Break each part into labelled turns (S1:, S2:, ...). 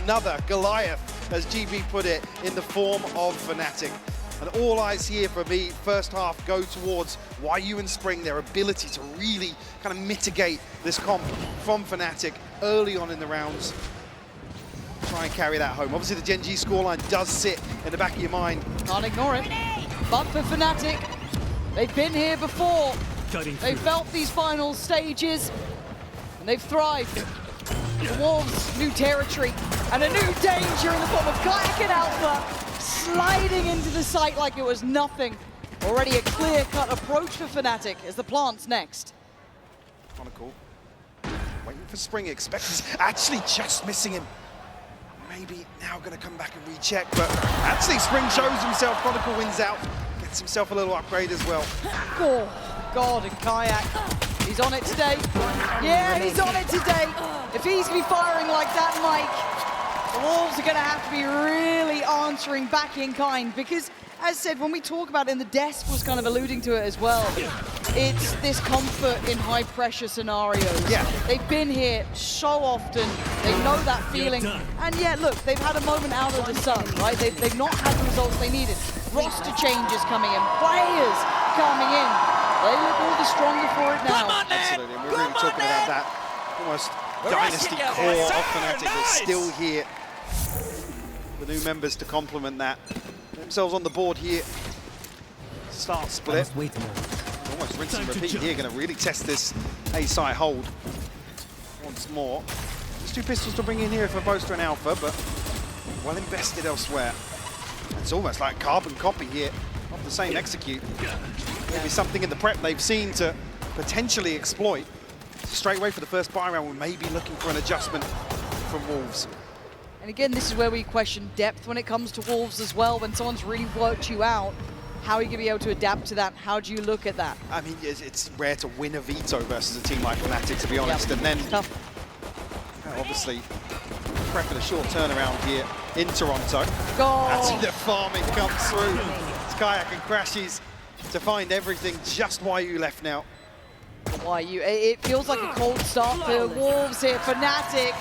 S1: another Goliath, as GB put it, in the form of Fnatic. And all eyes here for me, first half, go towards YU and Spring, their ability to really kind of mitigate this comp from Fnatic early on in the rounds. Try and carry that home. Obviously the Gen G scoreline does sit in the back of your mind.
S2: Can't ignore it. But for Fnatic, they've been here before. They've felt these final stages, and they've thrived. The Wolves, new territory, and a new danger in the form of Kayak and Alpha, sliding into the site like it was nothing. Already a clear-cut approach for Fnatic as the plant's next.
S1: Chronicle, waiting for Spring, expects, actually just missing him. Maybe now going to come back and recheck, but actually Spring shows himself. Chronicle wins out, gets himself a little upgrade as well.
S2: Oh, God, and Kayak, he's on it today. Yeah, he's on it today. If he's going to be firing like that, Mike, the Wolves are going to have to be really answering back in kind, because, as said, when we talk about it, and the desk was kind of alluding to it as well, it's this comfort in high-pressure scenarios.
S1: Yeah.
S2: They've been here so often, they know that feeling, and yeah, look, they've had a moment out of the sun, right? They've not had the results they needed. Roster changes coming in, players coming in. They look all the stronger for it now.
S1: Absolutely, and we're really talking about that almost dynasty core of Fnatic that's still here. The new members to complement that. Get themselves on the board here. Start split. Almost rinse and repeat here, going to really test this A-site hold once more. There's two pistols to bring in here for Boaster and Alpha, but well invested elsewhere. It's almost like carbon copy here of the same execute. Maybe something in the prep they've seen to potentially exploit. Straight away for the first buy round, we may be looking for an adjustment from Wolves.
S2: And again, this is where we question depth when it comes to Wolves as well. When someone's really worked you out, how are you going to be able to adapt to that? How do you look at that?
S1: I mean, it's rare to win a veto versus a team like Fnatic, to be honest. And then, obviously, prepping a short turnaround here in Toronto. That's the farming comes through. Kayak and Crashes to find everything. Just YU left now.
S2: YU, it feels like a cold start for Wolves here. Fnatic,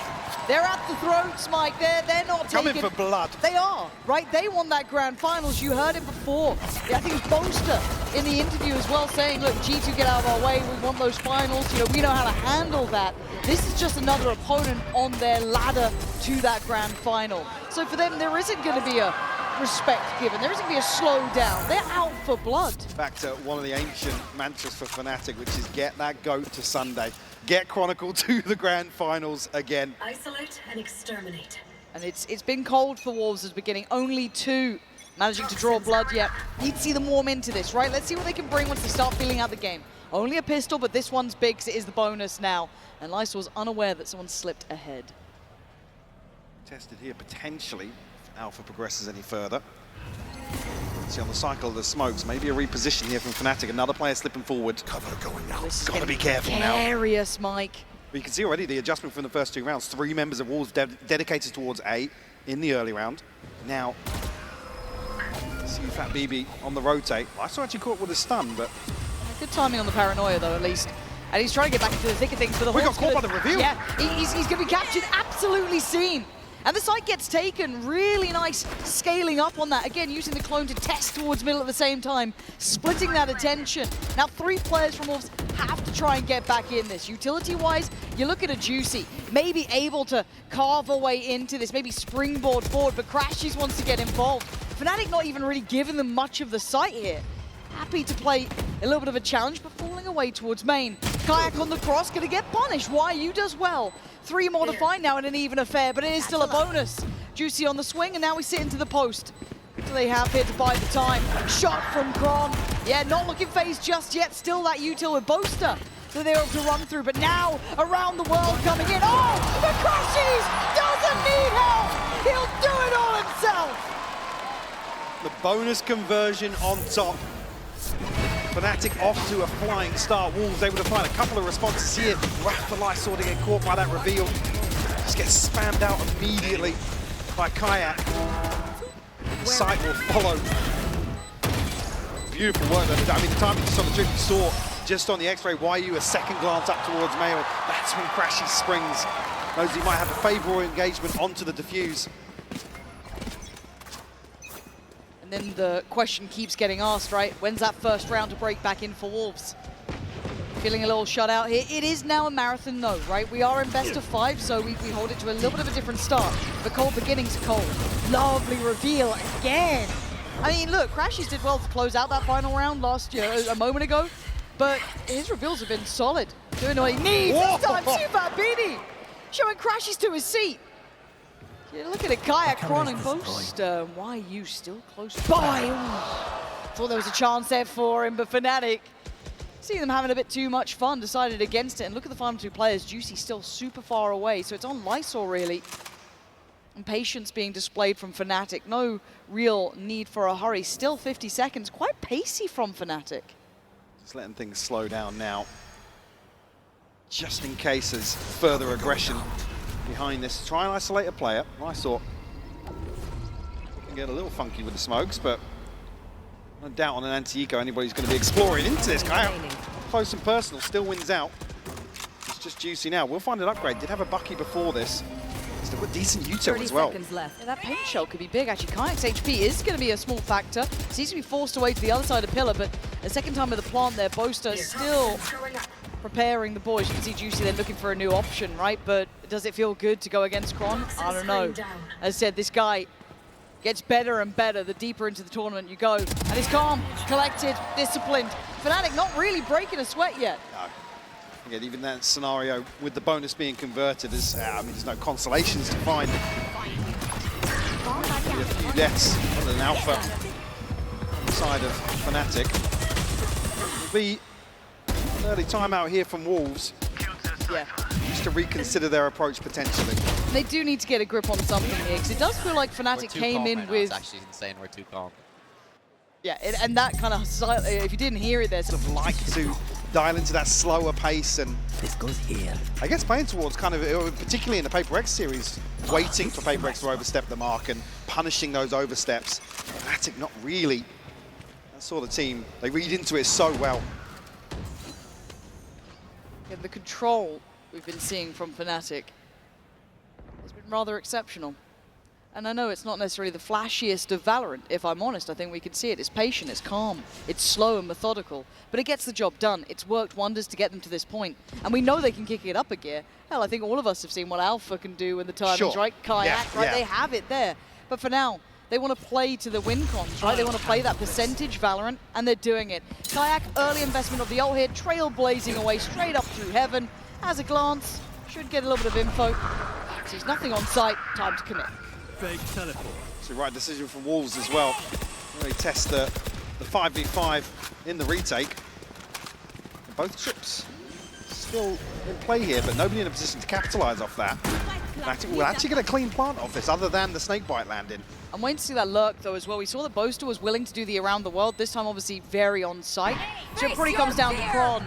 S2: they're at the throats, Mike. They're not
S1: coming
S2: taking...
S1: for blood.
S2: They are, right? They won that grand finals. You heard it before. Yeah, I think it was Boaster in the interview as well saying, look, G2, get out of our way. We want those finals. You know, we know how to handle that. This is just another opponent on their ladder to that grand final. So for them, there isn't going to be a respect given. There isn't going to be a slowdown. They're out for blood.
S1: Back to one of the ancient mantras for Fnatic, which is get that GOAT to Sunday. Get Chronicle to the grand finals again.
S3: Isolate and exterminate.
S2: And it's been cold for Wolves at the beginning. Only two managing to draw blood yet. Need to see them warm into this, right? Let's see what they can bring once they start feeling out the game. Only a pistol, but this one's big because it is the bonus now. And Lysol's unaware that someone slipped ahead.
S1: Tested here potentially. Alpha progresses any further. See on the cycle of the smokes, maybe a reposition here from Fnatic. Another player slipping forward. Cover going out. Got to be careful now.
S2: Curious, Mike.
S1: But you can see already the adjustment from the first two rounds. 3 members of Wolves dedicated towards A in the early round. Now, see Fat BB on the rotate. I saw actually caught with a stun, but
S2: good timing on the paranoia though, at least. And he's trying to get back into the thick of things. But the
S1: we got caught by the reveal.
S2: Yeah, he's going to be captured, absolutely seen. And the site gets taken, really nice scaling up on that. Again, using the clone to test towards middle at the same time, splitting that attention. Now 3 players from Wolves have to try and get back in this. Utility-wise, you look at a Juicy, maybe able to carve a way into this, maybe springboard forward, but Crashes wants to get involved. Fnatic not even really giving them much of the site here. Happy to play a little bit of a challenge, but falling away towards main. Kayak on the cross, gonna get punished. YU does well. 3 more to find now in an even affair, but it is still a bonus. Juicy on the swing, and now we sit into the post. What do they have here to buy the time? Shot from Kron. Yeah, not looking phased just yet. Still that util with Boaster. So they're able to run through, but now around the world coming in. Oh, the Crashes doesn't need help. He'll do it all himself.
S1: the bonus conversion on top. Fnatic off to a flying start. Wolves able to find a couple of responses here. Raph the Lysol to get caught by that reveal. Just gets spammed out immediately by Kayak. The site will follow. Beautiful work though. I mean, the timing just on the trick saw just on the X-ray. YU a second glance up towards Mail. That's when Crashy springs Knows he might have a favourable engagement onto the defuse.
S2: And then the question keeps getting asked, right? When's that first round to break back in for Wolves? Feeling a little shut out here. It is now a marathon though, right? We are in best of 5, so we hold it to a little bit of a different start. The cold beginnings are cold. Lovely reveal again. I mean, look, Crashies did well to close out that final round last year, a moment ago, but his reveals have been solid. Doing what he needs. This time, Subabini showing Crashies to his seat. Yeah, look at it, Kayak, Kron, and Ghost. Why are you still close by? Ooh. Thought there was a chance there for him, but Fnatic, seeing them having a bit too much fun, decided against it. And look at the final 2 players. Juicy still super far away, so it's on Lysol really. And patience being displayed from Fnatic. No real need for a hurry. Still 50 seconds. Quite pacey from Fnatic.
S1: Just letting things slow down now. Just in case there's further aggression behind this. Try and isolate a player. Lysol can get a little funky with the smokes, but no doubt on an anti-eco anybody's going to be exploring into this guy. Close and personal, still wins out. It's just Juicy now. We'll find an upgrade. Did have a Bucky before this. Still got decent Uto as well.
S2: Yeah, that paint shell could be big actually. Kayak's HP is going to be a small factor. Seems to be forced away to the other side of Pillar, but a second time with the plant there, Boaster still preparing the boys. You can see Juicy then looking for a new option, right? But does it feel good to go against Kron? I don't know. As I said, this guy gets better and better the deeper into the tournament you go. And he's calm, collected, disciplined. Fnatic not really breaking a sweat yet.
S1: No. Again, even that scenario with the bonus being converted is, I mean, there's no consolations to find. Maybe a few deaths on an alpha on the side of Fnatic. Will be an early timeout here from Wolves.
S2: Yeah.
S1: Just to reconsider their approach potentially.
S2: They do need to get a grip on something here, because it does feel like Fnatic came in with...
S4: It's actually insane, we're too calm.
S2: Yeah, and that kind of, if you didn't hear it, there's
S1: sort of like to dial into that slower pace, and
S5: this goes here.
S1: I guess playing towards kind of, particularly in the Paper X series, waiting for Paper X to overstep the mark and punishing those oversteps. Fnatic not really that sort of team. They read into it so well.
S2: Yeah, the control we've been seeing from Fnatic has been rather exceptional. And I know it's not necessarily the flashiest of Valorant, if I'm honest. I think we can see it. It's patient, it's calm, it's slow and methodical, but it gets the job done. It's worked wonders to get them to this point. And we know they can kick it up a gear. Hell, I think all of us have seen what Alpha can do in the timings, right? Kayak, right? They have it there. But for now, they want to play to the win cons, right? They want to play that percentage Valorant, and they're doing it. Kayak, early investment of the ult here, trailblazing away straight up through heaven. As a glance, should get a little bit of info. Sees nothing on sight, time to commit.
S5: Fake teleport.
S1: It's the right decision from Wolves as well. They test the 5v5 in the retake. And both trips still in play here, but nobody in a position to capitalize off that. We'll actually get a clean plant off this, other than the snakebite landing.
S2: I'm waiting to see that lurk though as well. We saw that Boaster was willing to do the around the world, this time obviously very on site. So it probably comes down to Kron.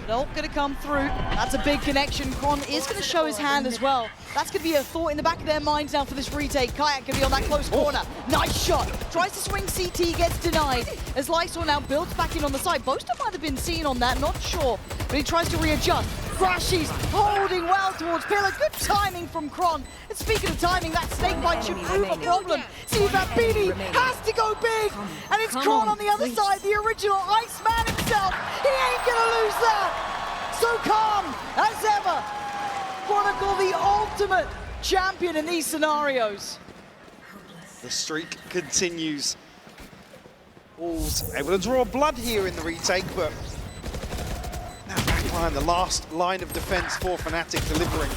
S2: Nope, gonna come through. That's a big connection. Kron is gonna show his hand as well. That's gonna be a thought in the back of their minds now for this retake. Kayak gonna be on that close corner. Nice shot. Tries to swing CT, gets denied. As Lysol now builds back in on the side. Boaster might have been seen on that, not sure. But he tries to readjust. Crashies holding well towards Pillar. Good timing from Kron. And speaking of timing, that snakebite should prove a problem. See that Beanie has to go big. And it's Kron on the other side, the original Iceman himself. He ain't gonna lose that. So calm as ever. Chronicle, the ultimate champion in these scenarios.
S1: The streak continues. Wolves able to draw blood here in the retake, but now backline, the last line of defense for Fnatic delivering.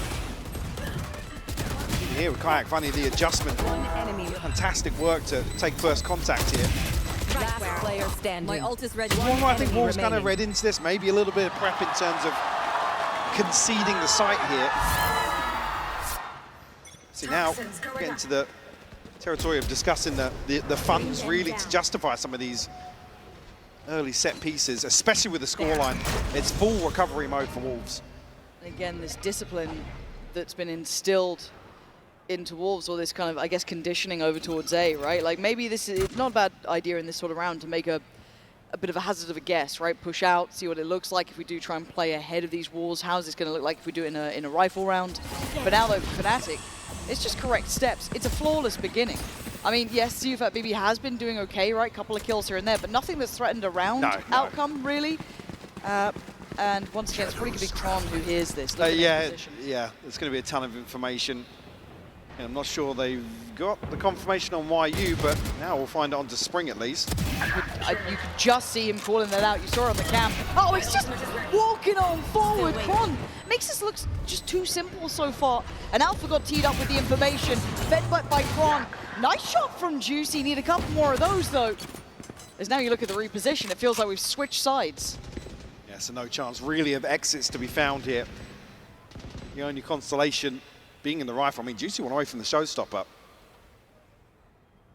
S1: Here with Kayak finding the adjustment. Fantastic work to take first contact here.
S6: Last player standing. My ult is ready.
S1: One I think Wolves kind of read into this, maybe a little bit of prep in terms of conceding the site here. See now, getting to the territory of discussing the funds really to justify some of these early set pieces, especially with the scoreline. It's full recovery mode for Wolves.
S2: And again, this discipline that's been instilled into Wolves, or this kind of, I guess, conditioning over towards A, right? Like maybe this is not a bad idea in this sort of round to make a a bit of a hazard of a guess, right? Push out, see what it looks like if we do try and play ahead of these walls. How's this going to look like if we do it in a rifle round? But now though, Fnatic, it's just correct steps. It's a flawless beginning. I mean, yes, CFAT BB has been doing okay, right? Couple of kills here and there, but nothing that's threatened a round outcome, really. And once again, it's probably going to be Kron who hears this.
S1: Yeah, there's going to be a ton of information. And I'm not sure they've got the confirmation on YU, but now we'll find it on to Spring at least.
S2: You could just see him calling that out. You saw it on the cam. Oh, he's just walking on forward. Kron makes this look just too simple so far. And Alpha got teed up with the information. Fed by Kron. Nice shot from Juicy. Need a couple more of those, though. As now you look at the reposition, it feels like we've switched sides.
S1: Yeah, so no chance really of exits to be found here. The only consolation being in the rifle. I mean, Juicy went away from the showstopper.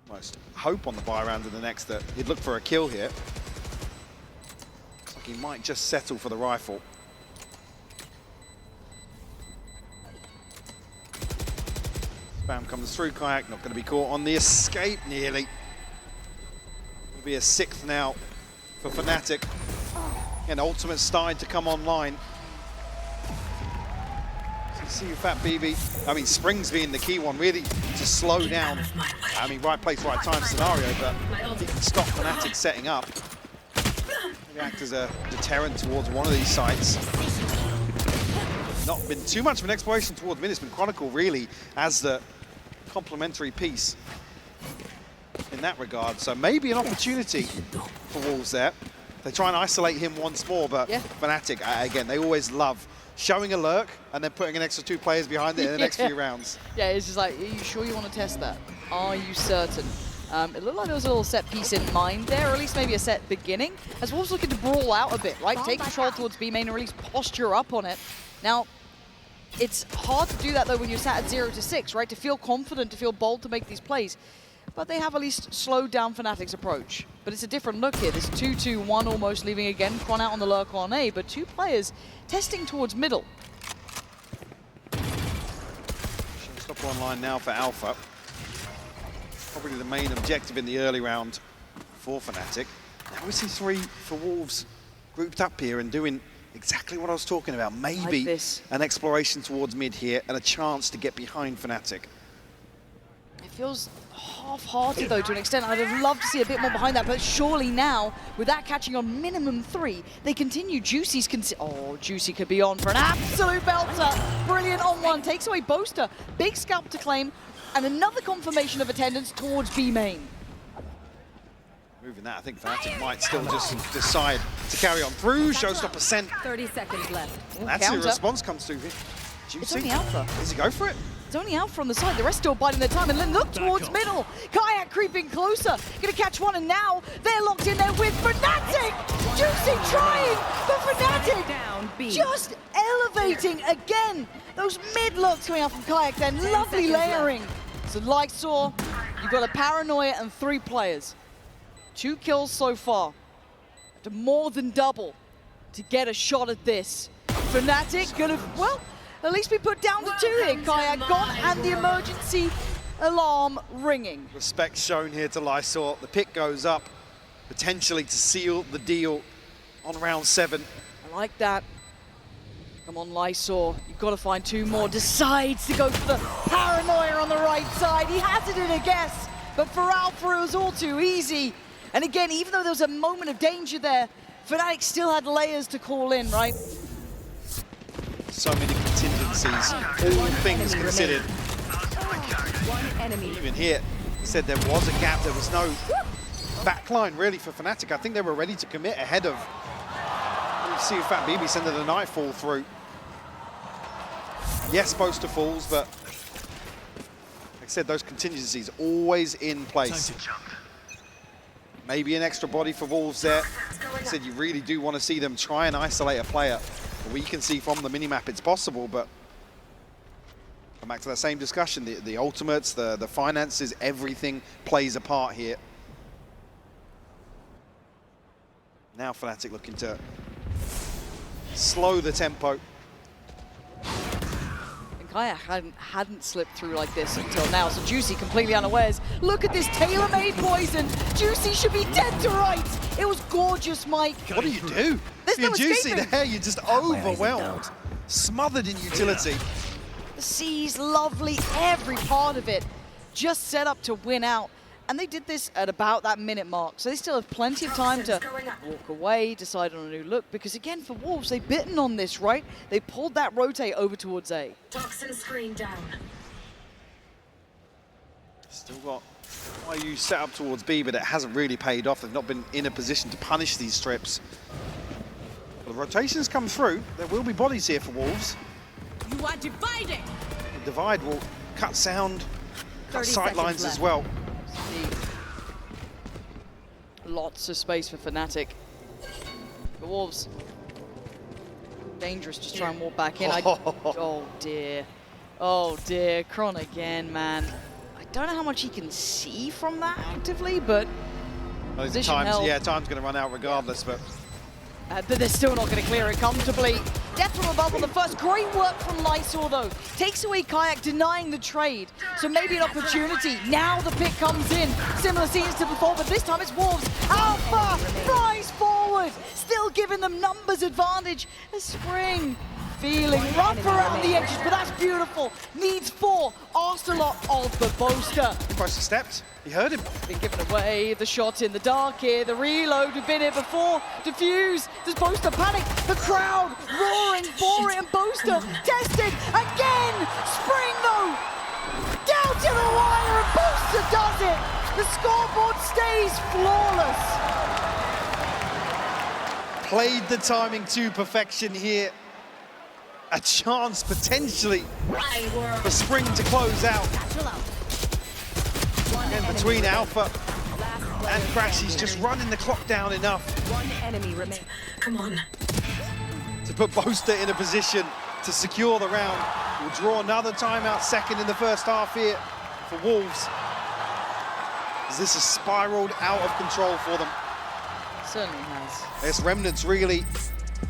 S1: Almost hope on the buy round in the next that he'd look for a kill here. Looks like he might just settle for the rifle. Spam comes through, Kayak not going to be caught on the escape nearly. Will be a 6th now for Fnatic. And ultimate starting to come online. See Fat BB, I mean, Spring's being the key one, really, to slow down. I mean, right place, right time scenario, but he can stop Fnatic setting up. Maybe act as a deterrent towards one of these sites. Not been too much of an exploration towards mid. It's been Chronicle, really, as the complementary piece in that regard. So maybe an opportunity for Wolves there. They try and isolate him once more, but Fnatic, again, they always love showing a lurk and then putting an extra 2 players behind it in the next few rounds.
S2: Yeah, it's just like, are you sure you want to test that? Are you certain? It looked like there was a little set piece in mind there, or at least maybe a set beginning. As Wolves looking to brawl out a bit, right? Take control towards B main, or at least posture up on it. Now, it's hard to do that though when you're sat at 0 to 6, right? To feel confident, to feel bold to make these plays. But they have at least slowed down Fnatic's approach. But it's a different look here. There's 2-2-1 almost, leaving again Kron out on the lurk on A, but 2 players testing towards middle.
S1: Stop online now for Alpha. Probably the main objective in the early round for Fnatic. Now we see 3 for Wolves grouped up here and doing exactly what I was talking about. Maybe
S2: like
S1: an exploration towards mid here and a chance to get behind Fnatic.
S2: It feels half-hearted though to an extent. I'd have loved to see a bit more behind that, but surely now, with that catching on minimum 3, they continue. Juicy's Juicy could be on for an absolute belter. Brilliant on one, takes away Boaster. Big scalp to claim, and another confirmation of attendance towards B main.
S1: Moving that, I think Fnatic might still just decide to carry on through. Showstopper sent.
S6: 30 seconds left.
S1: That's
S2: counter.
S1: the response comes through here. Juicy.
S2: It's only Alpha.
S1: Does he go for it?
S2: It's only Alpha on the side. The rest still biding their time. And then look towards middle. Kayak creeping closer. Gonna catch one, and now they're locked in there with Fnatic. Juicy trying, but Fnatic
S6: Down B.
S2: just elevating again. Those mid looks coming out from Kayak then. Lovely layering. So Lysor, you've got a Paranoia and 3 players. 2 kills so far. To more than double to get a shot at this. Fnatic gonna, well, at least be put down to 2 here. Kayak gone and the emergency alarm ringing.
S1: Respect shown here to Lysor. The pick goes up, potentially to seal the deal on round 7.
S2: I like that. Come on, Lysor. You've got to find 2 more. Decides to go for the Paranoia on the right side. He hazarded a guess, but for Alpha it was all too easy. And again, even though there was a moment of danger there, Fnatic still had layers to call in, right?
S1: So many contingencies, all things considered.
S6: One enemy.
S1: Even here, he said there was a gap, there was no backline really for Fnatic. I think they were ready to commit ahead of, you see Fat BB sending the nightfall through. Yes, Boaster falls, but like I said, those contingencies always in place. Maybe an extra body for Wolves there. Like I said, you really do want to see them try and isolate a player. We can see from the minimap it's possible, but come back to that same discussion. The ultimates, the finances, everything plays a part here. Now Fnatic looking to slow the tempo.
S2: And Kaya hadn't slipped through like this until now, so Juicy completely unawares. Look at this tailor-made poison. Juicy should be dead to rights. It was gorgeous, Mike.
S1: What do you do?
S2: There's
S1: You're
S2: no
S1: Juicy
S2: escaping.
S1: there, you're just overwhelmed. Smothered in utility.
S2: The C's lovely, every part of it. Just set up to win out. And they did this at about that minute mark, so they still have plenty of time to walk away, decide on a new look, because again, for Wolves, they've bitten on this, right? They pulled that rotate over towards A.
S3: Toxin screen down.
S1: Still got YU set up towards B, but it hasn't really paid off. They've not been in a position to punish these strips. But the rotations come through. There will be bodies here for Wolves.
S6: You are divided.
S1: The divide will cut sound, cut
S6: 30
S1: sight lines
S6: seconds
S1: as well.
S2: Lots of space for Fnatic. The Wolves, dangerous, just try and walk back in. Oh dear. Oh dear, Kron again, man. I don't know how much he can see from that actively, but position held.
S1: Yeah, time's going to run out regardless, but
S2: they're still not going to clear it comfortably. Death from above on the first. Great work from Lysor, though. Takes away Kayak, denying the trade. So maybe an opportunity. Now the pick comes in. Similar scenes to before, but this time it's Wolves. Alpha flies forward. Still giving them numbers advantage. A Spring feeling rough around the edges, but that's beautiful. Needs 4. Asked a lot of the Boaster.
S1: Boaster stepped. He heard him.
S2: Been given away, the shot in the dark here, the reload, we've been here before, Diffuse, does Boaster panic? The crowd roaring for it, and Boaster tested again! Spring though, down to the wire, and Boaster does it! The scoreboard stays flawless.
S1: Played the timing to perfection here. A chance potentially for Spring to close out. And between Alpha and Crash, he's just running the clock down enough.
S6: One enemy remains.
S3: Come on.
S1: To put Boaster in a position to secure the round. We'll draw another timeout second in the first half here for Wolves. As this has spiraled out of control for them.
S2: Certainly has.
S1: There's remnants really.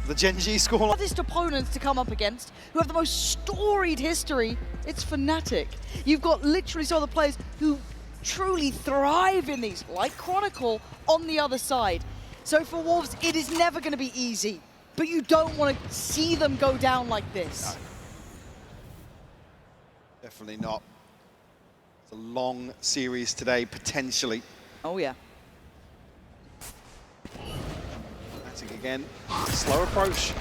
S1: The Gen G score.
S2: Hardest opponents to come up against, who have the most storied history, it's Fnatic. You've got literally some of the players who truly thrive in these, like Chronicle, on the other side. So for Wolves, it is never going to be easy, but you don't want to see them go down like this.
S1: No. Definitely not. It's a long series today, potentially.
S2: Oh yeah.
S1: Fnatic again, slow approach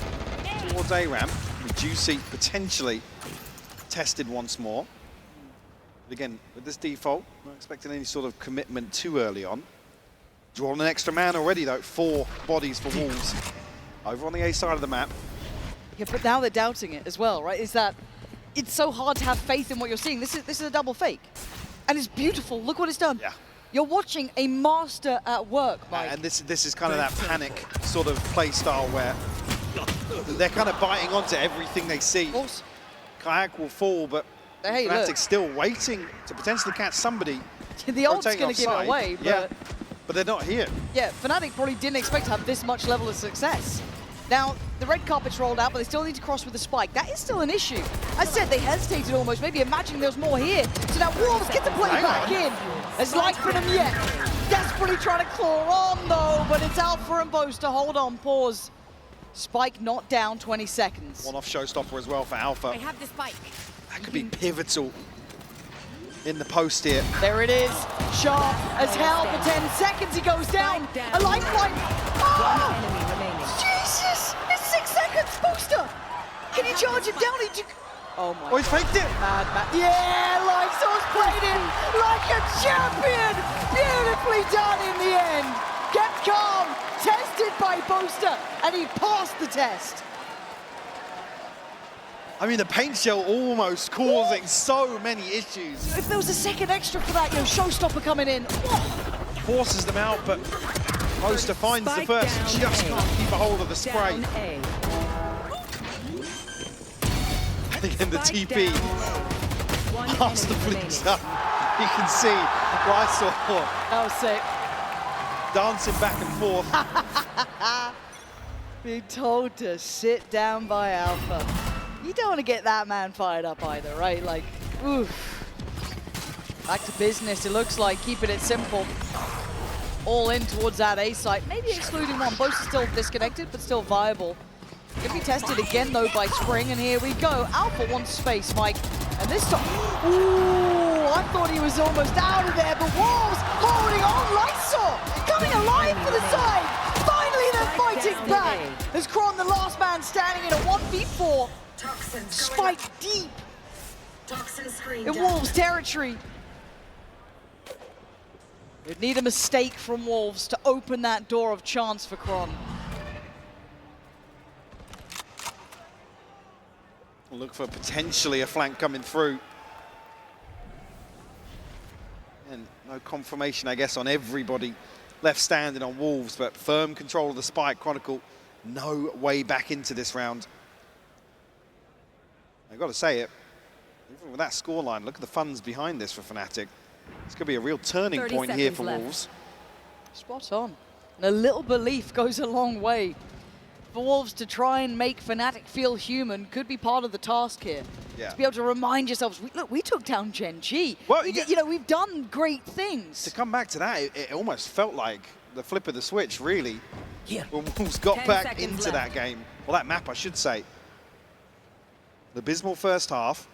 S1: towards A-Ramp. Juicy potentially tested once more. But again, with this default, not expecting any sort of commitment too early on. Drawn an extra man already though, 4 bodies for Wolves. Over on the A side of the map.
S2: Yeah, but now they're doubting it as well, right? Is that it's so hard to have faith in what you're seeing. This is a double fake. And it's beautiful. Look what it's done.
S1: Yeah.
S2: You're watching a master at work, Mike.
S1: And this is kind of that panic sort of play style where they're kind of biting onto everything they see.
S2: Of course.
S1: Kayak will fall, but
S2: Hey,
S1: Fnatic's
S2: look.
S1: still waiting to potentially catch somebody.
S2: The ult's
S1: rotating
S2: going to give it
S1: offside.
S2: away, but
S1: Yeah, but they're not here.
S2: yeah, Fnatic probably didn't expect to have this much level of success. Now, the red carpet's rolled out, but they still need to cross with the spike. That is still an issue. I said they hesitated almost, maybe imagining there was more here. So now Wolves get to play
S1: Hang
S2: back
S1: on.
S2: in. There's light for them yet. Desperately trying to claw on, though, but it's Alpha and Boaster. Hold on, pause. Spike not down, 20 seconds.
S1: One off showstopper as well for Alpha.
S6: I have the spike.
S1: That could be pivotal in the post here.
S2: There it is. Sharp as hell for 10 seconds. He goes down. A lifeline.
S6: One
S2: Oh!
S6: enemy remaining.
S2: Jesus! It's 6 seconds, Boaster! Can you charge him down? Oh my
S1: Oh, he's faked it!
S2: God, man. Yeah, Lysol's played it like a champion! Beautifully done in the end. Kept calm, tested by Boaster, and he passed the test.
S1: I mean, the paint shell almost causing so many issues.
S2: If there was a second extra for that, showstopper coming in.
S1: Forces them out, but Boaster finds the
S6: Spike
S1: first,
S6: down
S1: just
S6: A.
S1: can't keep a hold of the spray.
S6: Down A.
S1: And again, the
S6: Spike
S1: TP
S6: down. One
S1: past the
S6: enemy
S1: flips
S6: remaining.
S1: up. You can see Lysol
S2: That was sick.
S1: dancing back and forth.
S2: Being told to sit down by Alpha. You don't want to get that man fired up either, right? Like, oof. Back to business, it looks like, keeping it simple. All in towards that A site, maybe excluding one. Both are still disconnected, but still viable. Gonna be tested again, though, by Spring, and here we go. Alpha wants space, Mike. And this time, ooh, I thought he was almost out of there, but Wolves holding on. Lysor coming alive for the side. Finally, they're fighting back. As Kron, the last man standing in a 1v4. Spike deep in Wolves territory. They'd need a mistake from Wolves to open that door of chance for Kron.
S1: We'll look for potentially a flank coming through. And no confirmation, I guess, on everybody left standing on Wolves, but firm control of the spike. Chronicle, no way back into this round. I've got to say it, even with that scoreline, look at the funds behind this for Fnatic. It's going to be a real turning point here for Wolves.
S2: Spot on. And a little belief goes a long way. For Wolves to try and make Fnatic feel human could be part of the task here.
S1: Yeah.
S2: To be able to remind yourselves, look, we took down Gen G. Well, you know, we've done great things.
S1: To come back to that, it almost felt like the flip of the switch, really.
S6: Here.
S1: When Wolves got back into that game. Well, that map, I should say. The abysmal first half.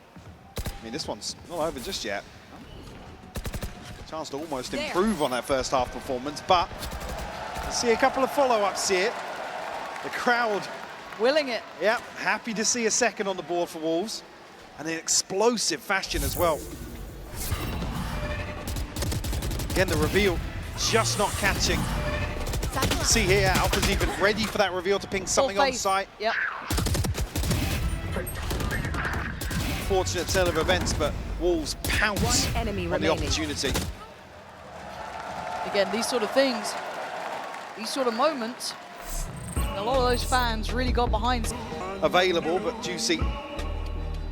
S1: I mean, this one's not over just yet. Chance to almost improve on that first half performance, but I see a couple of follow-ups here. The crowd
S2: willing it.
S1: Yep, happy to see a second on the board for Wolves. And in explosive fashion as well. Again, the reveal just not catching. See here, Alpha's even ready for that reveal to ping something on site.
S2: Yep.
S1: Fortunate turn of events, but Wolves pounce on the opportunity.
S2: Again, these sort of things, these sort of moments, a lot of those fans really got behind.
S1: Available, but Juicy.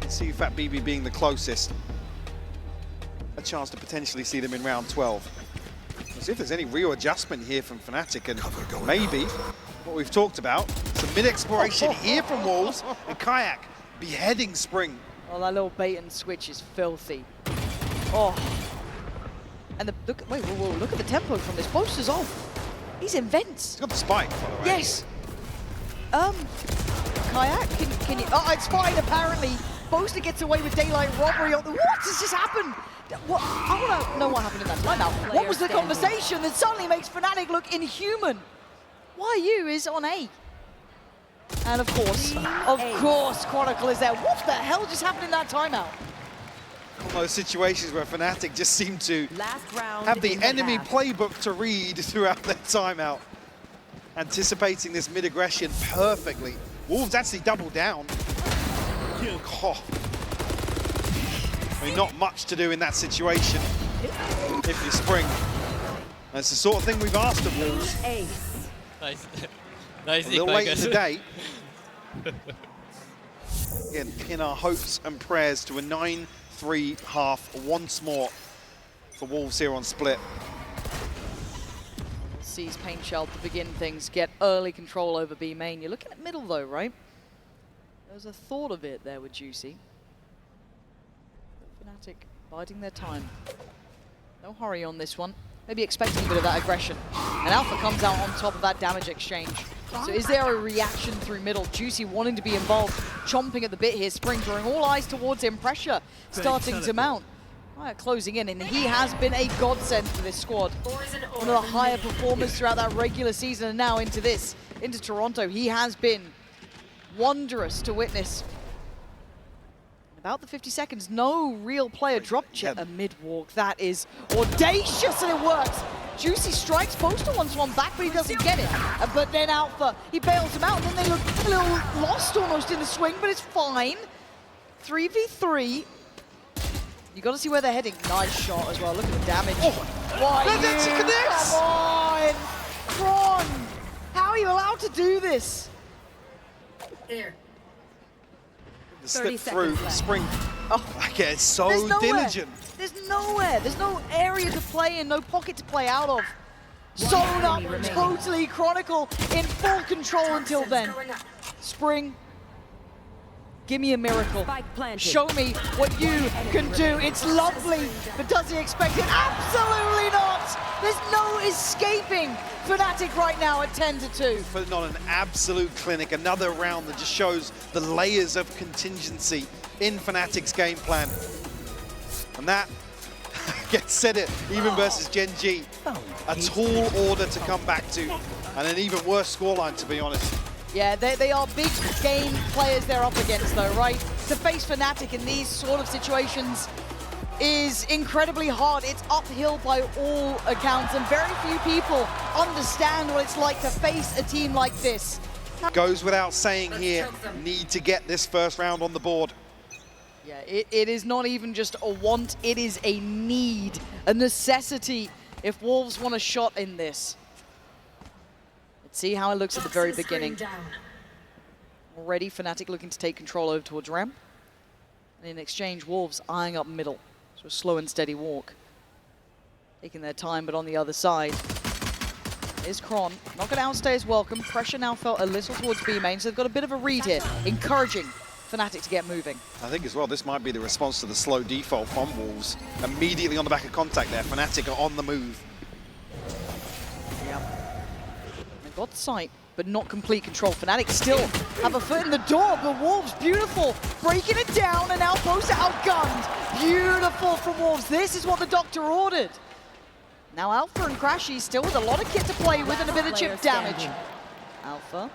S1: See Fat BB being the closest. A chance to potentially see them in round 12. Let's see if there's any real adjustment here from Fnatic, and maybe what we've talked about, some mid-exploration here from Wolves, and Kayak beheading Spring.
S2: Oh, that little bait and switch is filthy. Oh. And look at the tempo from this. Boaster's off. He's in vents.
S1: He's got the spike, by the way.
S2: Yes. Kayak, can you? Oh, it's fine, apparently. Boaster gets away with daylight robbery. What has just happened? What? I want to know what happened in that timeout. What was the conversation that suddenly makes Fnatic look inhuman? YU is on A. And of course, Chronicle is there. What the hell just happened in that timeout?
S1: One of those situations where Fnatic just seem to have the enemy playbook to read throughout their timeout. Anticipating this mid-aggression perfectly. Wolves actually double down. Oh. I mean, not much to do in that situation if you Spring. That's the sort of thing we've asked of Wolves.
S4: Nice.
S1: A little late in the day. Again, pin our hopes and prayers to a 9-3 half once more for Wolves here on Split.
S2: Sees Pain Shell to begin things, get early control over B main. You're looking at middle though, right? There's a thought of it there with Juicy. Fnatic biding their time. No hurry on this one. Maybe expecting a bit of that aggression. And Alpha comes out on top of that damage exchange. So is there a reaction through middle? Juicy wanting to be involved, chomping at the bit here. Spring drawing all eyes towards him. Pressure starting to mount. Right, closing in, and he has been a godsend for this squad. One of the higher performers throughout that regular season, and now into this, into Toronto. He has been wondrous to witness. About the 50 seconds, no real player dropped yet. A mid-walk, that is audacious, and it works. Juicy strikes, Boaster wants one back, but he doesn't get it. But then Alpha, he bails him out, and then they look a little lost almost in the swing, but it's fine. 3v3. You got to see where they're heading. Nice shot as well. Look at the damage. Why you? Come on, Kron! How are you allowed to do this?
S3: There.
S1: The slip through Spring. Okay, it's so diligent.
S2: There's nowhere. There's no area to play in, no pocket to play out of. Sewn up, totally Chronicle in full control until then. Spring Give me a miracle.
S6: Spike planted.
S2: Show me what you can do. It's lovely, but does he expect it? Absolutely not! There's no escaping Fnatic right now at 10-2.
S1: Putting on an absolute clinic, another round that just shows the layers of contingency in Fnatic's game plan. And that, gets said it, even versus Gen G, a tall order to come back to, and an even worse scoreline, to be honest.
S2: Yeah, they are big game players they're up against though, right? To face Fnatic in these sort of situations is incredibly hard. It's uphill by all accounts, and very few people understand what it's like to face a team like this.
S1: Goes without saying here, need to get this first round on the board.
S2: Yeah, it is not even just a want, it is a need, a necessity if Wolves want a shot in this. Let's see how it looks at the very beginning. Already Fnatic looking to take control over towards Ram. And in exchange, Wolves eyeing up middle. So a slow and steady walk. Taking their time, but on the other side is Kron. Not going to outstay his welcome. Pressure now felt a little towards B main, so they've got a bit of a read here, encouraging Fnatic to get moving.
S1: I think as well, this might be the response to the slow default from Wolves. Immediately on the back of contact there, Fnatic are on the move.
S2: Yep. They've got sight, but not complete control. Fnatic still have a foot in the door, but Wolves, beautiful, breaking it down, and Outpost outgunned. Beautiful from Wolves. This is what the doctor ordered. Now Alpha and Crashy still with a lot of kit to play with and a bit of chip damage. Alpha.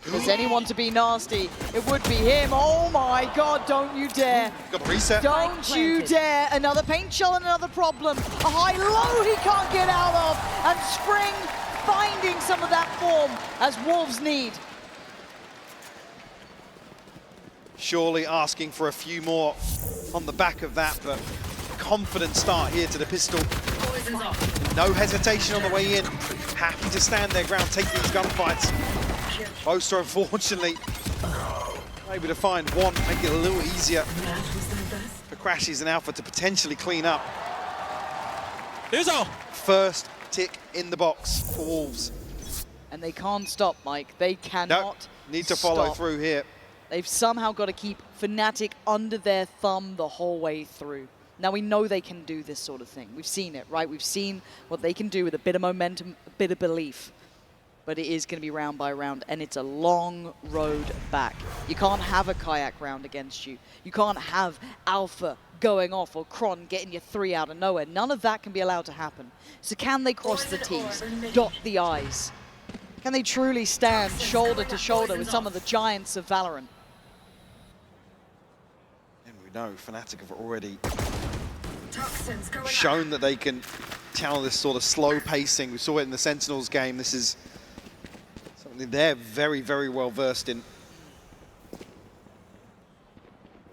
S2: If there's anyone to be nasty, it would be him. Oh my god, don't you dare.
S1: Got the reset.
S2: Don't you dare. Another paint shell and another problem. A high-low he can't get out of. And Spring finding some of that form as Wolves need.
S1: Surely asking for a few more on the back of that, but confident start here to the pistol. No hesitation on the way in. Happy to stand their ground, take these gunfights. Boaster, unfortunately, able to find one, make it a little easier for Crashies and Alpha to potentially clean up. First tick in the box for Wolves.
S2: And they can't stop, Mike. They cannot
S1: need to follow
S2: stop.
S1: through here.
S2: They've somehow got to keep Fnatic under their thumb the whole way through. Now, we know they can do this sort of thing. We've seen it, right? We've seen what they can do with a bit of momentum, a bit of belief. But it is going to be round by round, and it's a long road back. You can't have a kayak round against you. You can't have Alpha going off or Kron getting you 3 out of nowhere. None of that can be allowed to happen. So can they cross the T's, dot the I's? Can they truly stand shoulder to shoulder with some of the giants of Valorant?
S1: And we know Fnatic have already shown that they can channel this sort of slow pacing. We saw it in the Sentinels game. This is something they're very, very well versed in.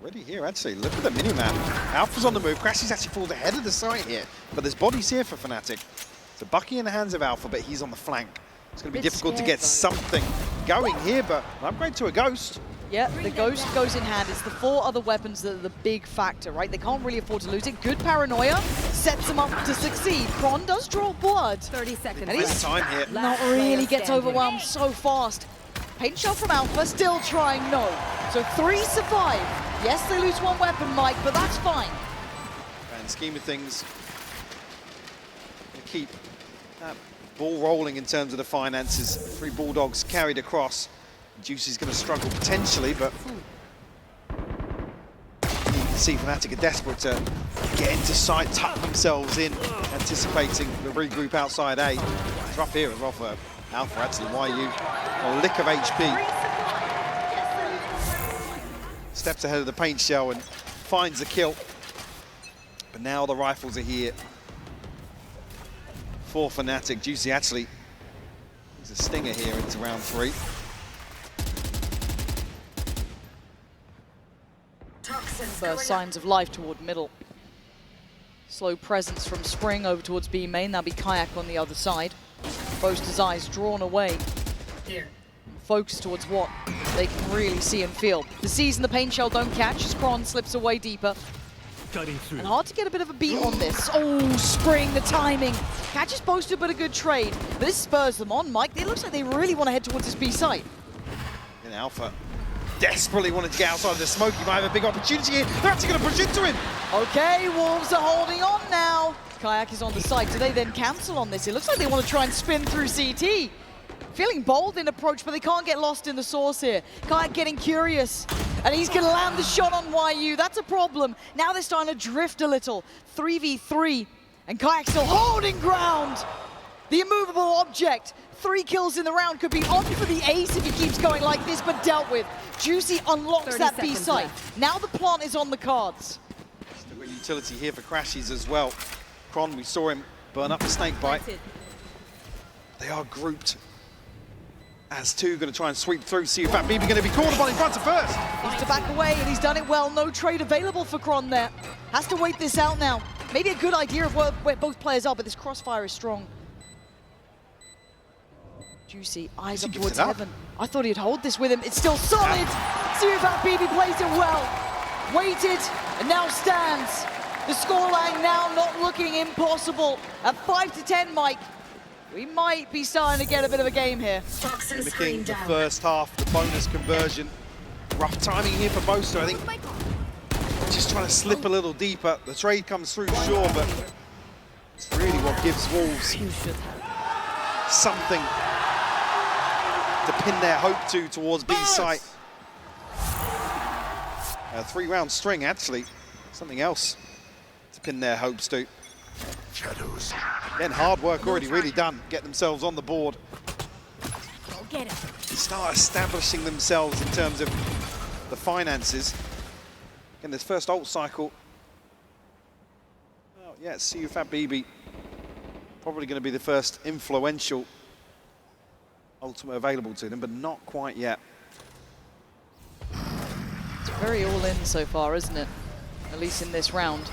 S1: Already here, actually. Look at the minimap. Alpha's on the move. Crashies actually falls ahead of the site here. But there's bodies here for Fnatic. So Bucky in the hands of Alpha, but he's on the flank. It's going to be difficult to get something going here, but an upgrade to a Ghost.
S2: Yeah, the Ghost goes in hand. It's the 4 other weapons that are the big factor, right? They can't really afford to lose it. Good paranoia sets them up to succeed. Kron does draw blood.
S6: 30 seconds.
S2: And he's
S1: time here.
S2: not really gets overwhelmed so fast. Paint shell from Alpha, still trying no. So 3 survive. Yes, they lose 1 weapon, Mike, but that's fine.
S1: And scheme of things, keep that ball rolling in terms of the finances. 3 Bulldogs carried across. Juicy's going to struggle potentially, but you can see Fnatic are desperate to get into sight, tuck themselves in, anticipating the regroup outside A. It's rough here as well for Alpha, actually. YU, a lick of HP. Steps ahead of the paint shell and finds the kill. But now the rifles are here for Fnatic. Juicy actually is a stinger here into round 3.
S2: First signs of life toward middle. Slow presence from Spring over towards B main. That'll be Kayak on the other side. Boaster's eyes drawn away. Focus towards what they can really see and feel. The C's and the paint shell don't catch as Kron slips away deeper.
S5: Cutting through.
S2: And hard to get a bit of a beat on this. Oh, Spring, the timing. Catches Boaster, but a good trade. But this spurs them on, Mike. It looks like they really want to head towards this B site.
S1: In And Alpha desperately wanted to get outside of the smoke. He might have a big opportunity here. They're actually going to push into him.
S2: Okay, Wolves are holding on now. Kayak is on the side. Do they then cancel on this? It looks like they want to try and spin through CT. Feeling bold in approach, but they can't get lost in the source here. Kayak getting curious, and he's going to land the shot on YU. That's a problem. Now they're starting to drift a little. 3v3, and Kayak still holding ground. The immovable object. 3 kills in the round, could be on for the ace if he keeps going like this, but dealt with. Juicy unlocks that B site. Now the plant is on the cards.
S1: Still got utility here for Crashies as well. Kron, we saw him burn up the snake bite. They are grouped as two, going to try and sweep through. See if that BB going to be called upon in front of first.
S2: He's to back away, and he's done it well. No trade available for Kron there. Has to wait this out now. Maybe a good idea of where both players are, but this crossfire is strong. Juicy, eyes up towards heaven. I thought he'd hold this with him. It's still solid. See if that BB plays it well. Waited, and now stands. The scoreline now not looking impossible. At 5-10, Mike, we might be starting to get a bit of a game here.
S1: Mimicking the first half, the bonus conversion. Rough timing here for Boaster, I think. Just trying to slip a little deeper. The trade comes through, sure, but it's really what gives Wolves something to pin their hope to towards B site. A 3-round string, actually. Something else to pin their hopes to.
S5: Shadows.
S1: Then hard work already really done. Get themselves on the board.
S6: Go get it.
S1: Start establishing themselves in terms of the finances. Again, this first ult cycle. Oh, yeah, CUFAT BB. Probably going to be the first influential ultimate available to them, but not quite yet.
S2: It's very all in so far, isn't it? At least in this round.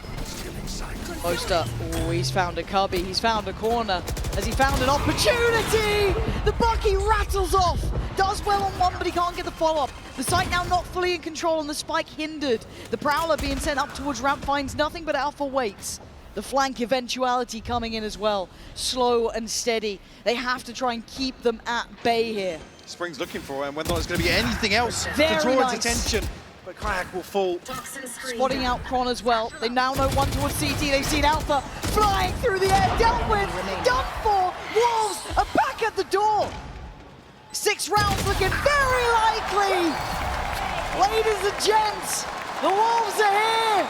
S2: Boaster, oh, he's found a cubby, he's found a corner. Has he found an opportunity? The Bucky rattles off. Does well on one, but he can't get the follow-up. The site now not fully in control and the spike hindered. The Prowler being sent up towards ramp finds nothing but Alpha waits. The flank eventuality coming in as well. Slow and steady. They have to try and keep them at bay here.
S1: Spring's looking for it, and whether there's going to be anything else
S2: Very
S1: to draw
S2: nice.
S1: its attention. But Kayak will fall.
S2: Spotting out Kron as well. They now know one towards CT. They've seen Alpha flying through the air. Dealt with, done for. Wolves are back at the door. 6 rounds looking very likely. Ladies and gents, the Wolves are here.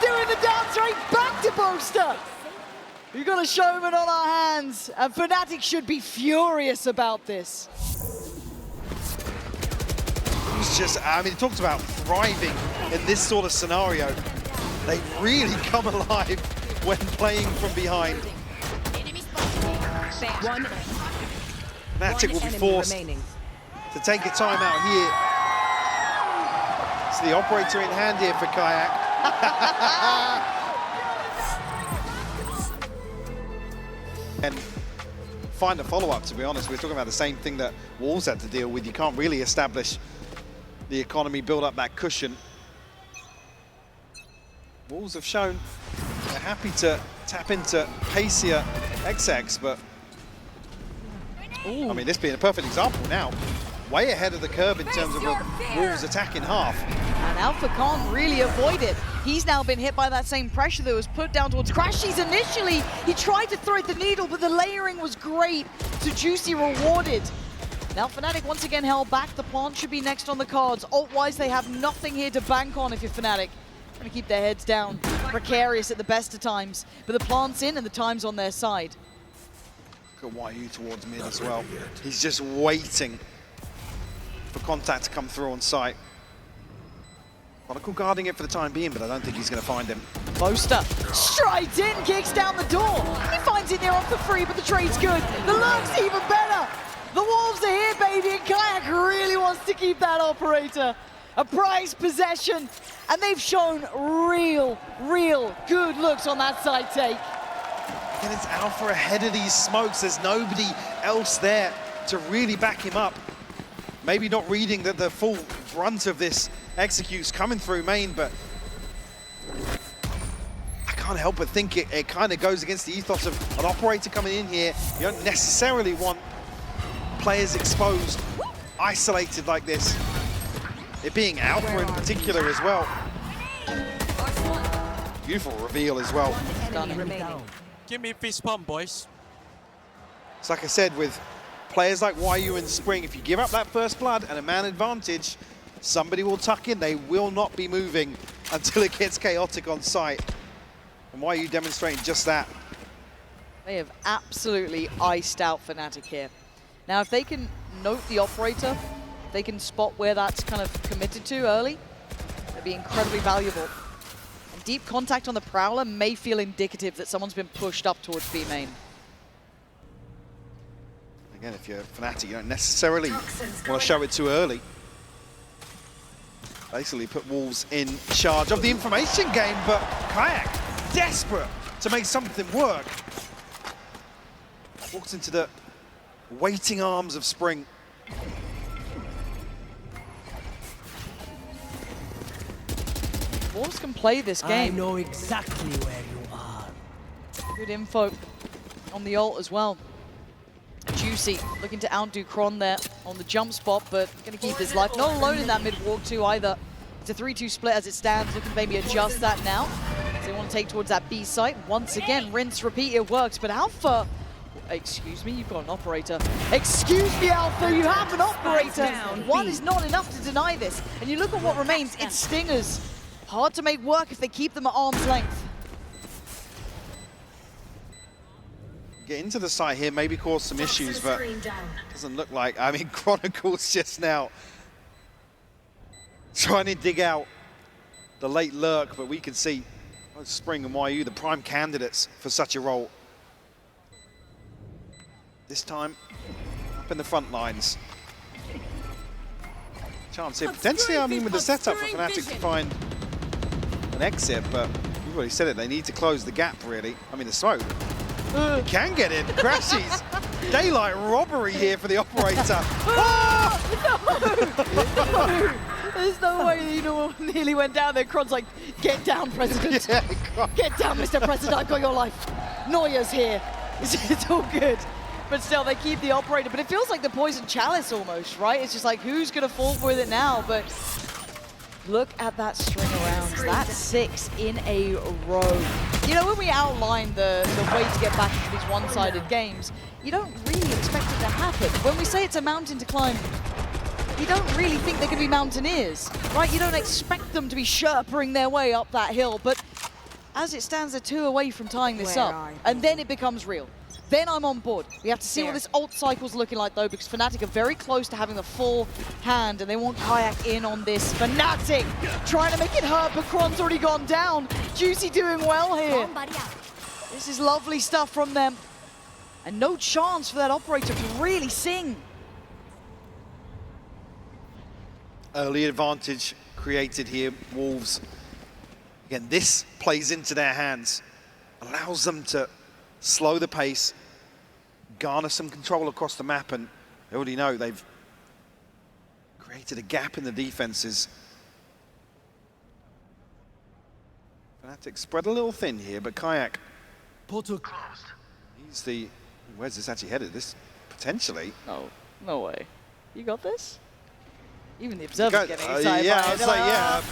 S2: Doing the dance right back to Boaster. We've got a showman on our hands, and Fnatic should be furious about this.
S1: It's just, I mean, he talked about thriving in this sort of scenario. They really come alive when playing from behind. Fnatic will be forced to take a timeout here. It's the operator in hand here for Kayak. And find a follow-up, to be honest. We're talking about the same thing that Wolves had to deal with. You can't really establish the economy, build up that cushion. Wolves have shown they're happy to tap into pacier XX, but I mean, this being a perfect example now. Way ahead of the curve in terms of Wolves' attack in half.
S2: And Alpha can't really avoid it. He's now been hit by that same pressure that was put down towards Crashies initially. He tried to thread the needle, but the layering was great. So Juicy rewarded. Now Fnatic once again held back. The plant should be next on the cards. Ult-wise, they have nothing here to bank on if you're Fnatic. Trying to keep their heads down. Precarious at the best of times. But the plant's in and the time's on their side.
S1: Look at YU towards mid as well. He's just waiting for contact to come through on site. Chronicle guarding it for the time being, but I don't think he's going to find him.
S2: Boaster strides in, kicks down the door. He finds it there on for free, but the trade's good. The lurk's even better. The Wolves are here, baby, and Kayak really wants to keep that operator. A prized possession, and they've shown real good looks on that side take.
S1: And it's Alpha ahead of these smokes. There's nobody else there to really back him up. Maybe not reading that the full brunt of this execute's coming through main, but I can't help but think it kind of goes against the ethos of an operator coming in here. You don't necessarily want players exposed, isolated like this. it being Alpha in particular as well. Beautiful reveal as well.
S4: Give me fist pump, boys.
S1: It's like I said, with players like YU in Spring, if you give up that first blood and a man advantage, somebody will tuck in. They will not be moving until it gets chaotic on site. And YU demonstrating just that.
S2: They have absolutely iced out Fnatic here. Now, if they can note the operator, they can spot where that's kind of committed to early, it'd be incredibly valuable. And deep contact on the Prowler may feel indicative that someone's been pushed up towards B main.
S1: Again, if you're Fnatic, you don't necessarily want to show it too early. Basically put Wolves in charge of the information game, but Kayak desperate to make something work. Walks into the waiting arms of Spring.
S2: Wolves can play this game.
S7: I know exactly where you are.
S2: Good info on the ult as well. Juicy looking to outdo Kron there on the jump spot, but going to keep his life. Not alone in that mid-walk too either. It's a 3-2 split as it stands. Looking to maybe adjust that now. So they want to take towards that B site. Once again, rinse, repeat, it works. But Alpha, excuse me, you've got an operator. Excuse me, Alpha, you have an operator. One is not enough to deny this. And you look at what remains, it's Stingers. Hard to make work if they keep them at arm's length.
S1: Get into the site here, maybe cause some issues, but doesn't look like. I mean, Chronicles just now trying to dig out the late lurk, but we can see Spring and YU, the prime candidates for such a role. This time, up in the front lines. Chance here, potentially, I mean, with the setup for Fnatic to find an exit, but we've already said it, they need to close the gap, really. I mean, the smoke. He can get in, crashes. Daylight robbery here for the operator.
S2: Oh! No! There's no way that you nearly went down there. Kron's like, get down, President.
S1: Yeah,
S2: get down, Mr. President, I've got your life. Neuer's here. It's all good. But still, they keep the operator. But it feels like the poison chalice almost, right? It's just like, who's going to fall with it now? But look at that string of rounds. That's 6 in a row. You know, when we outline the way to get back into these one-sided games, you don't really expect it to happen. When we say it's a mountain to climb, you don't really think they're going to be mountaineers, right? You don't expect them to be sherpering their way up that hill. But as it stands, they're 2 away from tying this up. And then it becomes real. Then I'm on board. We have to see what this ult cycle's looking like, though, because Fnatic are very close to having the full hand, and they want Kayak in on this. Fnatic trying to make it hurt, but Kron's already gone down. Juicy doing well here. This is lovely stuff from them. And no chance for that operator to really sing.
S1: Early advantage created here, Wolves. Again, this plays into their hands, allows them to slow the pace, garner some control across the map, and they already know they've created a gap in the defenses. Fnatic spread a little thin here, but Kayak,
S7: Portal closed.
S1: he's the, where's this actually headed? This potentially.
S2: Oh, no way. You got this? Even the observer's getting excited.
S1: Yeah,
S2: by
S1: I
S2: it.
S1: was like, yeah.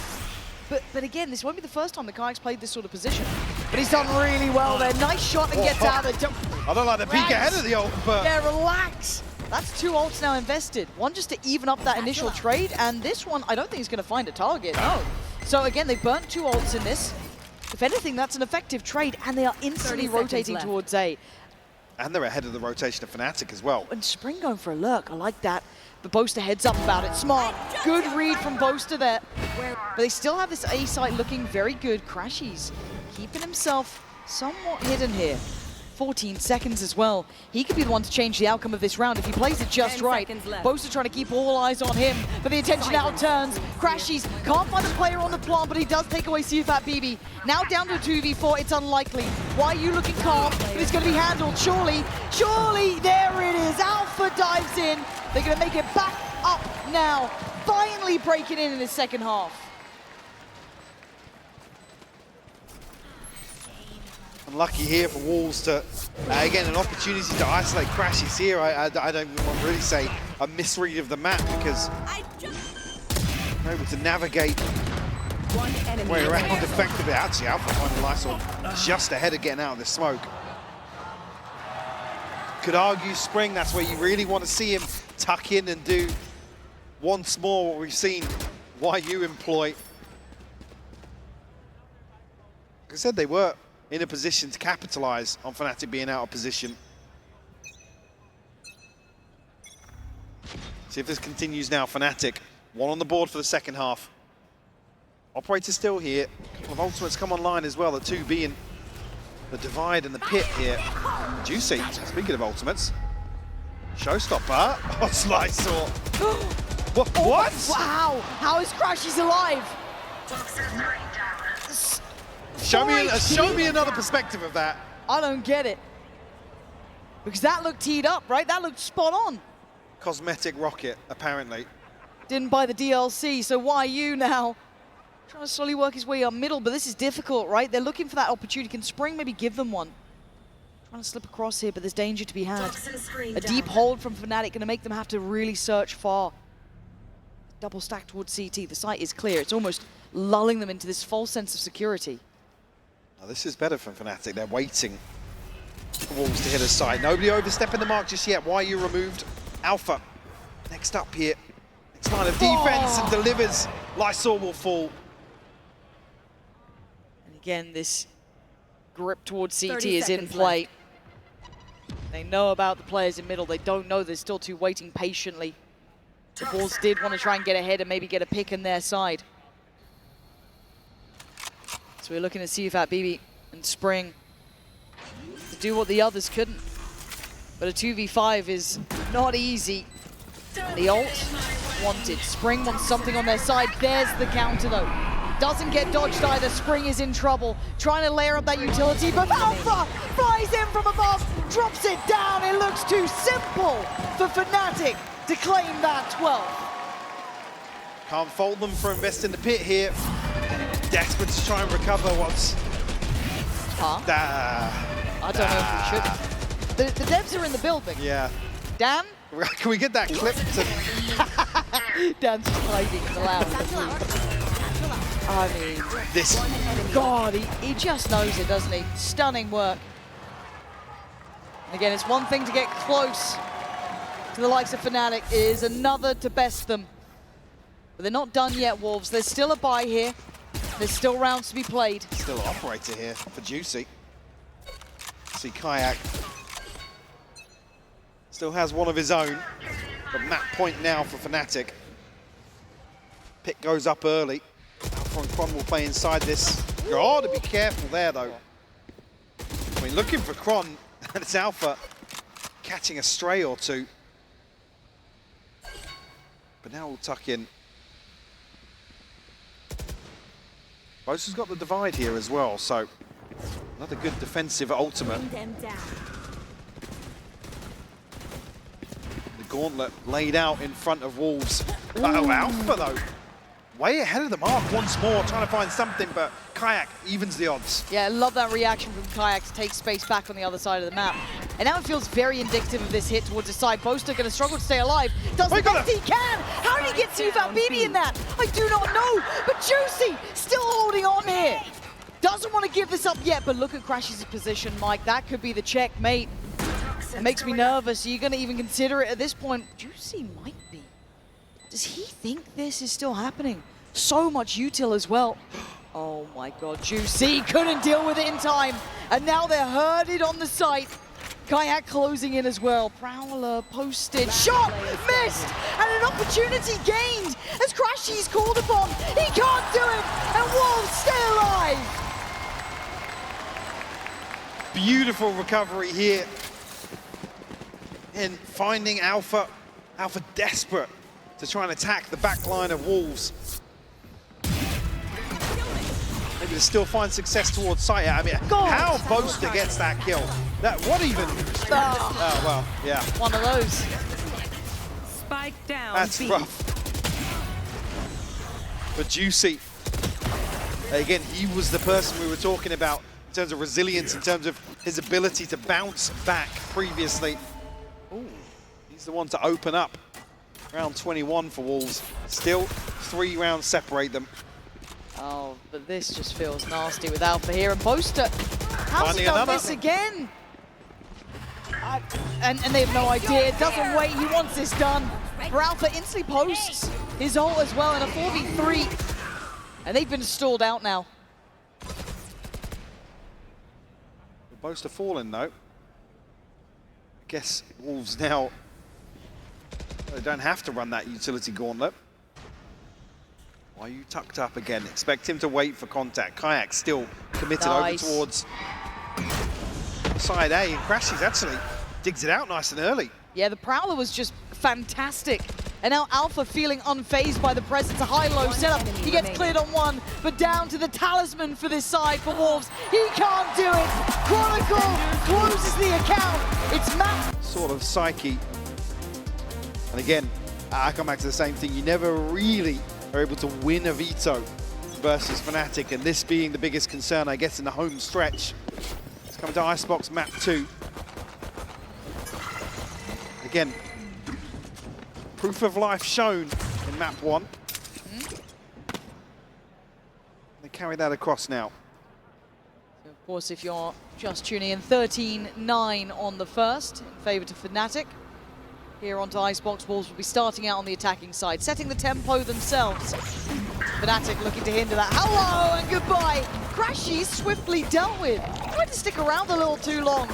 S2: But again, this won't be the first time the Kayak's played this sort of position. But he's done really well there. Nice shot and gets out of there.
S1: I don't like the peek ahead of the ult, but
S2: yeah, relax. That's 2 ults now invested. One just to even up that initial trade, and this one, I don't think he's going to find a target, no. So again, they burnt 2 ults in this. If anything, that's an effective trade, and they are instantly rotating towards A.
S1: And they're ahead of the rotation of Fnatic as well.
S2: And Spring going for a lurk, I like that. But Boaster heads up about it, smart. Good read from Boaster there. But they still have this A site looking very good. Crashies keeping himself somewhat hidden here. 14 seconds as well. He could be the one to change the outcome of this round if he plays it just right. Boaster trying to keep all eyes on him, but the attention now turns. Crashies can't find the player on the plant, but he does take away CFAT BB. Now down to a 2v4, it's unlikely. Why are you looking calm? But it's going to be handled, surely. Surely, there it is. Alpha dives in. They're going to make it back up now. Finally breaking in the second half.
S1: Unlucky here for Wolves to, again, an opportunity to isolate Crashies here. I don't even want to really say a misread of the map, because able to navigate
S6: One enemy
S1: way around
S6: remaining.
S1: effectively. Actually, Alpha finding Lysol just ahead of getting out of the smoke. Could argue Spring, that's where you really want to see him tuck in and do once more what we've seen YU employ. Like I said, they were in a position to capitalize on Fnatic being out of position. See if this continues now. Fnatic, one on the board for the second half. Operator still here. A couple of ultimates come online as well, the two being the divide and the pit here. Juicy, speaking of ultimates. Showstopper. Oh, Slicer. What?
S2: Oh,
S1: What?
S2: wow! How is Crashies alive?
S1: Show me
S2: 418?
S1: another perspective of that.
S2: I don't get it. Because that looked teed up, right? That looked spot on.
S1: Cosmetic rocket, apparently.
S2: Didn't buy the DLC, so YU now trying to slowly work his way up middle, but this is difficult, right? They're looking for that opportunity. Can Spring maybe give them one? Trying to slip across here, but there's danger to be had. A deep hold from Fnatic going to make them have to really search far. Double stack towards CT. The site is clear. It's almost lulling them into this false sense of security.
S1: Now, this is better from Fnatic. They're waiting for Wolves to hit a side. Nobody overstepping the mark just yet. YU removed. Alpha next up here. Next line of defense and delivers. Lysol will fall.
S2: And again, this grip towards CT
S6: 30
S2: is in
S6: seconds
S2: play. They know about the players in middle. They don't know they're still two waiting patiently. The Bulls did want to try and get ahead and maybe get a pick in their side. So we're looking to see if BB and Spring to do what the others couldn't. But a 2v5 is not easy. And the ult wanted. Spring wants something on their side. There's the counter though. Doesn't get dodged either. Spring is in trouble. Trying to layer up that utility, but Alpha flies in from above, drops it down. It looks too simple for Fnatic to claim that 12.
S1: Can't fault them for investing the pit here. Desperate to try and recover what's...
S2: Huh? I don't know if we should. The devs are in the building.
S1: Yeah.
S2: Dan?
S1: Can we get that clip to...
S2: Dan's just hiding in the lounge. I mean,
S1: this?
S2: God, he just knows it, doesn't he? Stunning work. And again, it's one thing to get close to the likes of Fnatic, it is another to best them. But they're not done yet, Wolves. There's still a bye here. There's still rounds to be played.
S1: Still an operator here for Juicy. See Kayak still has one of his own, but map point now for Fnatic. Pick goes up early. Alpha and Kron will play inside this. Oh, to be careful there though. I mean, looking for Kron, and it's Alpha catching a stray or two. But now we'll tuck in. Bose has got the divide here as well, so another good defensive ultimate.
S6: Bring them down.
S1: The gauntlet laid out in front of Wolves. Oh, Alpha though. Way ahead of the mark once more, trying to find something, but Kayak evens the odds.
S2: Yeah, I love that reaction from Kayak to take space back on the other side of the map. And now it feels very indicative of this hit towards the side. Boaster going to struggle to stay alive. Does the best he can. How did he get Sivat BB in that? I do not know, but Juicy still holding on here. Doesn't want to give this up yet, but look at Crash's position, Mike. That could be the checkmate. It makes me nervous. Are you going to even consider it at this point? Juicy might be. Does he think this is still happening? So much util as well. Oh my God, Juicy couldn't deal with it in time. And now they're herded on the site. Kayak closing in as well. Prowler posted, shot, missed, and an opportunity gained as Crashy's called upon. He can't do it, and Wolves stay alive.
S1: Beautiful recovery here. And finding Alpha. Alpha desperate to try and attack the back line of Wolves. Maybe to still find success towards site. I mean, how Boaster gets that kill? What even? Oh, well, yeah.
S2: One of those.
S6: Spike down.
S1: That's
S6: B.
S1: rough. But Juicy, again, he was the person we were talking about in terms of resilience, in terms of his ability to bounce back previously. Ooh, he's the one to open up Round 21 for Wolves. Still 3 rounds separate them.
S2: Oh, but this just feels nasty with Alpha here. And Boaster has
S1: Finding
S2: done
S1: another.
S2: this again. And they have no idea. Doesn't wait. He wants this done. For Alpha instantly posts his ult as well in a 4v3. And they've been stalled out now.
S1: Boaster falling though. I guess Wolves now, they don't have to run that utility gauntlet. Why are you tucked up again? Expect him to wait for contact. Kayak still committed over towards side A, and Crashies actually digs it out nice and early.
S2: Yeah, the Prowler was just fantastic. And now Alpha feeling unfazed by the presence. A high-low setup. He gets cleared on one, but down to the talisman for this side for Wolves. He can't do it. Chronicle closes the account. It's Matt.
S1: Sort of psyche. And again, I come back to the same thing. You never really are able to win a veto versus Fnatic, and this being the biggest concern, I guess, in the home stretch. It's coming to Icebox map 2. Again, proof of life shown in map 1. They carry that across now.
S2: So of course, if you're just tuning in, 13-9 on the first, in favor to Fnatic. Here onto Icebox, Wolves will be starting out on the attacking side, setting the tempo themselves. Fnatic looking to hinder that. Hello and goodbye. Crashies swiftly dealt with. Tried to stick around a little too long.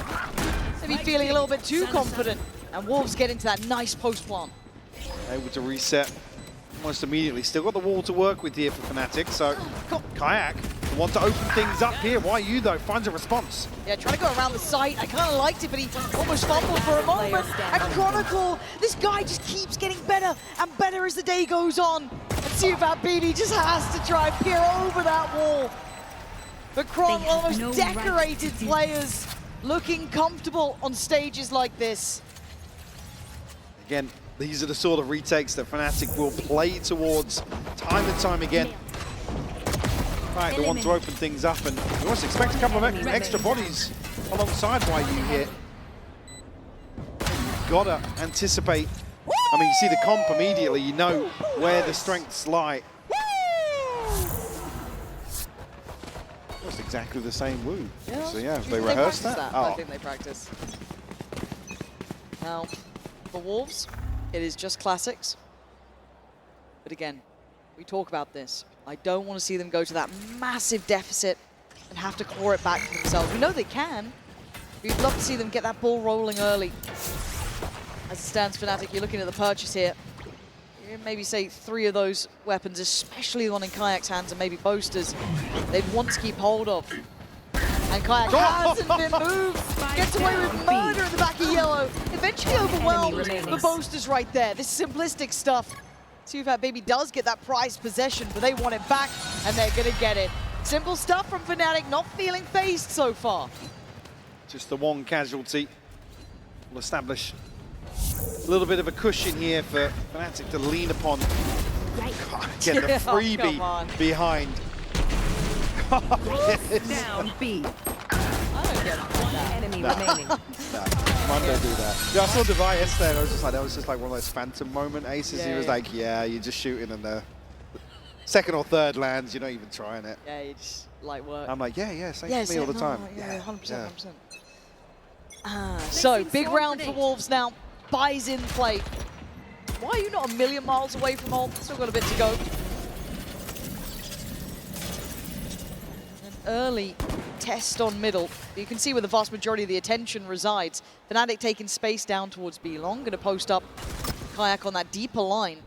S2: Maybe feeling a little bit too confident. And Wolves get into that nice post one.
S1: Able to reset almost immediately. Still got the wall to work with here for Fnatic, so Kayak want to open things up here. Why you though? Finds a response.
S2: Yeah, trying to go around the site. I kind of liked it, but he almost fumbled for a moment. And Chronicle, this guy just keeps getting better and better as the day goes on. And VCT just has to try and peer over that wall. But Chronicle, almost decorated players, looking comfortable on stages like this.
S1: Again, these are the sort of retakes that Fnatic will play towards time and time again. Right, they want to open things up, and you almost expect a couple of extra bodies alongside YU here. You've got to anticipate. I mean, you see the comp immediately, you know where the strengths lie. Almost exactly the same woo.
S2: Yeah,
S1: so yeah, they rehearsed that?
S2: I think they practice. Now, for Wolves, it is just classics. But again, we talk about this. I don't want to see them go to that massive deficit and have to claw it back for themselves. We know they can. We'd love to see them get that ball rolling early. As it stands, Fnatic, you're looking at the purchase here. You maybe say 3 of those weapons, especially the one in Kayak's hands and maybe Boaster's, they'd want to keep hold of. And Kayak hasn't been moved. Gets away with murder at the back of yellow. Eventually overwhelmed, but Boaster's right there. This simplistic stuff. VCT does get that prized possession, but they want it back, and they're going to get it. Simple stuff from Fnatic, not feeling phased so far.
S1: Just the one casualty will establish a little bit of a cushion here for Fnatic to lean upon. God, get the freebie behind.
S6: Down B.
S2: I don't get that.
S6: Enemy remaining.
S1: Mundo do that. Yeah, I saw Devi yesterday and I was just like, that was just like one of those phantom moment aces.
S2: Yeah,
S1: he was like, yeah, you're just shooting and the second or third lands, you're not even trying it.
S2: Yeah, you just light work.
S1: I'm like, yeah, same for me all the time.
S2: Yeah, 100%, 100%. So, big round for Wolves now. Buys in play. Why are you not a million miles away from home? Still got a bit to go. An early test on middle. You can see where the vast majority of the attention resides. Fnatic taking space down towards B long. Going to post up Kayak on that deeper line.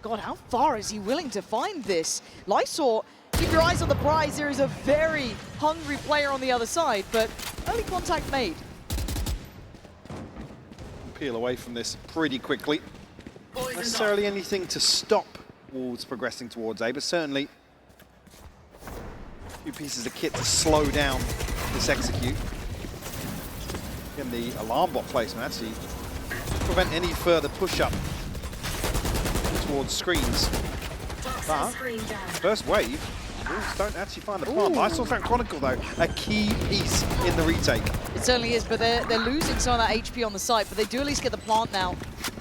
S2: God, how far is he willing to find this? Lysor, keep your eyes on the prize. There is a very hungry player on the other side, but early contact made.
S1: Peel away from this pretty quickly. Not necessarily anything to stop Wolves progressing towards A, but certainly a few pieces of kit to slow down this execute. Again, the alarm bot placement actually prevent any further push-up towards screens. But first wave Wolves don't actually find the plant. Lysol's found Chronicle, though, a key piece in the retake.
S2: It certainly is, but they're losing some of that HP on the site, but they do at least get the plant now.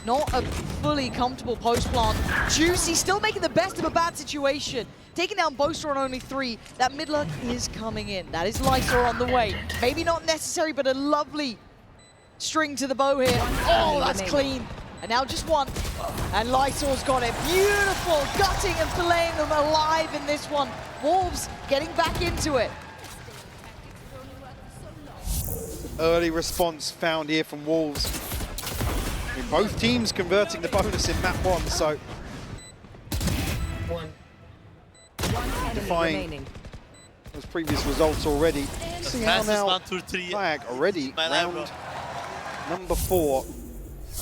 S2: Not a fully comfortable post-plant. Juicy still making the best of a bad situation. Taking down Boaster on only 3. That mid lurk is coming in. That is Lysol on the way. Maybe not necessary, but a lovely string to the bow here. Oh, that's clean. And now just one. And Lysol's got it. Beautiful. Gutting and filleting them alive in this one. Wolves getting back into it.
S1: Early response found here from Wolves. I mean, both teams converting the bonus in map 1, so
S3: One
S1: defying those previous results already. See how now Kayak already round number 4.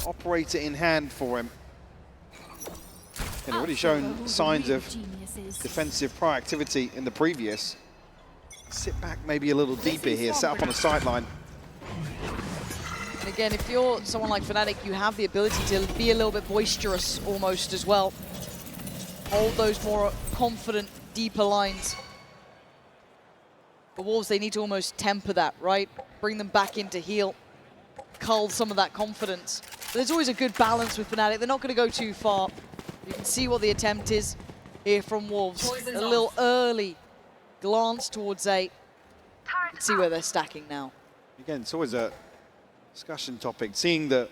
S1: Operator in hand for him. And already shown signs of defensive proactivity in the previous. Sit back maybe a little deeper here, set up on a sideline.
S2: And again, if you're someone like Fnatic, you have the ability to be a little bit boisterous almost as well. Hold those more confident, deeper lines. The Wolves, they need to almost temper that, right? Bring them back into heel, cull some of that confidence. But there's always a good balance with Fnatic. They're not going to go too far. You can see what the attempt is here from Wolves. A little early glance towards A. Let's see where they're stacking now.
S1: Again, it's always a discussion topic. Seeing the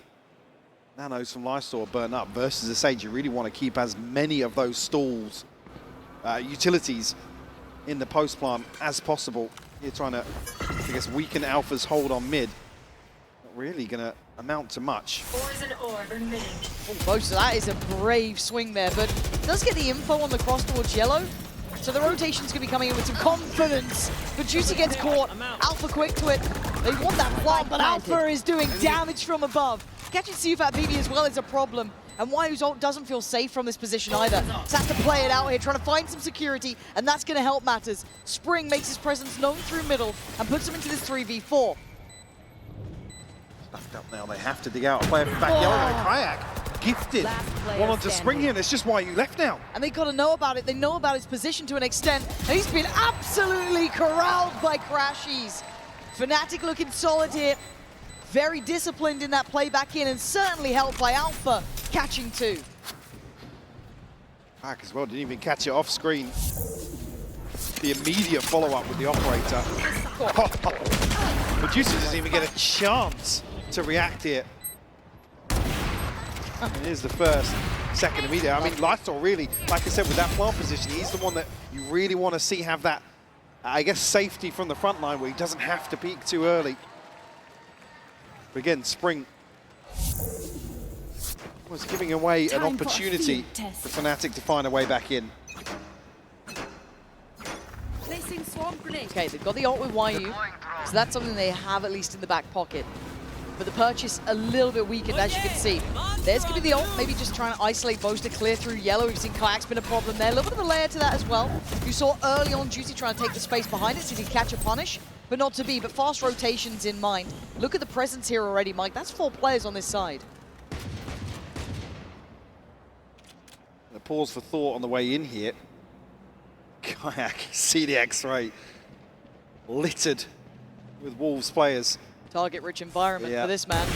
S1: nanos from Lysol burn up versus a Sage, you really want to keep as many of those stalls, utilities in the post plant as possible. You're trying to, I guess, weaken Alpha's hold on mid. Not really going to amount to much.
S3: poison orb emitting.
S2: Oh, Boaster, that is a brave swing there, but does get the info on the cross towards yellow. So the rotation's going to be coming in with some confidence. But Juicy gets caught. Alpha quick to it. They want that plant, but Alpha is doing damage from above. Catching Sufat BB as well is a problem. And Waiu's ult doesn't feel safe from this position either. So has to play it out here, trying to find some security, and that's going to help matters. Spring makes his presence known through middle and puts him into this 3v4.
S1: Stuffed up now, they have to dig out a player from back yellow. Kayak gifted one onto Spring here, and it's just why you left now.
S2: And they got to know about it. They know about his position to an extent. And he's been absolutely corralled by Crashies. Fnatic looking solid here. Very disciplined in that play back in, and certainly helped by Alpha catching 2.
S1: Back as well, didn't even catch it off screen. The immediate follow-up with the operator. But Juicy doesn't even get a chance to react here. And here's the first, second immediate. I mean, Lysol really, like I said, with that plant position, he's the one that you really want to see have that, I guess, safety from the front line where he doesn't have to peek too early. But again, Spring was giving away an opportunity for Fnatic to find a way back in.
S2: Okay, they've got the ult with Waiu, so that's something they have at least in the back pocket. But the purchase a little bit weakened, as you can see. There's going to be the ult, maybe just trying to isolate Boaster, clear through yellow. We've seen Kayak's been a problem there. A little bit of a layer to that as well. You saw early on Juicy trying to take the space behind it, see if he could catch a punish, but not to be. But fast rotations in mind. Look at the presence here already, Mike. That's 4 players on this side.
S1: A pause for thought on the way in here. Kayak, see the X-ray littered with Wolves players.
S2: Target-rich environment for this man.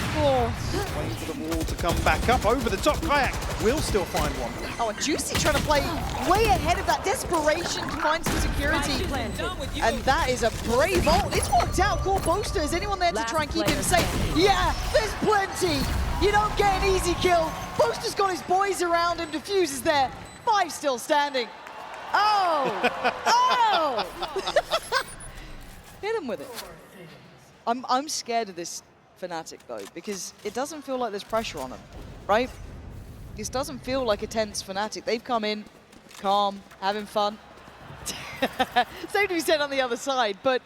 S1: Waiting for the wall to come back up over the top. Kayak will still find one.
S2: Oh, and Juicy trying to play way ahead of that desperation to find some security. And that is a brave ult. It's worked out. Cool Boaster. Is anyone there to try and keep him safe? Yeah, there's plenty. You don't get an easy kill. Boaster's got his boys around him. Diffuse is there. 5 still standing. Oh! Oh! Hit him with it. I'm scared of this Fnatic though, because it doesn't feel like there's pressure on them, right? This doesn't feel like a tense Fnatic. They've come in calm, having fun. Same to be said on the other side, but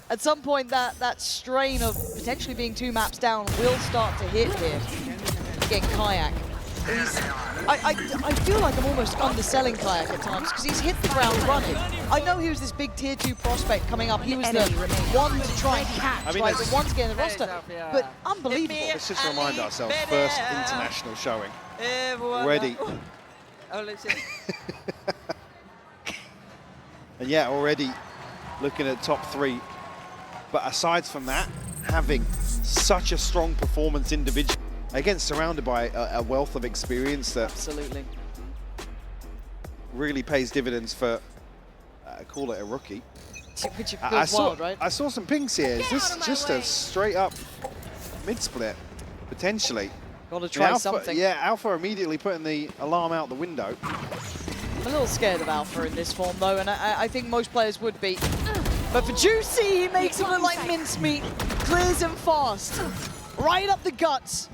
S2: at some point that strain of potentially being 2 maps down will start to hit here. Again, Kayak. I feel like I'm almost underselling Kayak at times because he's hit the ground running. I know he was this big tier 2 prospect coming up. He was the one to try and catch, right? The one to get in the roster. But unbelievable.
S1: Let's just remind ourselves, first international showing. Ready. And yeah, already looking at top 3. But aside from that, having such a strong performance individually, again, surrounded by a wealth of experience that
S2: Absolutely.
S1: really pays dividends for, call it a rookie.
S2: Which feels wild, right?
S1: I saw some pinks here. Is this just a straight up mid-split, potentially?
S2: Gotta try
S1: Alpha,
S2: something.
S1: yeah, Alpha immediately putting the alarm out the window.
S2: I'm a little scared of Alpha in this form, though, and I think most players would be. But for Juicy, he makes him look like mincemeat, clears him fast, right up the guts.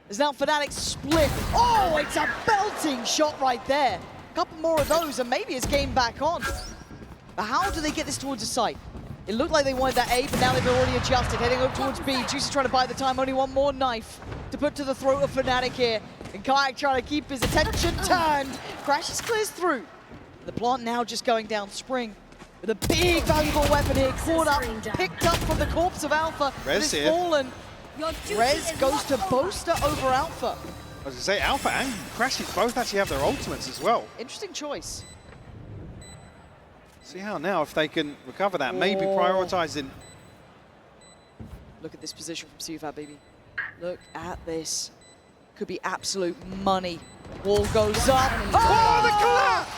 S2: There's now Fnatic split. Oh, it's a belting shot right there. A couple more of those, and maybe it's game back on. But how do they get this towards the site? It looked like they wanted that A, but now they've already adjusted, heading up towards B. Juicy trying to buy the time, only one more knife to put to the throat of Fnatic here. And Kayak trying to keep his attention turned. Crashes clears through. The plant now just going down Spring with a big valuable weapon here, caught up, picked up from the corpse of Alpha.
S1: Rez
S2: But it's
S1: here.
S2: fallen. Rez goes to Boaster over Alpha.
S1: I was going to say, Alpha and Crashes both actually have their ultimates as well.
S2: Interesting choice.
S1: See how now if they can recover that, maybe
S2: Oh.
S1: prioritizing.
S2: Look at this position from Sufat, baby. Look at this. Could be absolute money. Wall goes up. Oh, the collapse!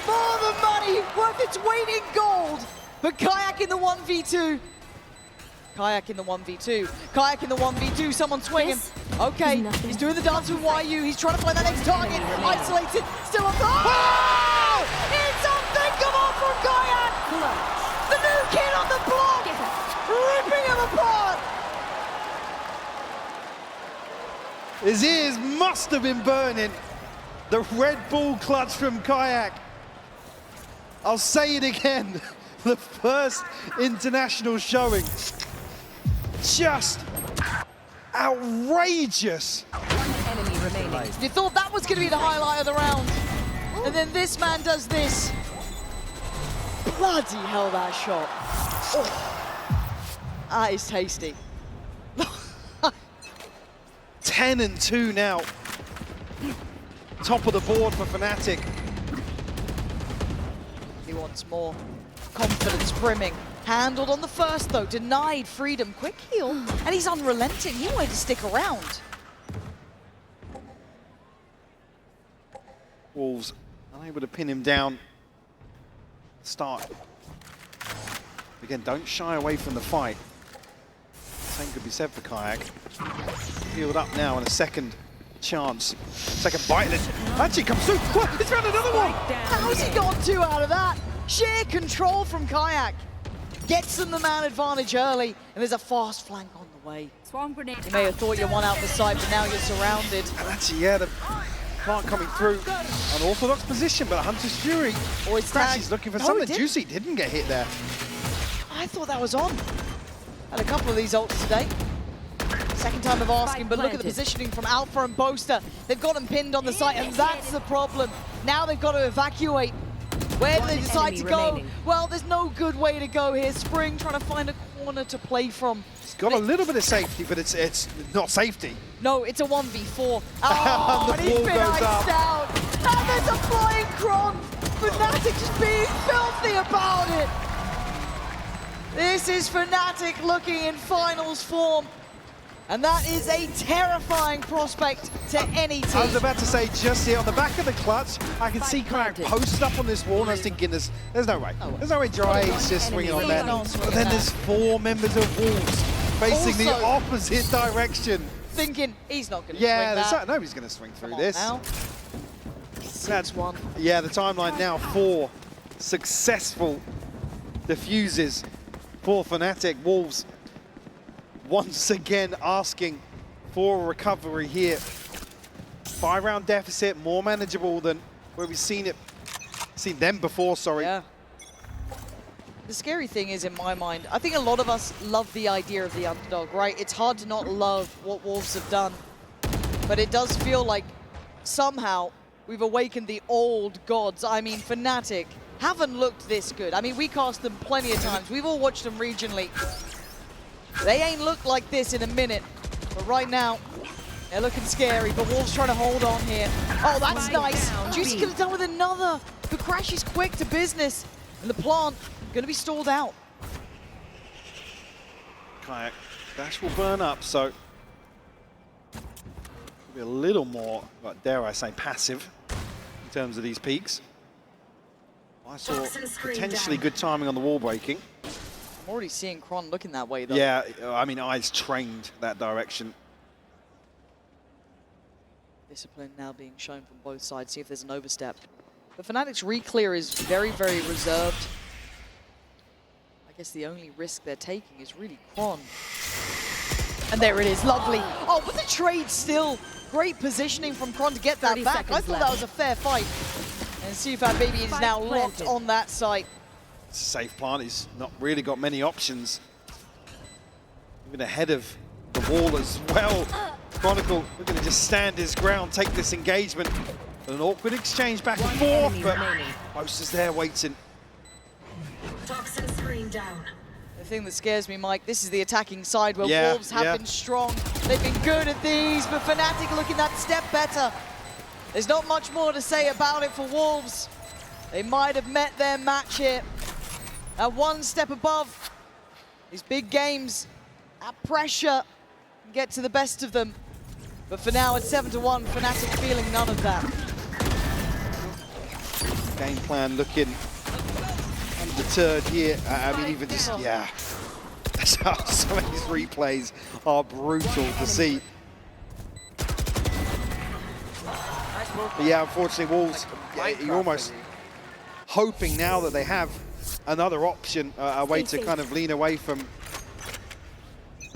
S2: More than money, worth its weight in gold. But Kayak in the 1v2. Kayak in the 1v2. Kayak in the 1v2, someone swinging. Okay, he's doing the dance with YU. He's trying to find that next target. Isolated, still up. Oh! It's unthinkable from Kayak! The new kid on the block! Ripping him apart!
S1: His ears must have been burning. The Red Bull clutch from Kayak. I'll say it again. The first international showing. Just outrageous.
S6: One enemy remaining.
S2: You thought that was going to be the highlight of the round. And then this man does this. Bloody hell, that shot. Oh. That is tasty.
S1: 10-2 now. Top of the board for Fnatic.
S2: He wants more. Confidence brimming. Handled on the first, though. Denied freedom. Quick heal. And he's unrelenting. He wanted to stick around.
S1: Wolves unable to pin him down. Start. Again, don't shy away from the fight. Same could be said for Kayak. Healed up now and a second chance. Second bite. Actually comes through. What? He's found another one.
S2: How's he got 2 out of that? Sheer control from Kayak. Gets them the man advantage early, and there's a fast flank on the way.
S6: Swarm grenade.
S2: You may have thought you won out the side, but now you're surrounded.
S1: And actually, yeah, the plant coming through. An orthodox position, but Hunter's Fury.
S2: Always
S1: Crashes looking for
S2: No,
S1: something.
S2: it didn't.
S1: Juicy didn't get hit there.
S2: I thought that was on. Had a couple of these ults today. Second time of asking, but look at the positioning from Alpha and Boaster. They've got him pinned on the site, and that's the problem. Now they've got to evacuate. Where do they decide to go? Well, there's no good way to go here. Spring trying to find a corner to play from.
S1: It's got a little bit of safety, but it's not safety.
S2: No, it's a 1v4. Oh, and he's
S1: wall
S2: been
S1: goes
S2: iced out. And there's a flying Kron. Fnatic just being filthy about it. This is Fnatic looking in finals form. And that is a terrifying prospect to any team.
S1: I was about to say, just here on the back of the clutch, I can see Kayak posted up on this wall, and I was thinking, there's no way. There's no way Dry's just swinging on there. But then there's 4 members of Wolves facing the
S2: Also-
S1: opposite direction.
S2: Thinking he's not going to
S1: Yeah,
S2: swing that.
S1: nobody's going to swing through
S2: Come on
S1: this.
S2: now. 6-1.
S1: Yeah, the timeline now 4 successful defuses for Fnatic. Wolves once again asking for a recovery here. 5-round deficit, more manageable than where we've seen them before, sorry.
S2: Yeah. The scary thing is, in my mind, I think a lot of us love the idea of the underdog, right? It's hard to not love what Wolves have done. But it does feel like somehow we've awakened the old gods. I mean, Fnatic haven't looked this good. I mean, we cast them plenty of times. We've all watched them regionally. They ain't looked like this in a minute. But right now, they're looking scary. But Wolves trying to hold on here. Oh, that's nice. Juicy could have done with another. The Crash is quick to business. And the plant going to be stalled out.
S1: Kayak dash will burn up, so be a little more, dare I say, passive in terms of these peaks. I saw potentially good timing on the wall breaking.
S2: I'm already seeing Kron looking that way, though.
S1: Yeah, I mean, eyes trained that direction.
S2: Discipline now being shown from both sides. See if there's an overstep. But Fnatic's re-clear is very, very reserved. I guess the only risk they're taking is really Kron. And there it is, lovely. Oh, but the trade still. Great positioning from Kron to get that back. I thought that was a fair fight. And Sufat Baby is now locked on that site.
S1: It's a safe plant. He's not really got many options. Even ahead of the wall as well. Chronicle looking to just stand his ground, take this engagement. An awkward exchange back and forth, but Most is there waiting.
S3: Toxin screen down.
S2: The thing that scares me, Mike, this is the attacking side where
S1: Yeah,
S2: Wolves have been strong. They've been good at these, but Fnatic looking that step better. There's not much more to say about it for Wolves. They might have met their match here. At one step above, these big games, that pressure can get to the best of them. But for now, it's 7-1, Fnatic feeling none of that.
S1: Game plan looking undeterred here. I mean, even just, yeah. Some of these replays are brutal to see. But yeah, unfortunately, Wolves, you're almost hoping now that they have another option, a way to kind of lean away from,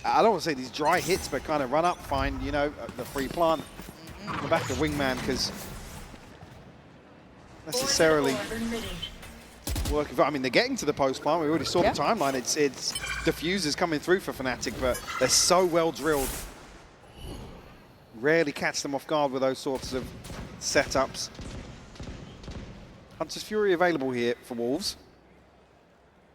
S1: I don't want to say these dry hits, but kind of run up, find, you know, the free plant, the back of the wingman, because necessarily working for, I mean, they're getting to the post plant. We already saw the timeline. It's diffusers coming through for Fnatic, but they're so well drilled. Rarely catch them off guard with those sorts of setups. Hunter's Fury available here for Wolves.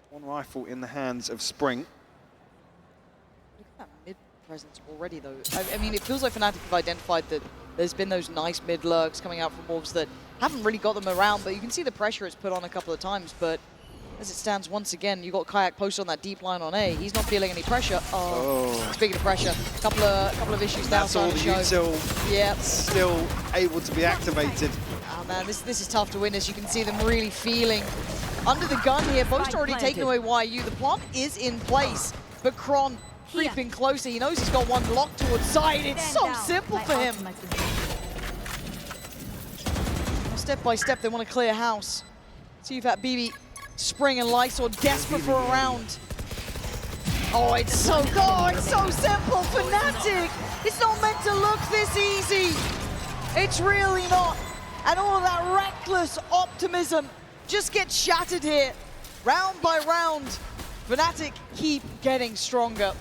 S1: One rifle in the hands of Spring.
S2: Look at that mid presence already, though. I mean, it feels like Fnatic have identified that there's been those nice mid lurks coming out from Wolves that haven't really got them around, but you can see the pressure it's put on a couple of times. But as it stands, once again, you got Kayak posted on that deep line on A. He's not feeling any pressure. Speaking of pressure, couple of issues down
S1: That's all the util.
S2: Yep.
S1: Still able to be activated.
S2: Oh man, this is tough to witness. You can see them really feeling under the gun here. Boast already taken away YU. The plant is in place, but Kron creeping closer. He knows he's got one locked towards side. It's so simple for him. Step by step, they want to clear house. See if that BB, Spring and Lysor desperate for a round. Oh, it's so simple. Fnatic. It's not meant to look this easy. It's really not. And all of that reckless optimism just gets shattered here. Round by round, Fnatic keep getting stronger.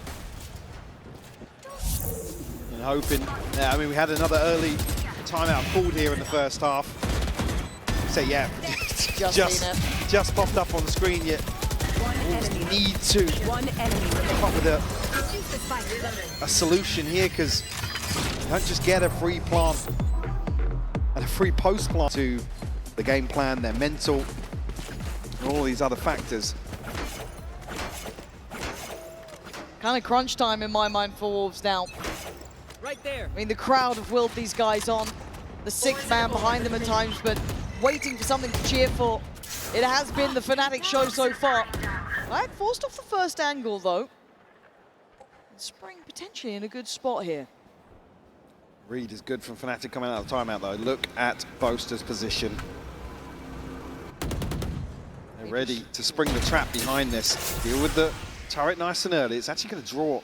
S1: And hoping, I mean, we had another early timeout called here in the first half. So yeah, just popped up on the screen yet. Wolves need to come up with a solution here, because you don't just get a free plant and a free post plant to the game plan, their mental, and all these other factors.
S2: Kind of crunch time in my mind for Wolves now.
S7: Right there.
S2: I mean, the crowd have willed these guys on. The sixth man behind them at times, but waiting for something to cheer for. It has been the Fnatic show so far. Right, forced off the first angle, though. And Spring potentially in a good spot here.
S1: Read is good from Fnatic coming out of the timeout, though. Look at Boaster's position. They're ready to spring the trap behind this. Deal with the turret nice and early. It's actually going to draw.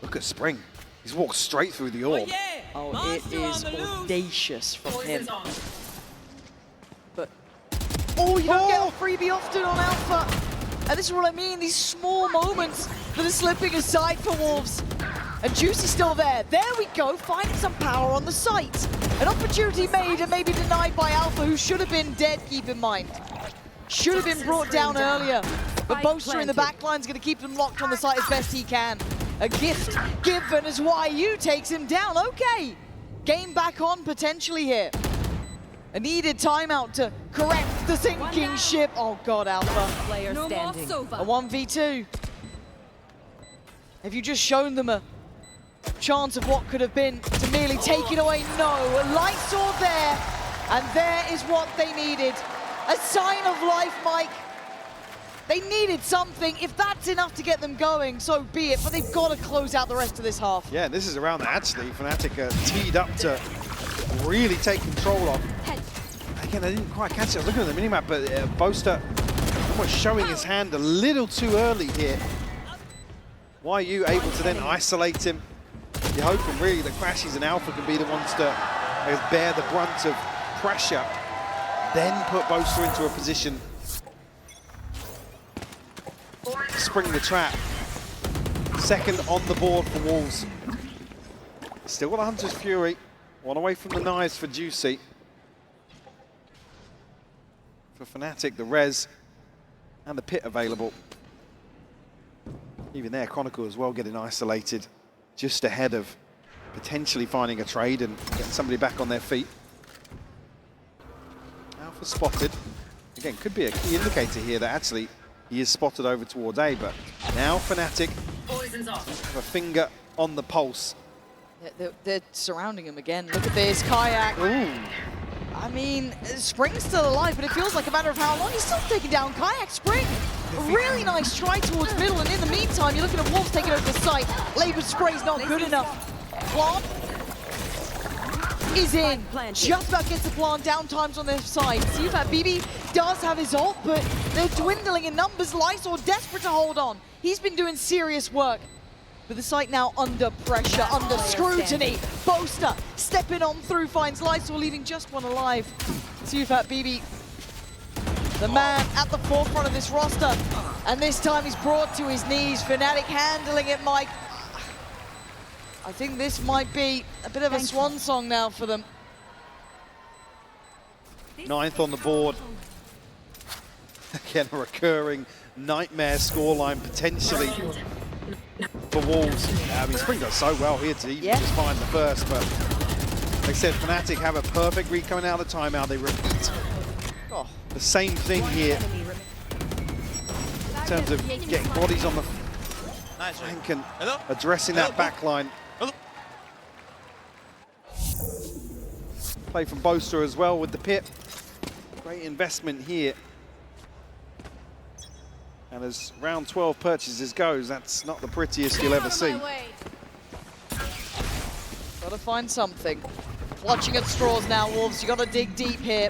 S1: Look at Spring. He's walked straight through the orb.
S2: Oh, it is audacious from him. But, oh, you don't get a freebie often on Alpha. And this is what I mean, these small moments that are slipping aside for Wolves. And Juicy's still there. There we go, finding some power on the site. An opportunity made and maybe denied by Alpha, who should have been dead, keep in mind. Should have been brought down earlier. But Boaster in the backline is going to keep them locked on the site as best he can. A gift given as YU takes him down. Okay, game back on potentially here. A needed timeout to correct the sinking ship. Oh God, Alpha.
S6: Player standing.
S2: A 1v2. Have you just shown them a chance of what could have been to merely take it away? No, a light sword there, and there is what they needed. A sign of life, Mike. They needed something. If that's enough to get them going, so be it, but they've got to close out the rest of this half.
S1: Yeah, this is a round that actually Fnatic are teed up to really take control of. Again, I didn't quite catch it. I was looking at the minimap, but Boaster almost showing his hand a little too early here. Why are you able to then isolate him? You're hoping really that Crashies and Alpha can be the ones to bear the brunt of pressure, then put Boaster into a position to spring the trap. Second on the board for Wolves. Still got a Hunter's Fury. One away from the knives for Juicy. For Fnatic, the res and the pit available. Even there, Chronicle as well getting isolated just ahead of potentially finding a trade and getting somebody back on their feet. Alpha spotted. Again, could be a key indicator here that actually he is spotted over towards A, but now Fnatic have a finger on the pulse.
S2: They're surrounding him again. Look at this, Kayak.
S1: Ooh.
S2: I mean, Spring's still alive, but it feels like a matter of how long. He's still taking down Kayak. Spring, a really nice try towards middle, and in the meantime, you're looking at Wolves taking over the site. Labor spray's not good enough. Plant is in. Just about gets the plant. Downtime's on their side. See if BB does have his ult, but they're dwindling in numbers. Lysor desperate to hold on. He's been doing serious work. But the site now under pressure, under scrutiny. Boaster stepping on through, finds Lysor, leaving just one alive. Sufat BB, the man at the forefront of this roster. And this time he's brought to his knees. Fnatic handling it, Mike. I think this might be a bit of a swan song now for them.
S1: 9th on the board. Again, a recurring nightmare scoreline potentially for Wolves. I mean, Spring does so well here to even just find the first, but like I said, Fnatic have a perfect read coming out of the timeout. They repeat the same thing here in terms of getting bodies on the flank and addressing that back line. Play from Boaster as well with the pit. Great investment here. And as round 12 purchases goes, that's not the prettiest you'll ever see.
S2: Gotta find something. Clutching at straws now, Wolves. You gotta dig deep here.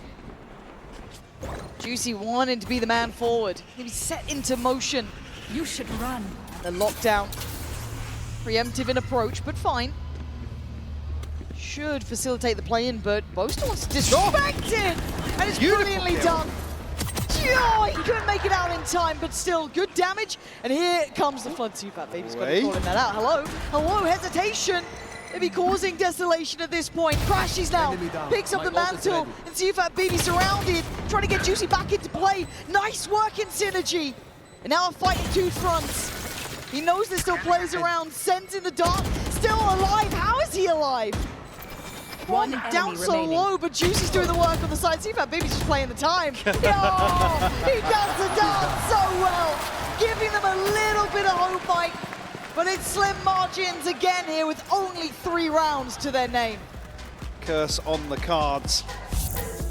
S2: Juicy wanting to be the man forward. Maybe set into motion.
S6: You should run.
S2: The lockdown. Preemptive in approach, but fine. Should facilitate the play-in, but Boaster wants to disrespect it! And it's brilliantly done. Oh, he couldn't make it out in time, but still good damage. And here comes the flood. Sufat Baby's got to calling that out. Hello, hello, hesitation. Maybe causing desolation at this point. Crashes now, picks up the mantle, and Sufat Baby surrounded, trying to get Juicy back into play. Nice work in synergy. And now a fight in two fronts. He knows there's still players around, sends in the dark, still alive. How is he alive? One down so low, but Juicy's doing the work on the side. Sufat Baby's just playing the time. Yo, he does the dance so well, giving them a little bit of hope, Mike. But it's slim margins again here with only 3 rounds to their name.
S1: Curse on the cards.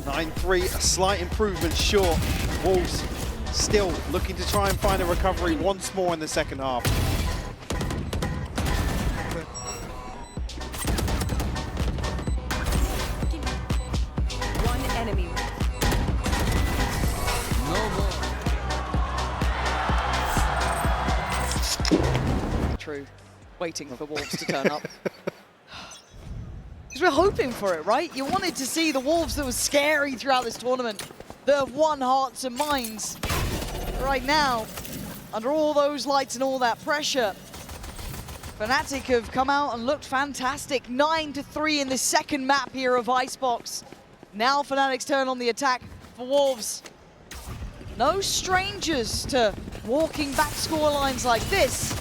S1: 9-3, a slight improvement short. Wolves still looking to try and find a recovery once more in the second half.
S2: True. Waiting for Wolves to turn up. Because we're hoping for it, right? You wanted to see the Wolves that was scary throughout this tournament, that have won hearts and minds. Right now, under all those lights and all that pressure, Fnatic have come out and looked fantastic. 9-3 in the second map here of Icebox. Now Fnatic's turn on the attack for Wolves. No strangers to walking back scorelines like this,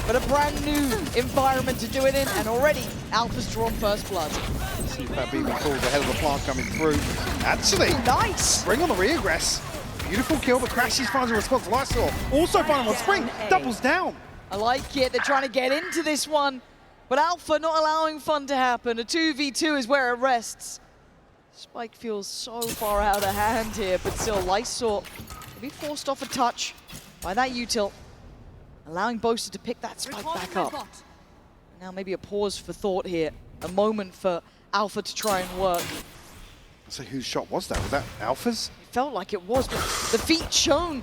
S2: but a brand new environment to do it in, and already Alpha's drawn first blood.
S1: Sufat BB calls ahead of the plant coming through. Actually,
S2: Nice.
S1: Spring on the reaggress. Beautiful kill, but Crashies finds a response. Lysol also finding on Spring, doubles down.
S2: I like it. They're trying to get into this one, but Alpha not allowing fun to happen. A 2v2 is where it rests. Spike feels so far out of hand here, but still, Lysol will be forced off a touch by that util, allowing Boaster to pick that spike back up. Now maybe a pause for thought here, a moment for Alpha to try and work.
S1: So whose shot was that? Was that Alpha's?
S2: It felt like it was, but the feet shown.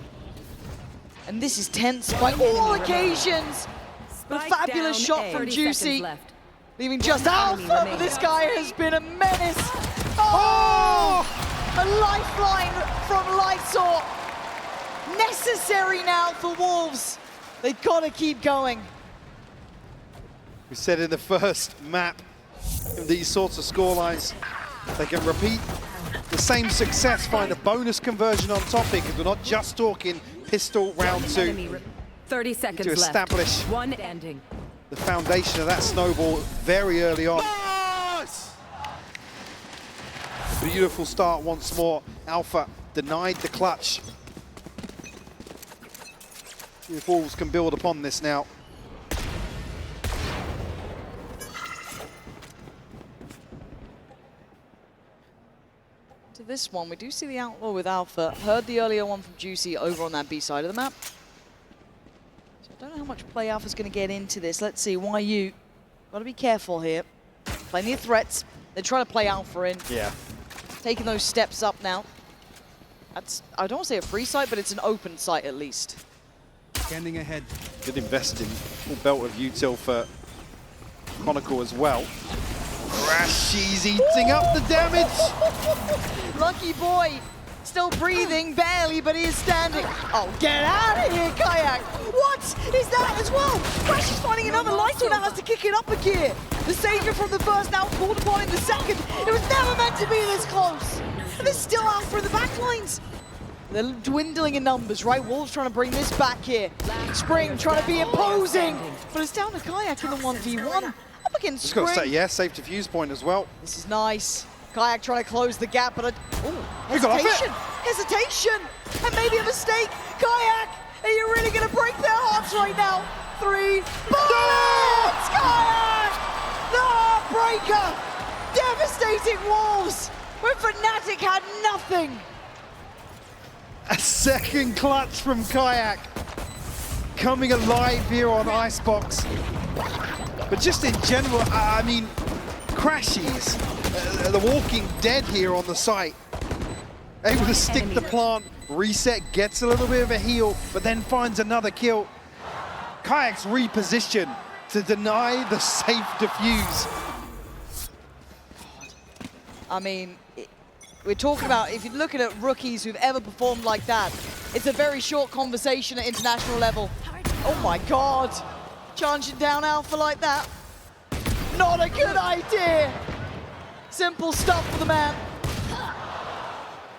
S2: And this is tense by all occasions. A fabulous shot from Juicy, leaving just Alpha, but this guy has been a menace. Oh! A lifeline from Lysol. Necessary now for Wolves. They gotta keep going.
S1: We said in the first map, in these sorts of scorelines, they can repeat the same success, find a bonus conversion on top here, because we're not just talking pistol round 2.
S6: 30 seconds
S1: to establish
S6: left. One ending.
S1: the foundation of that snowball very early on. A beautiful start once more. Alpha denied the clutch. See if Wolves can build upon this now.
S2: To this one, we do see the outlaw with Alpha. Heard the earlier one from Juicy over on that B side of the map. So I don't know how much play Alpha's going to get into this. Let's see, YU, got to be careful here. Plenty of threats. They're trying to play Alpha in.
S1: Yeah.
S2: Taking those steps up now. That's, I don't want to say a free site, but it's an open site at least.
S7: Scanning ahead.
S1: Good invest in full belt of util for Chronicle as well. Crashies eating up the damage.
S2: Lucky boy, still breathing, barely, but he is standing. Oh, get out of here, Kayak. What is that as well? Crash is finding another light now, has to kick it up a gear. The savior from the first, now called upon in the second. It was never meant to be this close. And there's still Alpha in the backlines. They're dwindling in numbers, right? Wolves trying to bring this back here. Spring trying to be imposing, but it's down to Kayak in the 1v1. Up against
S1: Just
S2: Spring.
S1: got to say, yeah, safe defuse point as well.
S2: This is nice. Kayak trying to close the gap, but
S1: We got off it.
S2: hesitation, and maybe a mistake. Kayak, are you really going to break their hearts right now? 3 bullets! Kayak, the heartbreaker, devastating Wolves when Fnatic had nothing.
S1: A second clutch from Kayak. Coming alive here on Icebox. But just in general, I mean, Crashies, the walking dead here on the site. Able to stick the plant, reset, gets a little bit of a heal, but then finds another kill. Kayak's reposition to deny the safe defuse.
S2: I mean, we're talking about, if you're looking at rookies who've ever performed like that, it's a very short conversation at international level. Oh my God. Charging down Alpha like that. Not a good idea. Simple stuff for the man.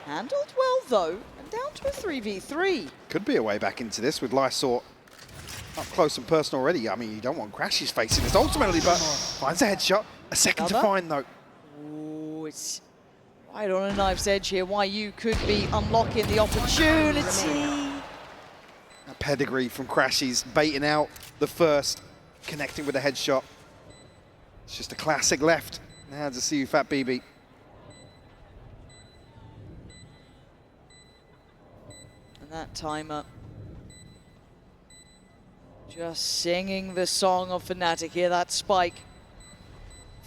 S2: Handled well though, and down to a 3v3.
S1: Could be a way back into this with Lysol up close and personal already. I mean, you don't want Crashies facing this ultimately, but finds a headshot. A second to find though.
S2: Ooh, it's right on a knife's edge here. YU could be unlocking the opportunity.
S1: A pedigree from Crashies, baiting out the first, connecting with a headshot. It's just a classic left. Now to see you, Fat BB.
S2: And that timer just singing the song of Fnatic here, that spike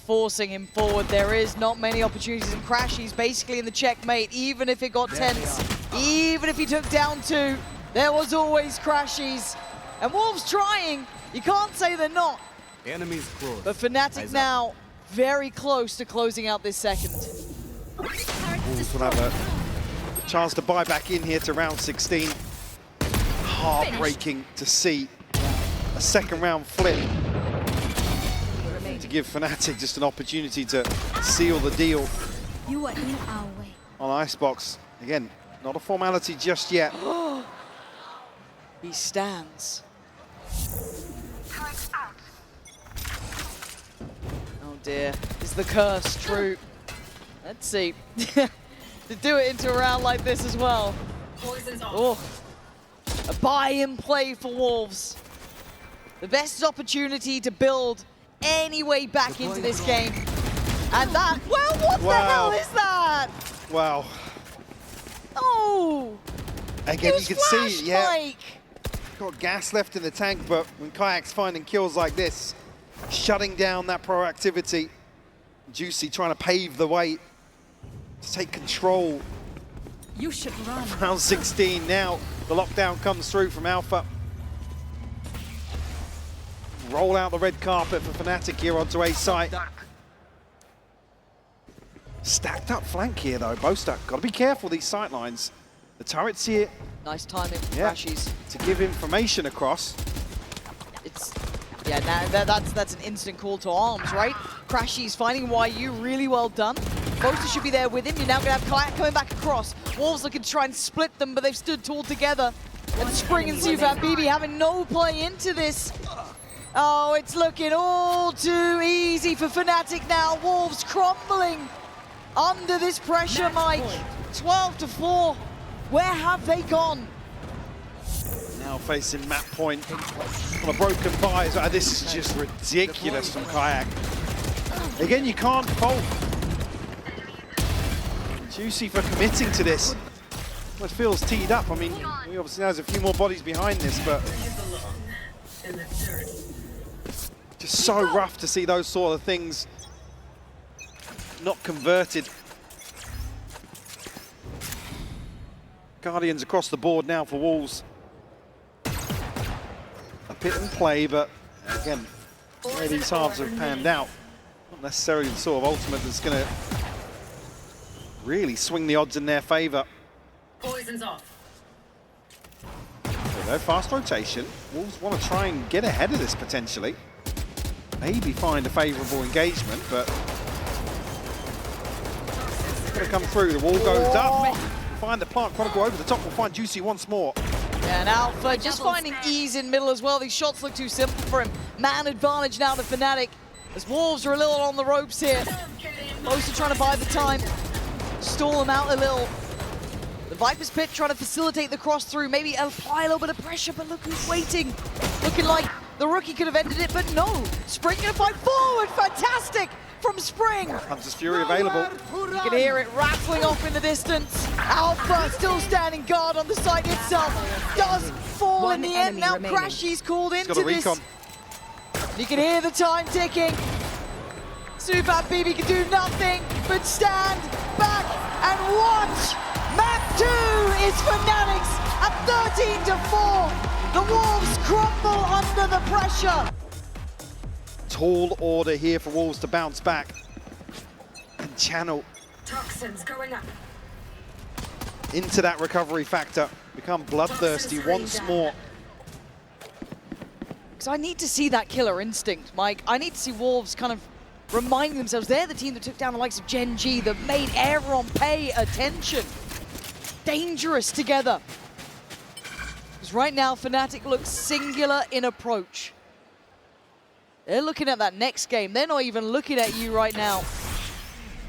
S2: forcing him forward. There is not many opportunities, and Crashies basically in the checkmate, even if it got tense, even if he took down 2, there was always Crashies. And Wolves trying, you can't say they're not.
S7: Enemies close.
S2: But Fnatic now very close to closing out this second.
S1: Wolves will have a chance to buy back in here to round 16. Heartbreaking to see a second round flip. To give Fnatic just an opportunity to seal the deal
S6: You are in our way.
S1: on Icebox. Again, not a formality just yet.
S2: He stands. Oh dear, is the curse true? Let's see. to do it into a round like this as well.
S3: Poison's off.
S2: Oh, a buy-in play for Wolves. The best opportunity to build any way back into this game. And that, well, what the hell is that?
S1: Wow.
S2: Oh!
S1: Again, you can see, yeah,
S2: Mike.
S1: got gas left in the tank, but when Kayak's finding kills like this, shutting down that proactivity, Juicy trying to pave the way to take control.
S6: You should run.
S1: Round 16 now, the lockdown comes through from Alpha. Roll out the red carpet for Fnatic here onto A site. Stacked up flank here though, both stuck. Got to be careful these sight lines. The turret's here.
S2: Nice timing from
S1: Yeah,
S2: Crashies.
S1: to give information across.
S2: It's, yeah, now that's an instant call to arms, right? Crashies finding YU, really well done. Boaster should be there with him. You're now going to have Kayak coming back across. Wolves looking to try and split them, but they've stood tall together. And Spring and Sufat BB having no play into this. Oh, it's looking all too easy for Fnatic now. Wolves crumbling under this pressure, Mike. 12-4. Where have they gone?
S1: Now facing map point on a broken buy. This is just ridiculous from Kayak. Again, you can't fault Juicy for committing to this. Well, it feels teed up. I mean, we obviously know there's a few more bodies behind this, but just so rough to see those sort of things not converted. Guardians across the board now for Wolves. A pit and play, but again, the way these halves have panned out, not necessarily the sort of ultimate that's going to really swing the odds in their favour.
S3: Poison's off.
S1: There we go, fast rotation. Wolves want to try and get ahead of this potentially. Maybe find a favourable engagement, but it's going to come through. The wall goes up. Find the plant, Chronicle over the top. We'll find Juicy once more.
S2: Yeah, and Alpha just finding ease in middle as well. These shots look too simple for him. Man advantage now to Fnatic. As Wolves are a little on the ropes here. Most are trying to buy the time. Stall them out a little. The Viper's Pit trying to facilitate the cross through. Maybe apply a little bit of pressure, but look who's waiting. Looking like the rookie could have ended it, but no. Spring gonna fight forward. Fantastic from Spring.
S1: Hunter's Fury available.
S2: You can hear it rattling off in the distance. Alpha still standing guard on the site itself. Does fall in the end. Now Crashy's called into this. You can hear the time ticking. Sufat BB can do nothing but stand back and watch. Map 2 is Fnatic's at 13-4. The Wolves crumble under the pressure.
S1: Tall order here for Wolves to bounce back and channel
S3: Toxins going up.
S1: into that recovery factor. Become bloodthirsty once more.
S2: Because I need to see that killer instinct, Mike. I need to see Wolves kind of reminding themselves they're the team that took down the likes of Gen G, that made everyone pay attention. Dangerous together. Because right now, Fnatic looks singular in approach. They're looking at that next game. They're not even looking at you right now.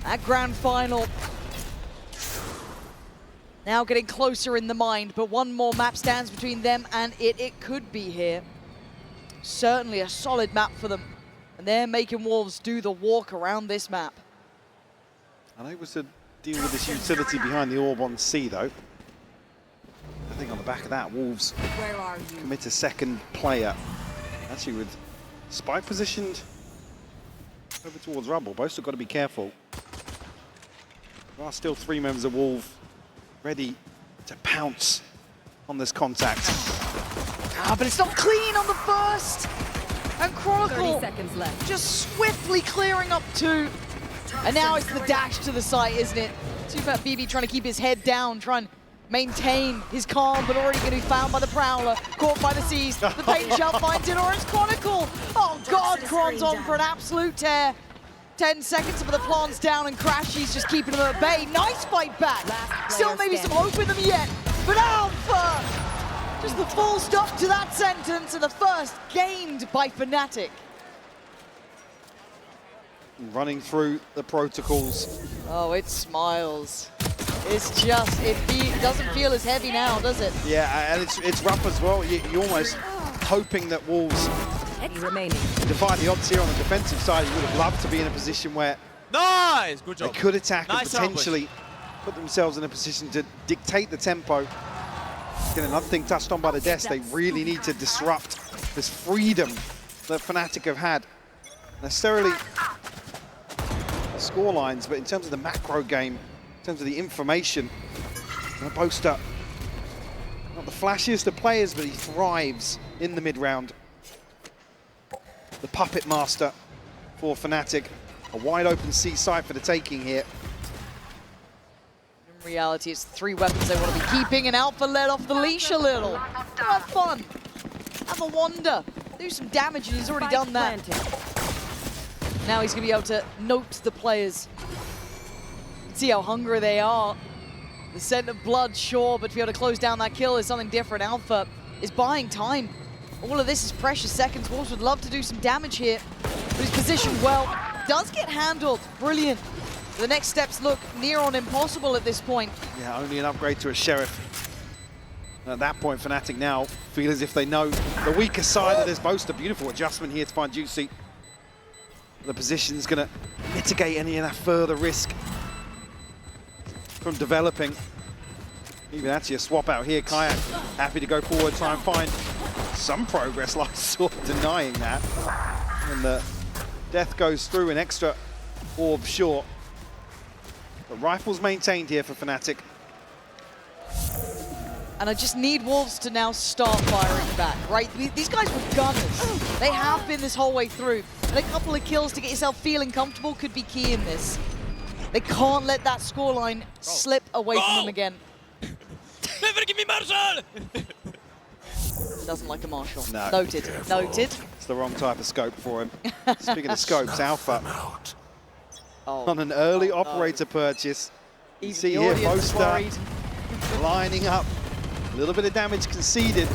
S2: That grand final. Now getting closer in the mind, but one more map stands between them and it. It could be here. Certainly a solid map for them. And they're making Wolves do the walk around this map.
S1: Unable to deal with this utility behind the orb on C though. I think on the back of that, Wolves
S6: Where are you?
S1: commit a second player. Actually with Spike positioned over towards Rumble. Both have got to be careful. There are still 3 members of Wolves ready to pounce on this contact.
S2: Ah, but it's not clean on the first. And Chronicle
S6: 30 seconds left.
S2: just swiftly clearing up 2. And now it's the dash to the site, isn't it? Sufat BB trying to keep his head down, trying to maintain his calm, but already going to be found by the Prowler, caught by the seas. The paint shell finds it, or it's Chronicle. Oh God, Cron's on for an absolute tear. 10 seconds for the plants down, and Crashy's just keeping them at bay. Nice fight back. Still maybe some hope in them yet, but Alpha! Just the full stop to that sentence, and the first gained by Fnatic.
S1: Running through the protocols.
S2: Oh, it smiles. It's just, it doesn't feel as heavy now, does it?
S1: Yeah, and it's rough as well. You're almost hoping that Wolves
S6: Remaining.
S1: defy the odds here on the defensive side. You would have loved to be in a position where
S4: Nice! Good
S1: they
S4: job.
S1: could attack and
S4: Nice round,
S1: potentially put themselves in a position to dictate the tempo. Again, another thing touched on by the Deaths, they really need to disrupt this freedom that Fnatic have had. Necessarily the score lines, but in terms of the macro game, in terms of the information, Boaster, not the flashiest of players, but he thrives in the mid-round. The puppet master for Fnatic. A wide open C side for the taking here.
S2: In reality, it's 3 weapons they want to be keeping, and Alpha let off the leash a little. Have fun. Have a wander. Do some damage, and he's already done that. Now he's going to be able to note the players. See how hungry they are. The scent of blood, sure, but to be able to close down that kill is something different. Alpha is buying time. All of this is precious seconds. Wolves would love to do some damage here, but he's positioned well. Does get handled. Brilliant. The next steps look near on impossible at this point.
S1: Yeah, only an upgrade to a Sheriff. At that point, Fnatic now feel as if they know the weaker side of this Boaster. Beautiful adjustment here to find Juicy. The position's going to mitigate any of that further risk from developing. Even actually a swap out here. Kayak happy to go forward, try and find some progress. Like sort of denying that. And the Death goes through an extra orb short. But rifles maintained here for Fnatic.
S2: And I just need Wolves to now start firing back, right? These guys were gunners. They have been this whole way through. And a couple of kills to get yourself feeling comfortable could be key in this. They can't let that scoreline slip away from them again.
S4: Never give me Marshall!
S2: Doesn't like a Marshall.
S1: No.
S2: Noted. Noted.
S1: It's the wrong type of scope for him. Speaking of scopes, Alpha
S5: Out.
S2: Oh,
S1: on an early
S2: no.
S1: operator purchase. You
S2: Even
S1: see
S2: the
S1: here,
S2: audience is
S1: Boaster
S2: worried.
S1: lining up. A little bit of damage conceded.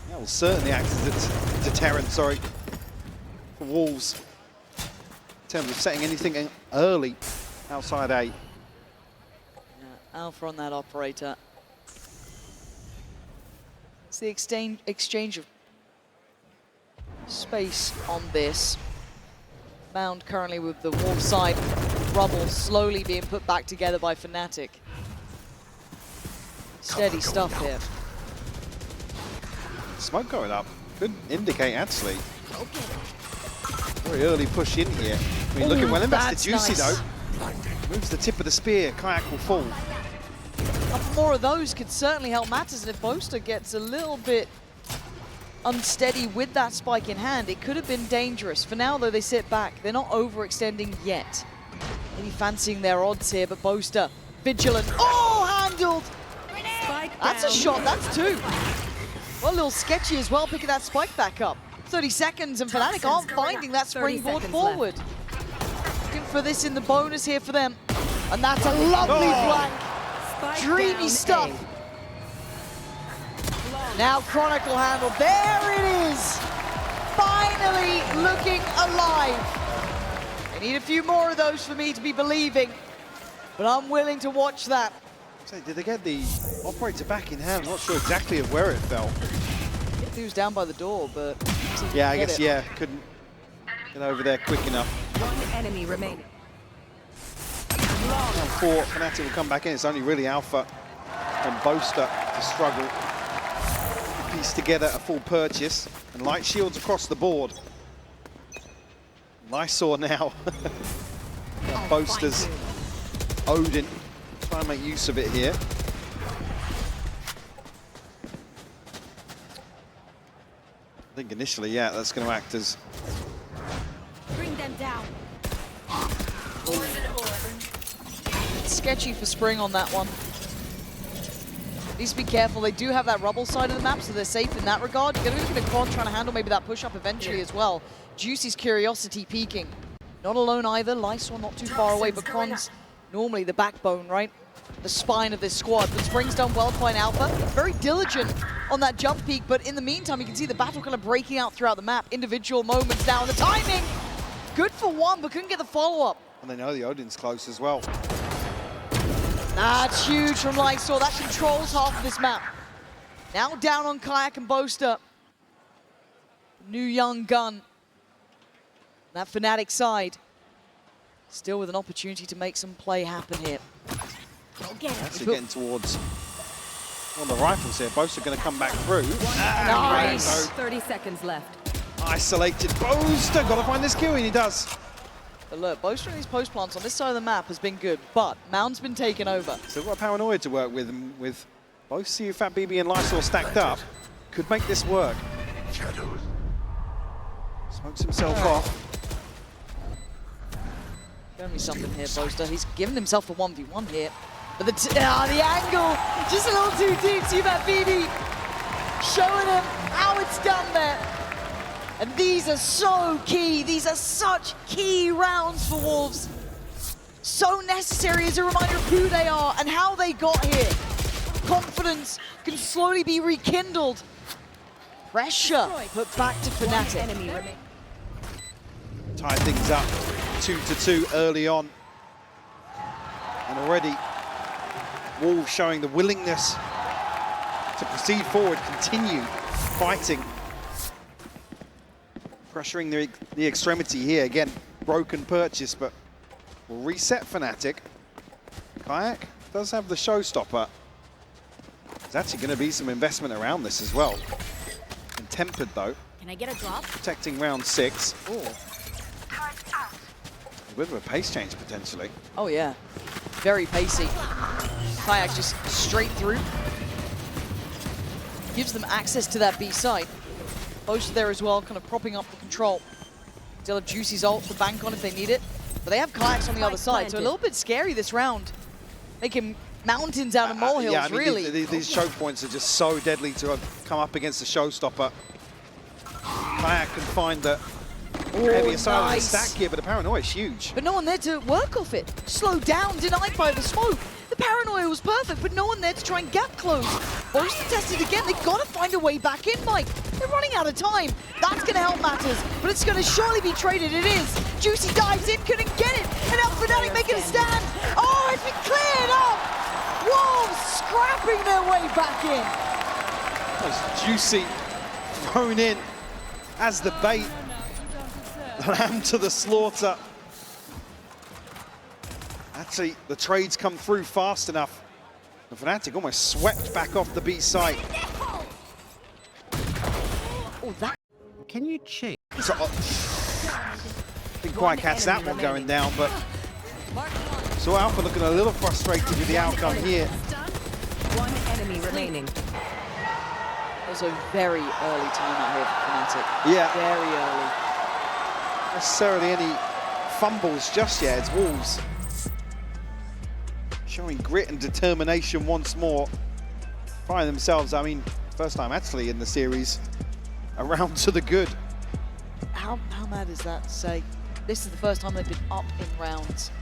S1: That will certainly act as a deterrent, sorry, for Wolves. In terms of setting anything early outside A.
S2: Yeah, Alpha on that operator. It's the exchange of space on this. Bound currently with the Wolf side rubble slowly being put back together by Fnatic. Steady stuff here.
S1: Smoke going up. Could indicate, actually. Very early push in here. I mean, looking well invested.
S2: That's
S1: Juicy,
S2: nice.
S1: though. Moves the tip of the spear. Kayak will fall.
S2: A couple more of those could certainly help matters, and if Boaster gets a little bit unsteady with that spike in hand, it could have been dangerous. For now, though, they sit back. They're not overextending yet. Maybe fancying their odds here, but Boaster, vigilant. Oh, handled! That's a shot, that's 2. Well, a little sketchy as well, picking that spike back up. 30 seconds, and Fnatic aren't finding that springboard forward. Looking for this in the bonus here for them. And that's a lovely flank. Dreamy stuff. Now Chronicle handle. There it is. Finally looking alive. They need a few more of those for me to be believing. But I'm willing to watch that.
S1: So did they get the operator back in hand? I'm not sure exactly of where it fell.
S2: He was down by the door, but...
S1: Yeah, I guess, yeah, couldn't get over there quick enough.
S6: One enemy remaining.
S1: For Fnatic will come back in. It's only really Alpha and Boaster to struggle to piece together a full purchase. And light shields across the board. Lysor now. Boaster's Odin. Try and make use of it here. I think initially, yeah, that's going to act as...
S6: Bring them down.
S2: Sketchy for Spring on that one. Needs to be careful. They do have that rubble side of the map, so they're safe in that regard. You're going to be looking at Quan trying to handle maybe that push-up eventually as well. Juicy's Curiosity peaking. Not alone either. Lysor not too far away, but Quan's normally the backbone, right? The spine of this squad. But Spring's done well to find Alpha. Very diligent on that jump peak, but in the meantime, you can see the battle kind of breaking out throughout the map. Individual moments now. The timing! Good for one, but couldn't get the follow-up.
S1: And they know the Odin's close as well.
S2: That's huge from Lysol. That controls half of this map. Now down on Kayak and Boaster. New young gun. That Fnatic side. Still with an opportunity to make some play happen here.
S1: Actually getting towards one of the rifles here. Boaster going to come back through.
S2: Nice.
S6: 30 seconds left.
S1: Isolated Boaster. Got to find this kill, and he does.
S2: But look, Boaster and these post plants on this side of the map has been good, but Mound's been taken over.
S1: Still got Paranoia to work with, and with both CuFat BB and Lysol stacked up, could make this work.
S5: Shadows.
S1: Smokes himself off.
S2: Show me something here, Boaster. He's given himself a 1v1 here. But the angle, just a little too deep. CuFat BB showing him how it's done there. And these are so key. These are such key rounds for Wolves. So necessary as a reminder of who they are and how they got here. Confidence can slowly be rekindled. Pressure put back to Fnatic.
S6: Enemy remaining.
S1: Tie things up 2-2 early on. And already Wolves showing the willingness to proceed forward, continue fighting. Pressuring the extremity here. Again, broken purchase, but will reset Fnatic. Kayak does have the showstopper. There's actually going to be some investment around this as well. And tempered though.
S6: Can I get a drop?
S1: Protecting round 6. Ooh. A bit of a pace change potentially.
S2: Oh yeah, very pacey. Kayak just straight through. Gives them access to that B side. Boaster there as well, kind of propping up the control. Still have Juicy's ult to bank on if they need it. But they have Kayaks on the other side, so a little bit scary this round. Making mountains out of molehills,
S1: yeah, I mean,
S2: really.
S1: These choke points are just so deadly to come up against the showstopper. Kayak can find the heavier side of the stack here, but the Paranoia is huge.
S2: But no one there to work off it. Slowed down, denied by the smoke. The Paranoia was perfect, but no one there to try and gap close. Boaster tested again. They've got to find a way back in, Mike. They're running out of time. That's going to help matters, but it's going to surely be traded. It is. Juicy dives in, couldn't get it. And now Fnatic making a stand. Oh, it's been cleared up. Wolves scrapping their way back in.
S1: That's Juicy thrown in as the bait. Lamb to the slaughter. Actually, the trades come through fast enough. The Fnatic almost swept back off the B site.
S2: Oh, that.
S7: Can you change?
S1: So, didn't quite catch that one going down, but so Alpha looking a little frustrated with the outcome here.
S6: One enemy remaining.
S2: It was a very early timeout here for Fnatic.
S1: Yeah.
S2: Very early.
S1: Not necessarily any fumbles just yet. It's Wolves showing grit and determination once more. Find themselves, I mean, first time actually in the series, around to the good.
S2: How mad is that to say? This is the first time they've been up in rounds.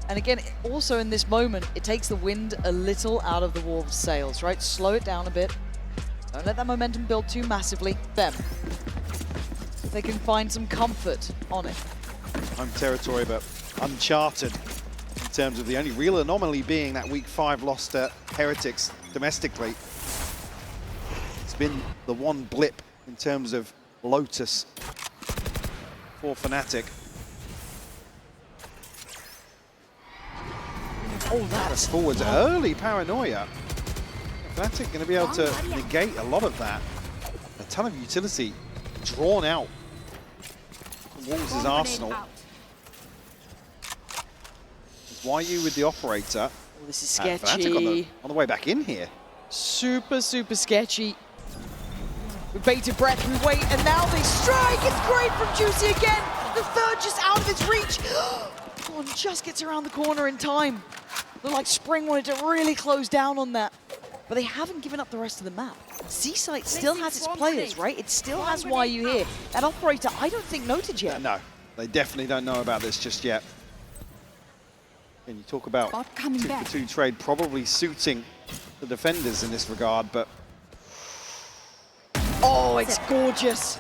S2: And again, also in this moment, it takes the wind a little out of the Wolves' sails, right? Slow it down a bit. Don't let that momentum build too massively. Them. They can find some comfort on it.
S1: Home territory, but uncharted in terms of the only real anomaly being that week 5 loss to Heretics domestically. It's been the one blip in terms of Lotus for Fnatic. Oh, that's forwards early Paranoia. Fnatic going to be able to negate a lot of that. A ton of utility drawn out from Wolves' arsenal. YU with the operator.
S2: Oh, this is
S1: Fnatic
S2: sketchy.
S1: on the way back in here.
S2: Super sketchy. With bated breath, we wait, and now they strike. It's great from Juicy again. The third just out of its reach. Oh, just gets around the corner in time. Looked like Spring wanted to really close down on that. But they haven't given up the rest of the map. C-Site still has its players, right? It still has YU here. That operator, I don't think noted yet.
S1: No, they definitely don't know about this just yet. And you talk about 2-for-2 trade probably suiting the defenders in this regard, but...
S2: Oh, it's gorgeous.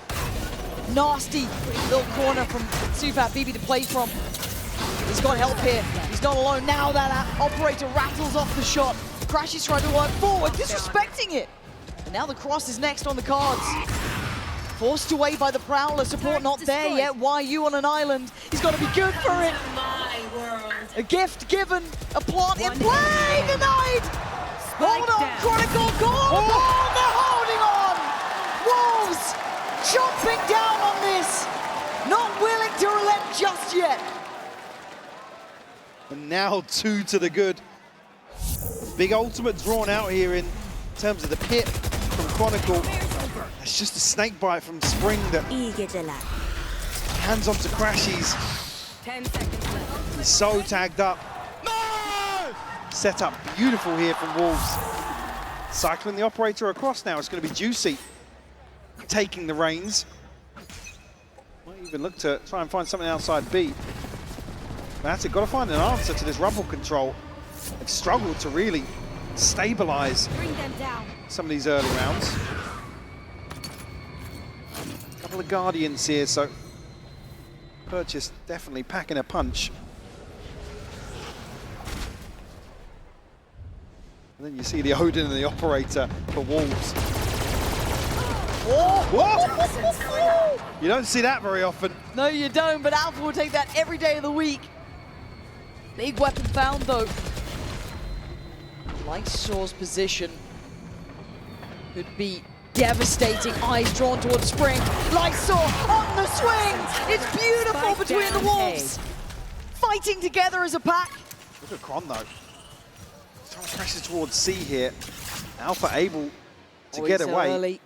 S2: Nasty little corner from CuFat BB to play from. He's got help here. He's not alone. Now that operator rattles off the shot. Crash is trying to work forward, disrespecting it. And now the cross is next on the cards. Forced away by the Prowler. Support not there yet. YU on an island. He's got to be good for it.
S3: My world.
S2: A gift given. A plant in play. Denied. Hold on,
S6: down.
S2: Chronicle. Go on. Oh, they're holding on. Wolves chomping down on this. Not willing to relent just yet.
S1: And now 2 to the good. Big ultimate drawn out here in terms of the pit from Chronicle. It's just a snake bite from Spring that hands on to Crashies.
S6: 10 seconds left.
S1: He's so tagged up. Set up beautiful here from Wolves. Cycling the operator across now. It's going to be Juicy taking the reins. Might even look to try and find something outside B. That's it. Got to find an answer to this rumble control. They've struggled to really stabilize some of these early rounds. A couple of Guardians here, so Purchase definitely packing a punch. And then you see the Odin and the Operator for Wolves. Whoa! You don't see that very often.
S2: No, you don't, but Alpha will take that every day of the week. Big weapon found, though. Lysaw's position could be devastating. Eyes drawn towards Spring. Lysaw on the swing. It's beautiful between the Wolves. Fighting together as a pack.
S1: Look at Kron, though. Trying to pressure towards C here. Alpha able to get away.
S2: Early.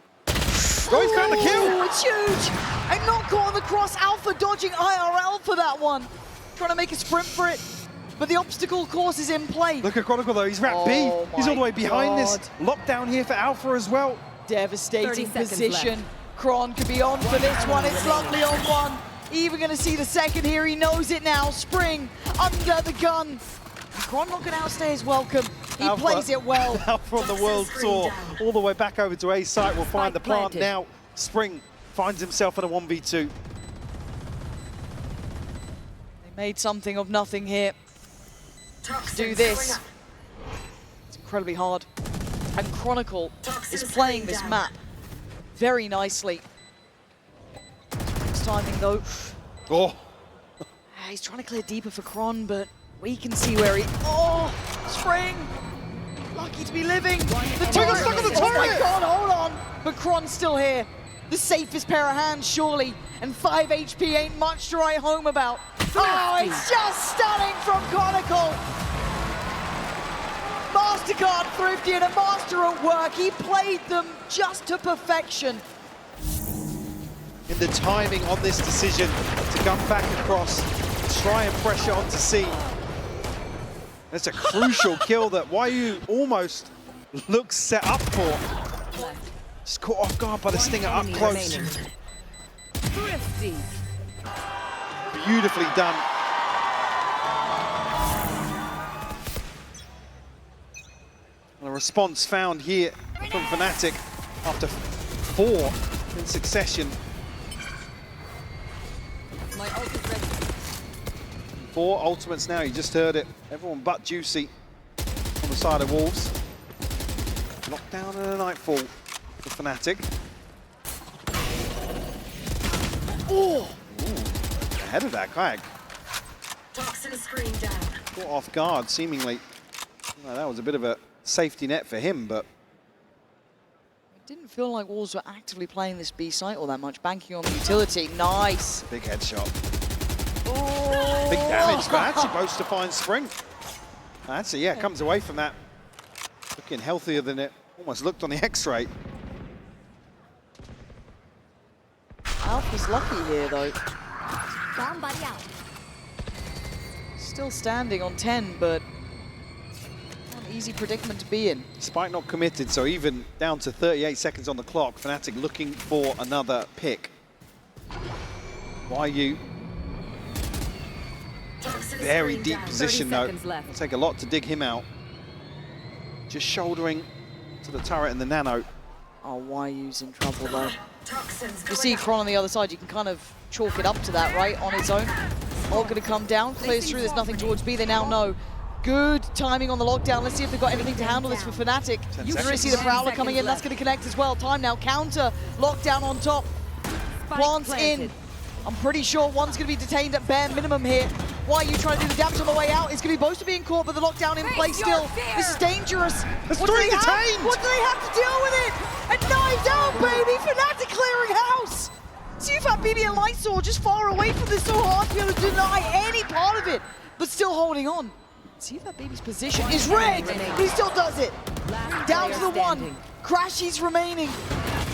S1: Oh, he's got the kill!
S2: It's huge! And not caught on the cross. Alpha dodging IRL for that one. Trying to make a sprint for it. But the obstacle course is in play.
S1: Look at Chronicle, though. He's wrapped B. He's all the way behind this.
S2: God.
S1: Lockdown here for Alpha as well.
S2: Devastating
S6: 30 seconds
S2: position.
S6: left.
S2: Kron could be on for this one. It's lovely on one. Even going to see the second here. He knows it now. Spring under the gun. Kron not going to outstay his welcome. He
S1: Alpha.
S2: plays it well.
S1: Alpha on the world tour. All the way back over to A site. We'll find the plant
S6: planted.
S1: now. Spring finds himself in a 1v2.
S2: They made something of nothing here. Do this. It's incredibly hard. And Chronicle is playing this map very nicely. Next timing though.
S1: Oh,
S2: He's trying to clear deeper for Kron, but we can see where he... Oh, Spring! Lucky to be living. The turret!
S1: stuck on the
S2: Oh my
S1: turret!
S2: God, hold on. But Kron's still here. The safest pair of hands, surely. And 5 HP ain't much to write home about. Oh, it's just stunning from Chronicle. MasterCard Thrifty and a master at work. He played them just to perfection.
S1: in the timing on this decision to come back across, try and pressure onto C. That's a crucial kill that YU almost looks set up for. Just caught off guard by the Stinger up close.
S6: Thrifty.
S1: Beautifully done. And a response found here from Fnatic after 4 in succession.
S6: My ult is ready.
S1: 4 ultimates now, you just heard it. Everyone but Juicy on the side of Wolves. Lockdown and a Nightfall for Fnatic.
S2: Oh!
S1: Ooh, ahead of that, Kayak.
S3: Toxin screen down.
S1: Caught off guard, seemingly. Well, that was a bit of a safety net for him, but
S2: It didn't feel like Wolves were actively playing this B site all that much, banking on the utility. Nice!
S1: big headshot.
S2: Oh!
S1: Big damage, but actually goes to find Spring. Actually, yeah, comes away from that. Looking healthier than it almost looked on the X-ray.
S2: Alpha's lucky here, though.
S6: Somebody out.
S2: Still standing on 10, but not an easy predicament to be in.
S1: Spike not committed, so even down to 38 seconds on the clock, Fnatic looking for another pick. YU,
S3: Toxin
S1: very
S3: screen
S1: deep
S3: down.
S1: position
S6: 30
S1: though.
S6: seconds left.
S1: It'll take a lot to dig him out. Just shouldering to the turret and the nano.
S2: Oh, YU's in trouble, though.
S3: Toxins
S2: You
S3: going
S2: see
S3: up.
S2: Kron on the other side, you can kind of chalk it up to that, right, on his own. All going to come down, clears through, there's nothing towards B, they now know. Good timing on the lockdown. Let's see if they've got anything to handle this for Fnatic. You really see the Prowler coming in, that's going to connect as well. Time now, counter, lockdown on top. Plants in. I'm pretty sure one's going to be detained at bare minimum here. Why are you trying to do the damage on the way out? It's going to be Boaster being caught, but the lockdown in place still. This is dangerous.
S1: There's
S2: What do
S1: three
S2: they have?
S1: detained.
S2: What do they have to deal with it? And knives out, baby! Fnatic clearing house! See if that BB and Lightsaw just far away from this, so hard to be able to deny any part of it, but still holding on. See if that baby's position is rigged, but he still does it. Down to the one. Crashies remaining.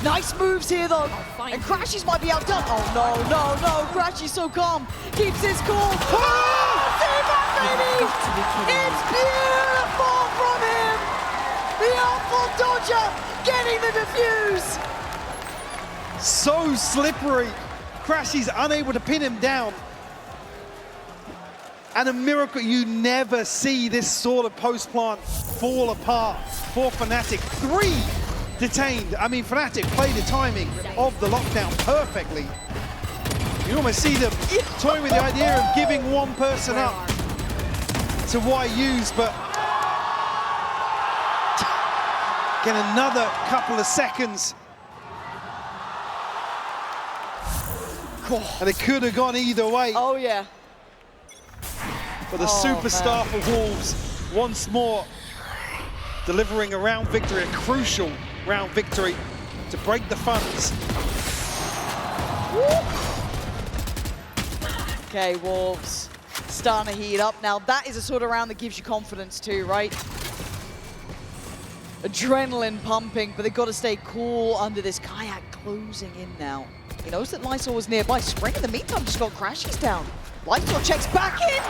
S2: Nice moves here though. And Crashies might be outdone. Oh no, no, no. Crashies so calm. Keeps his cool. Oh, see that baby! It's beautiful from him! The awful Dodger getting the defuse!
S1: So slippery. Crashy's unable to pin him down. And a miracle, you never see this sort of post-plant fall apart for Fnatic. 3 detained. I mean, Fnatic played the timing of the lockdown perfectly. You almost see them toying with the idea of giving one person up to YUs, but get another couple of seconds. And it could have gone either way.
S2: Oh yeah.
S1: But the superstar for Wolves, once more, delivering a round victory, a crucial round victory to break the funds.
S2: Okay, Wolves starting to heat up. Now that is a sort of round that gives you confidence too, right? Adrenaline pumping, but they've got to stay cool under this kayak closing in now. He knows that Lysol was nearby. Spring in the meantime just got Crashies down. Lysol checks back in,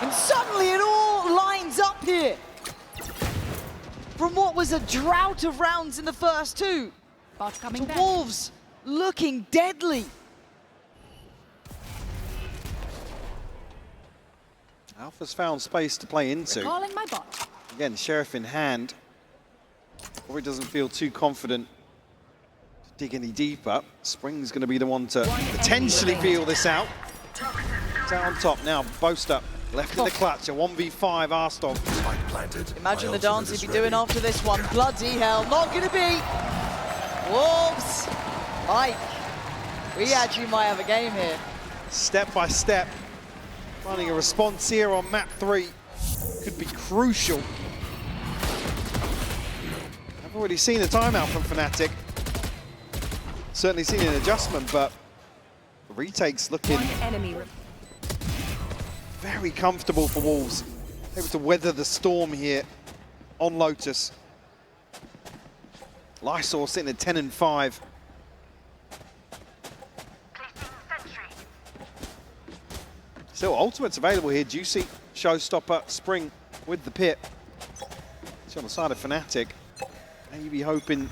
S2: and suddenly it all lines up here. From what was a drought of rounds in the first 2, to Wolves looking deadly.
S1: Alpha's found space to play into.
S6: Calling my bot.
S1: Again, Sheriff in hand. Probably doesn't feel too confident to dig any deeper. Spring's going to be the one to potentially feel this out. It's out on top now. Boaster left in the clutch. A 1v5 Arstov.
S5: Spike planted.
S2: Imagine the dance he'd be doing after this one. Bloody hell, not going to be. Wolves. Mike, we actually might have a game here.
S1: Step by step. Finding a response here on map 3 could be crucial. I've already seen a timeout from Fnatic. Certainly seen an adjustment, but the retakes looking very comfortable for Wolves. Able to weather the storm here on Lotus. Lysol sitting at 10 and 5. Still, ultimates available here. Juicy, Showstopper, Spring with the pit. It's on the side of Fnatic. Maybe hoping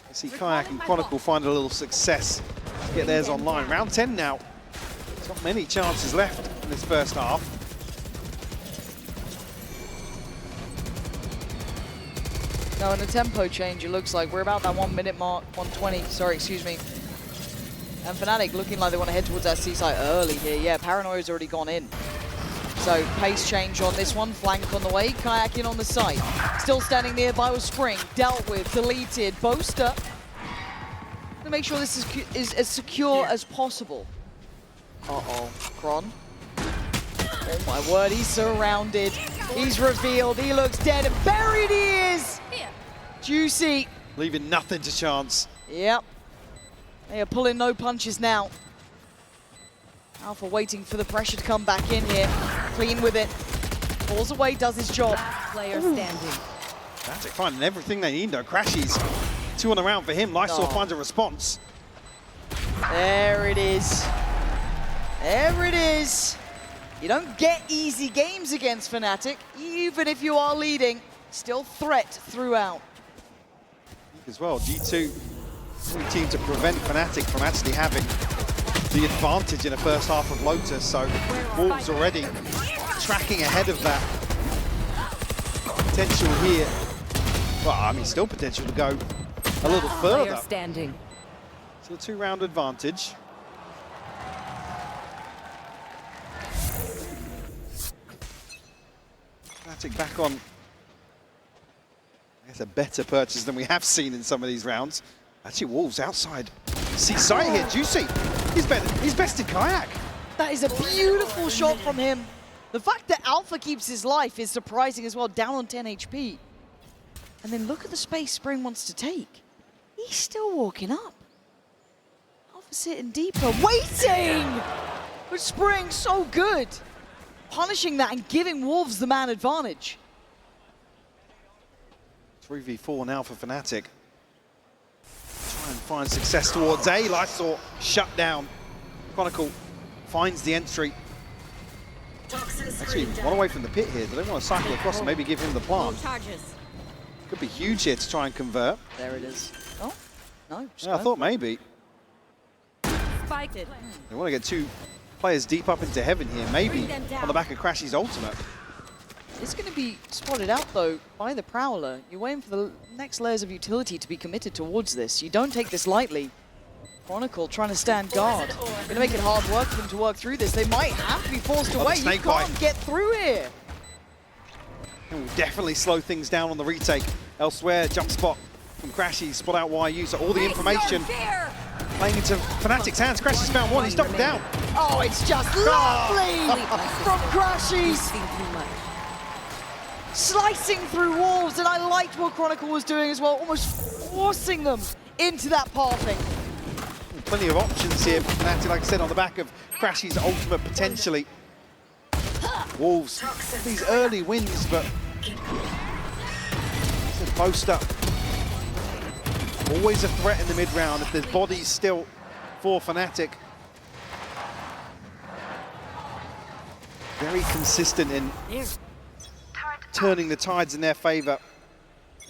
S1: to see Kayak and Chronicle find a little success to get theirs online. Round 10 now. There's not many chances left in this first half.
S2: Now in a tempo change, it looks like we're about that 1 minute mark, 1:20, sorry, excuse me. And Fnatic looking like they want to head towards that C site early here. Yeah, Paranoia's already gone in. So pace change on this one, flank on the way, Kayak in on the site. Still standing nearby with Spring, dealt with, deleted, Boaster. To make sure this is as secure as possible. Uh-oh, Kron. Oh my word, he's surrounded. He's revealed, he looks dead, and buried he is! Juicy.
S1: Leaving nothing to chance.
S2: Yep. They are pulling no punches now. Alpha waiting for the pressure to come back in here. Clean with it. Falls away, does his job.
S6: Player standing.
S1: Fnatic finding everything they need though. Crashies. 2 on the round for him. Lysol finds a response.
S2: There it is. There it is. You don't get easy games against Fnatic, even if you are leading. Still threat throughout.
S1: As well, G2 only team to prevent Fnatic from actually having the advantage in the first half of Lotus, so Wolves already tracking ahead of that. Potential here. Well, I mean, still potential to go a little further.
S6: Standing.
S1: So a 2-round advantage. Fnatic back on, I guess, a better purchase than we have seen in some of these rounds. Actually, Wolves outside. See sight here, Juicy. He's bested Kayak.
S2: That is a beautiful shot from him. The fact that Alpha keeps his life is surprising as well, down on 10 HP. And then look at the space Spring wants to take. He's still walking up. Alpha sitting deeper, waiting! But Spring so good. Punishing that and giving Wolves the man advantage.
S1: 3v4 now for Fnatic. Try and find success towards A. Lysor shut down. Chronicle finds the entry. Actually, one away from the pit here. Do they want to cycle across and maybe give him the plant?
S6: Charges.
S1: Could be huge here to try and convert.
S2: There it is. Oh, no.
S1: Yeah, I thought maybe.
S6: Spiked it.
S1: They want to get two players deep up into heaven here, maybe on the back of Crashy's ultimate.
S2: It's going to be spotted out, though, by the Prowler. You're waiting for the next layers of utility to be committed towards this. You don't take this lightly. Chronicle trying to stand guard. Going to make it hard work for them to work through this. They might have to be forced away. You
S1: snake
S2: can't
S1: bite.
S2: get through here.
S1: It will definitely slow things down on the retake. Elsewhere, jump spot from Crashy, spot out YU, so all the information playing into Fnatic's hands. Crashy's found one, he's knocked down.
S2: Oh, it's just lovely from Crashies. Slicing through Wolves, and I liked what Chronicle was doing as well, almost forcing them into that pathing.
S1: Plenty of options here for Fnatic, like I said, on the back of Crashy's ultimate potentially. Wolves, these early wins, but post up. Always a threat in the mid-round if there's bodies still for Fnatic. Very consistent in turning the tides in their favor.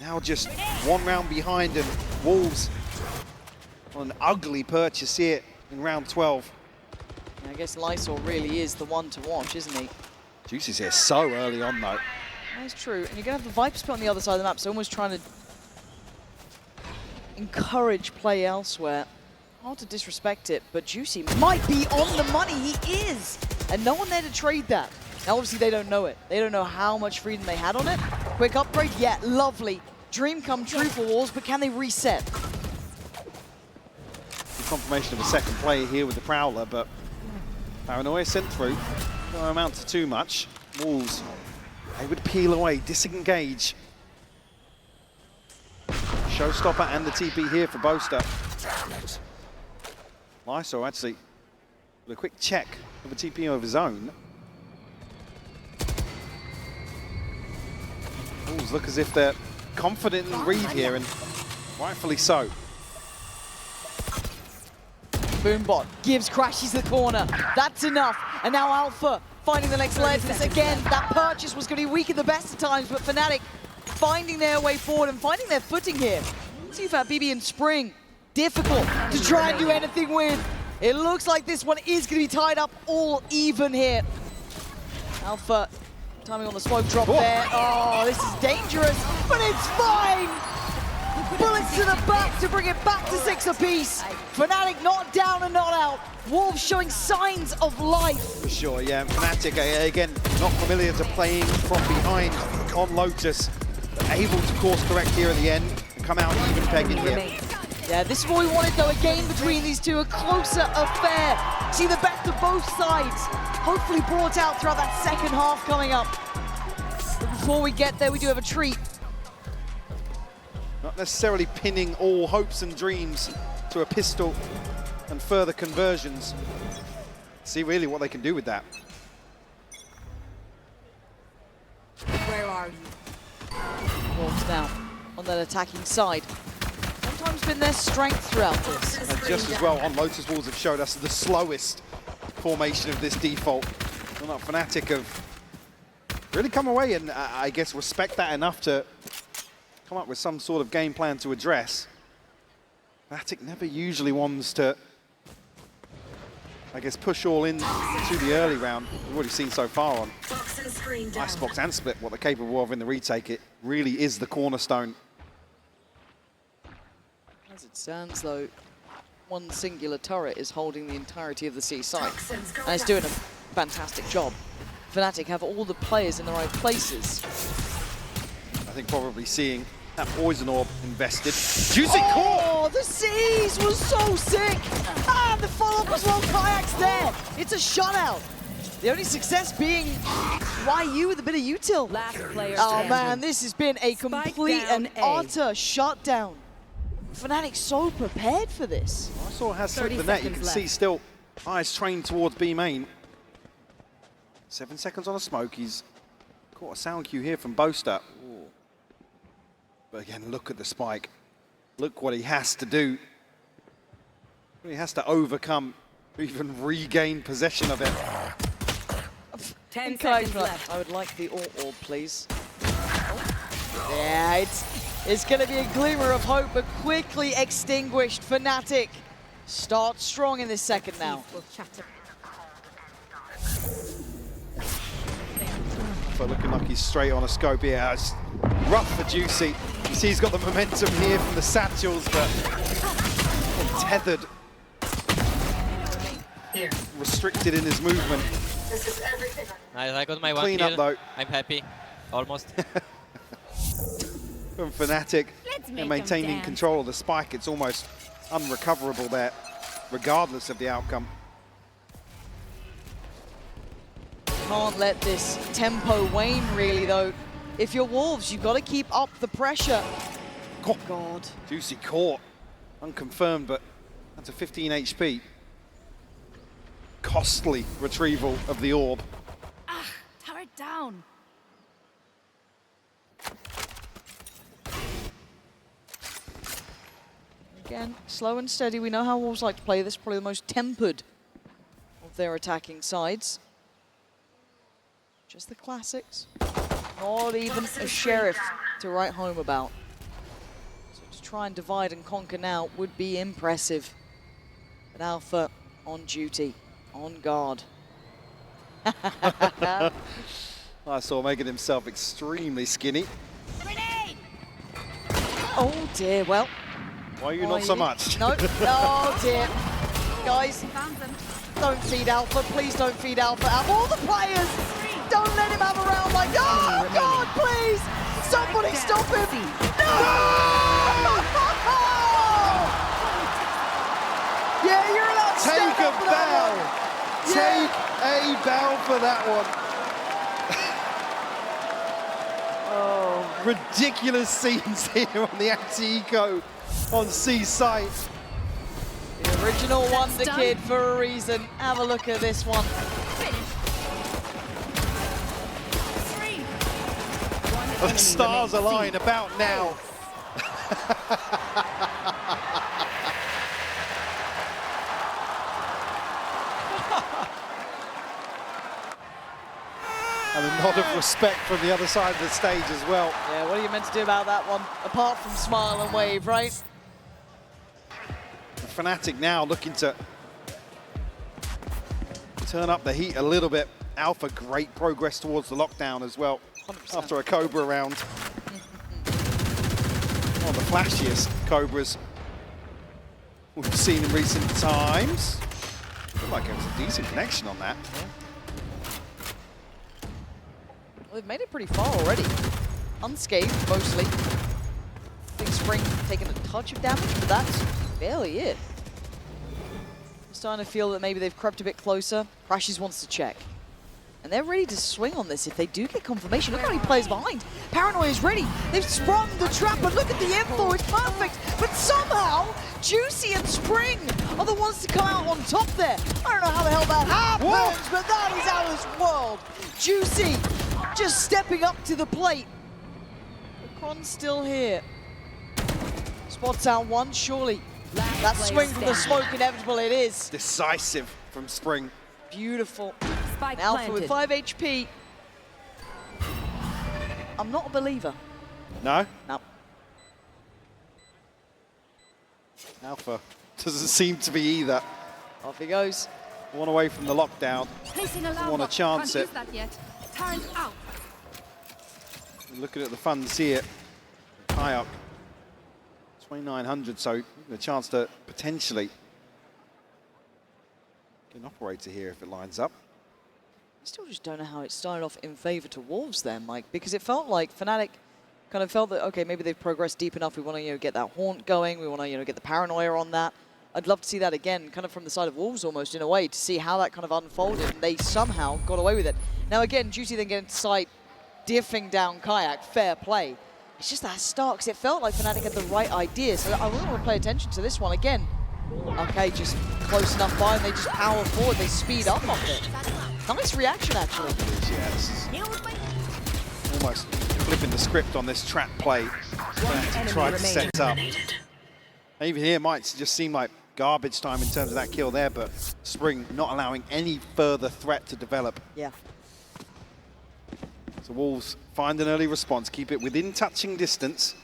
S1: Now just one round behind, and Wolves on an ugly purchase here in round 12.
S2: I guess Lysor really is the one to watch, isn't he?
S1: Juicy's here so early on, though.
S2: That's true. And you're going to have the Viper split on the other side of the map, so almost trying to encourage play elsewhere. Hard to disrespect it, but Juicy might be on the money. He is! And no one there to trade that. Now, obviously, they don't know it. They don't know how much freedom they had on it. Quick upgrade, yeah, lovely. Dream come true for Wolves, but can they reset?
S1: The confirmation of a second player here with the Prowler, but Paranoia sent through. No amount to too much. Wolves, they would peel away, disengage. Showstopper and the TP here for Boaster. Lysor actually with a quick check of a TP of his own. Wolves look as if they're confident in read here, and rightfully so.
S2: Boombot gives Crashies the corner. That's enough. And now Alpha finding the next layer to this again. That purchase was going to be weak at the best of times, but Fnatic finding their way forward and finding their footing here. See if BB and Spring, difficult to try and do anything with. It looks like this one is going to be tied up all even here. Alpha timing on the smoke drop there. Oh, this is dangerous, but it's fine. Bullets to the back to bring it back to 6 apiece. Fnatic not down and not out. Wolves showing signs of life.
S1: For sure, yeah. Fnatic, again, not familiar to playing from behind on Lotus. But able to course correct here at the end and come out even pegging here.
S2: Yeah, this is what we wanted though, a game between these two, a closer affair. See the best of both sides, hopefully brought out throughout that second half coming up. But before we get there, we do have a treat.
S1: Not necessarily pinning all hopes and dreams to a pistol and further conversions. See really what they can do with that.
S6: Where are you?
S2: Wolves now on that attacking side. Sometimes been their strength throughout this.
S1: And just as well, on Lotus, Wolves have showed us the slowest formation of this default. Well, not Fnatic have really come away and I guess respect that enough to come up with some sort of game plan to address. Fnatic never usually wants to, I guess, push all in to the early round. We've already seen so far on Icebox and Split what they're capable of in the retake. It really is the cornerstone.
S2: As it stands though, one singular turret is holding the entirety of the C site. And it's doing a fantastic job. Fnatic have all the players in the right places.
S1: I think probably seeing that poison orb invested. Juicy core!
S2: Oh, the C's was so sick! Ah, the follow-up as well, Kayak's there! It's a shutout! The only success being YU with a bit of util.
S6: Last player
S2: Oh
S6: standing.
S2: man, this has been a
S6: Spike
S2: complete
S6: down
S2: and
S6: A.
S2: utter shutdown. Fnatic so prepared for this.
S1: I saw it has
S6: 30
S1: slipped the net. You
S6: seconds
S1: can see
S6: left.
S1: still eyes trained towards B main. 7 seconds on a smoke. He's caught a sound cue here from Boaster. Ooh. But again, look at the spike. Look what he has to do. He has to overcome, even regain possession of it.
S6: 10
S2: And Kayak's
S6: seconds
S2: like,
S6: left.
S2: I would like the orb, please. Yeah, it's going to be a glimmer of hope, but quickly extinguished. Fnatic start strong in this second now.
S6: We'll chatter.
S1: But looking like he's straight on a scope. Yeah, it's rough for Juicy. You see he's got the momentum here from the satchels, but tethered,
S3: Here.
S1: restricted in his movement.
S3: This is everything.
S4: Nice, I got my one
S1: Clean
S4: kill.
S1: up though.
S4: I'm happy. Almost.
S1: From Fnatic,
S6: Let's make
S1: and maintaining
S6: 'em dance.
S1: control of the spike. It's almost unrecoverable there, regardless of the outcome.
S2: Can't let this tempo wane, really, though. If you're Wolves, you've got to keep up the pressure.
S1: Oh,
S2: God.
S1: Juicy caught, unconfirmed, but that's a 15 HP. Costly retrieval of the orb.
S6: Tower it down.
S2: Again, slow and steady. We know how Wolves like to play this. Probably the most tempered of their attacking sides. Just the classics. Not even a sheriff to write home about. So to try and divide and conquer now would be impressive. But Alpha on duty, on guard.
S1: I saw making himself extremely skinny.
S2: Oh dear, well.
S1: Why are you not so much?
S2: No, oh dear. Guys,
S6: Found them.
S2: don't feed Alpha, please don't feed Alpha. Out of all the players, don't let him have a round like, oh God, please! Somebody stop him! No! Yeah, you're allowed to
S1: Take
S2: stand
S1: a
S2: up for that
S1: bow!
S2: one.
S1: Take a bow for that one. Oh, ridiculous scenes here on the anti-eco on C site.
S2: The original Wonder Kid for a reason. Have a look at this one.
S1: The stars align about now. And a nod of respect from the other side of the stage as well.
S2: Yeah, what are you meant to do about that one? Apart from smile and wave, right?
S1: Fnatic now looking to turn up the heat a little bit. Alpha, great progress towards the lockdown as well.
S2: 100%.
S1: After a Cobra round. One of the flashiest Cobras we've seen in recent times. Looked like it was a decent connection on that.
S2: Well, they've made it pretty far already. Unscathed, mostly. I think Spring taking a touch of damage, but that's barely it. I'm starting to feel that maybe they've crept a bit closer. Crashes wants to check. And they're ready to swing on this if they do get confirmation. Look how many players behind. Paranoia is ready. They've sprung the trap, and look at the info. It's perfect. But somehow, Juicy and Spring are the ones to come out on top there. I don't know how the hell that happens,
S1: Whoa.
S2: but that is out of this world. Juicy just stepping up to the plate. Kron's still here. Spots out one, surely. That swing from the smoke, inevitable it is.
S1: Decisive from Spring.
S2: Beautiful.
S6: Spike
S2: Alpha with
S6: planted.
S2: 5 HP. I'm not a believer.
S1: No?
S2: No.
S1: Alpha doesn't seem to be either.
S2: Off he goes.
S1: One away from the lockdown.
S6: Placing alarm
S1: wanna
S6: bot.
S1: chance
S6: Can't
S1: it.
S6: use that yet. Turn out.
S1: Looking at the funds here. Kayak. 2,900, so a chance to potentially get an operator here if it lines up.
S2: still just don't know how it started off in favor to Wolves then, Mike, because it felt like Fnatic kind of felt that, okay, maybe they've progressed deep enough. We want to, get that haunt going. We want to, get the paranoia on that. I'd love to see that again, kind of from the side of Wolves almost in a way, to see how that kind of unfolded, and they somehow got away with it. Now again, Juicy then getting to sight, diffing down Kayak, fair play. It's just that start, because it felt like Fnatic had the right idea, so I really want to pay attention to this one again. Okay, just close enough by, and they just power forward, they speed up on it. Nice reaction, actually.
S1: Yes. Almost flipping the script on this trap play. Try to set up. Even here, might just seem like garbage time in terms of that kill there, but Spring not allowing any further threat to develop.
S2: Yeah.
S1: So Wolves find an early response, keep it within touching distance.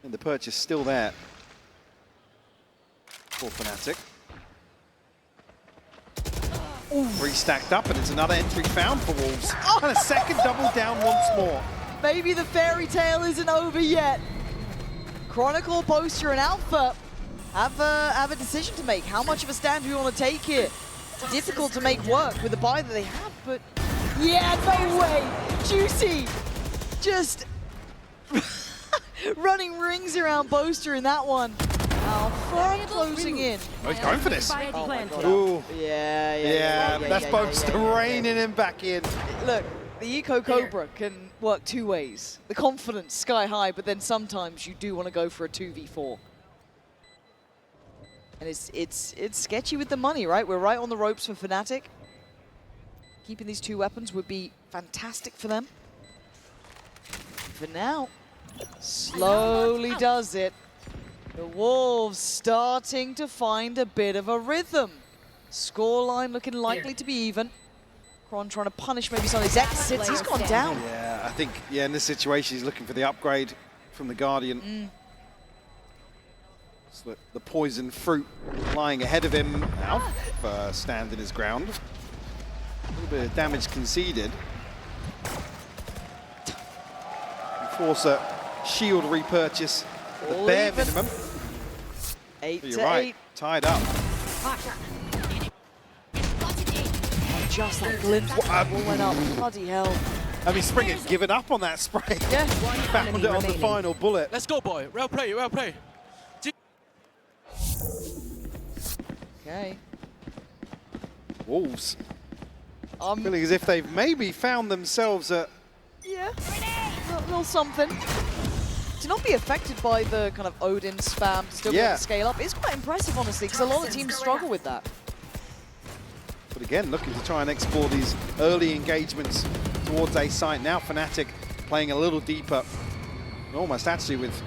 S1: And the purchase still there for Fnatic. Three stacked up, and it's another entry found for Wolves. And a second double down once more.
S2: Maybe the fairy tale isn't over yet. Chronicle, Boaster, and Alpha have a decision to make. How much of a stand do we want to take here? It's difficult to make work with the buy that they have, but yeah, no way. Juicy just running rings around Boaster in that one. Alpha closing in.
S1: Oh, he's going for this.
S2: Oh my God.
S1: Ooh.
S2: Yeah,
S1: That's Boaster reining him back in.
S2: Look, the Eco Cobra can work two ways. The confidence sky high, but then sometimes you do want to go for a 2v4. And it's sketchy with the money, right? We're right on the ropes for Fnatic. Keeping these two weapons would be fantastic for them. For now, slowly does it. The Wolves starting to find a bit of a rhythm. Scoreline looking likely to be even. Kron trying to punish maybe some of his exits. He's gone down.
S1: Yeah, I think, in this situation, he's looking for the upgrade from the Guardian. So the poison fruit lying ahead of him. Alpha standing his ground. A little bit of damage conceded. Force a shield repurchase, the bare minimum.
S2: 8
S1: You're
S2: to
S1: right,
S2: 8.
S1: tied up.
S2: Just that glimpse. Went up. Bloody hell.
S1: I mean, Spring had given up on that spray.
S2: Yeah.
S1: Found it on the final bullet.
S4: Let's go, boy. Well play, well play.
S2: Okay.
S1: Wolves. Feeling as if they've maybe found themselves a...
S2: Yeah. A little something. To not be affected by the kind of Odin spam, to still be able to scale up, is quite impressive, honestly, because a lot of teams struggle with that.
S1: But again, looking to try and explore these early engagements towards A site. Now Fnatic playing a little deeper, almost actually with